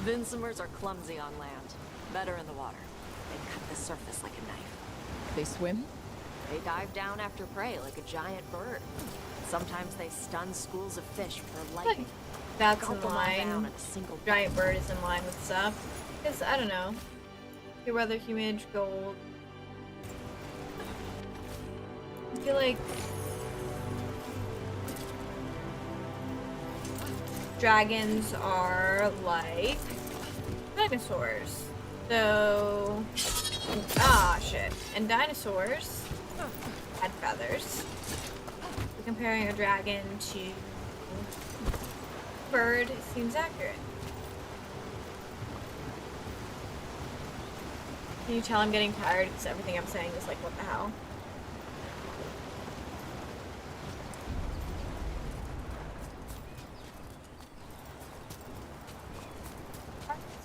Vincimers are clumsy on land. Better in the water. They cut the surface like a knife. They swim? They dive down after prey like a giant bird. Sometimes they stun schools of fish with their lightning. That's in Gulp 'em all down line. in a single Giant bird is in line with stuff. Because, I don't know. Your weather, humage, gold. I feel like dragons are like dinosaurs. So, shit. And dinosaurs had feathers. So comparing a dragon to a bird seems accurate. Can you tell I'm getting tired because everything I'm saying is like, what the hell?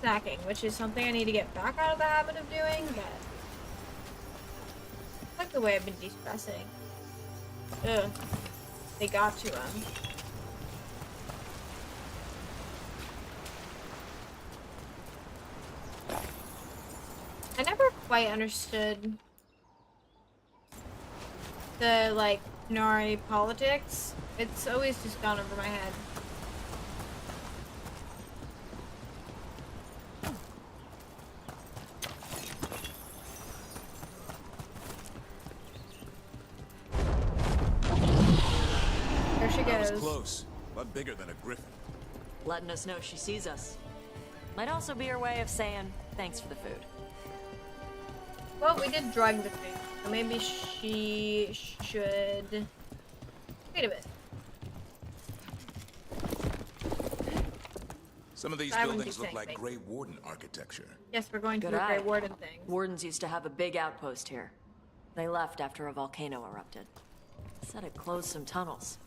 Snacking, which is something I need to get back out of the habit of doing, but I like the way I've been de-stressing. Ugh. They got to him. I never quite understood the, like, Nari politics. It's always just gone over my head. There she That was goes. close. A lot bigger than a griffin. Letting us know she sees us. Might also be her way of saying thanks for the food. Well, we did drug the food, so maybe she should... Wait a bit. Some of these I wouldn't buildings be look saying like thank Grey Warden architecture. Yes, we're going to Good the Grey eye. Warden thing. Wardens used to have a big outpost here. They left after a volcano erupted. Said it closed some tunnels.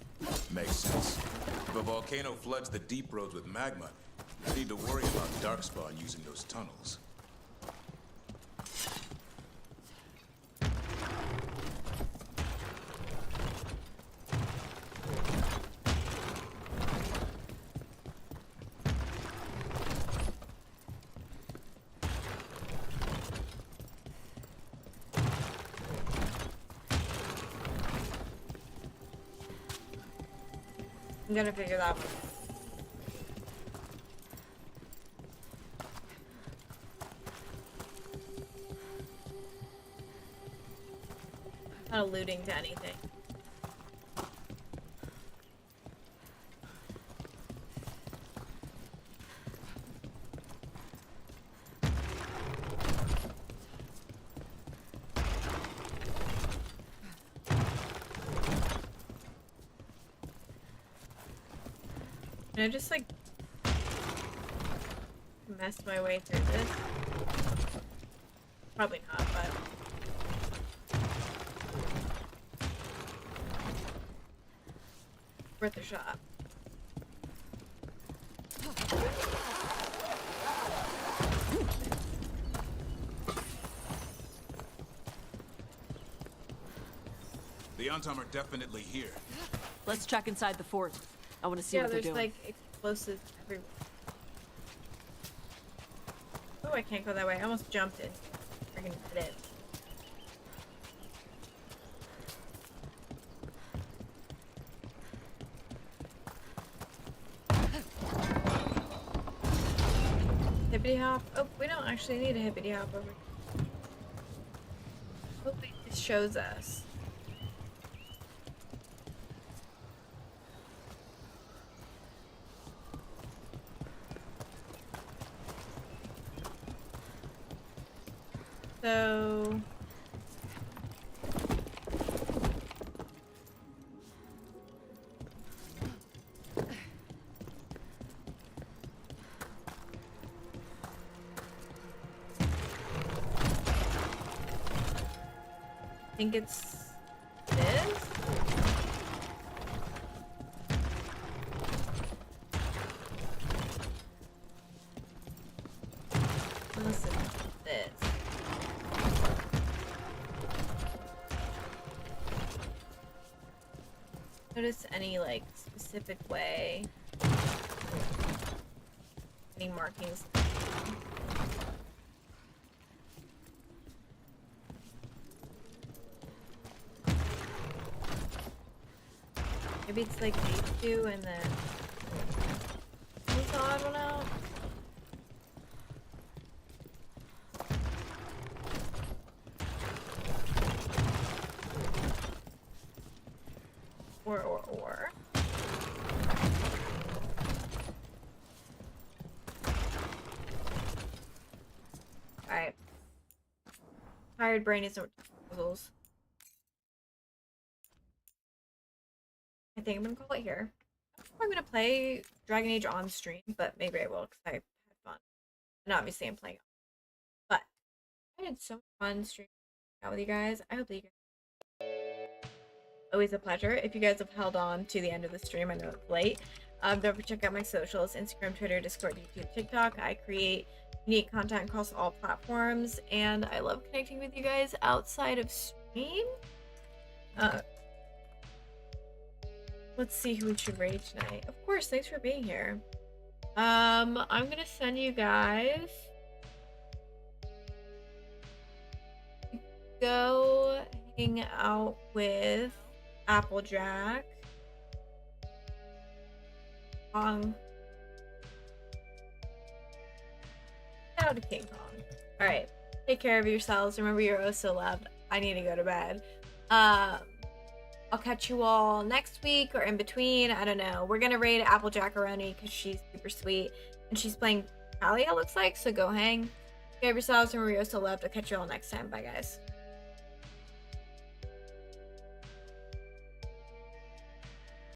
Makes sense. If a volcano floods the deep roads with magma, you need to worry about Darkspawn using those tunnels. I'm gonna figure that one. Not alluding to anything. Can I just like mess my way through this? Probably not, but worth a shot. The Antom are definitely here. Let's check inside the fort. I want to see Yeah, what they're there's doing. like explosives everywhere. Oh, I can't go that way. I almost jumped in. Freaking hit it. Hippity hop. Oh, we don't actually need a hippity hop over here. Oh, it shows us. So I think it's this. Unless it's this. Notice any like specific way, any markings. Maybe it's like these two and then what's the odd one out? Or. Alright. Tired brain is no puzzles. I think I'm gonna call it here. I don't know if I'm gonna play Dragon Age on stream, but maybe I will because I had fun. And obviously I'm playing. But I had so much fun streaming out with you guys. I hope that you guys always a pleasure. If you guys have held on to the end of the stream, I know it's late. Don't forget to check out my socials: Instagram, Twitter, Discord, YouTube, TikTok. I create unique content across all platforms, and I love connecting with you guys outside of stream. Let's see who we should raid tonight. Of course, thanks for being here. I'm gonna send you guys go hang out with Applejack. Kong. Shout out to King Kong. Alright. Take care of yourselves. Remember you're oh so loved. I need to go to bed. I'll catch you all next week or in between. I don't know. We're gonna raid Applejackaroni because she's super sweet. And she's playing Talia, looks like, so go hang. Take care of yourselves. Remember you're oh so loved. I'll catch you all next time. Bye guys.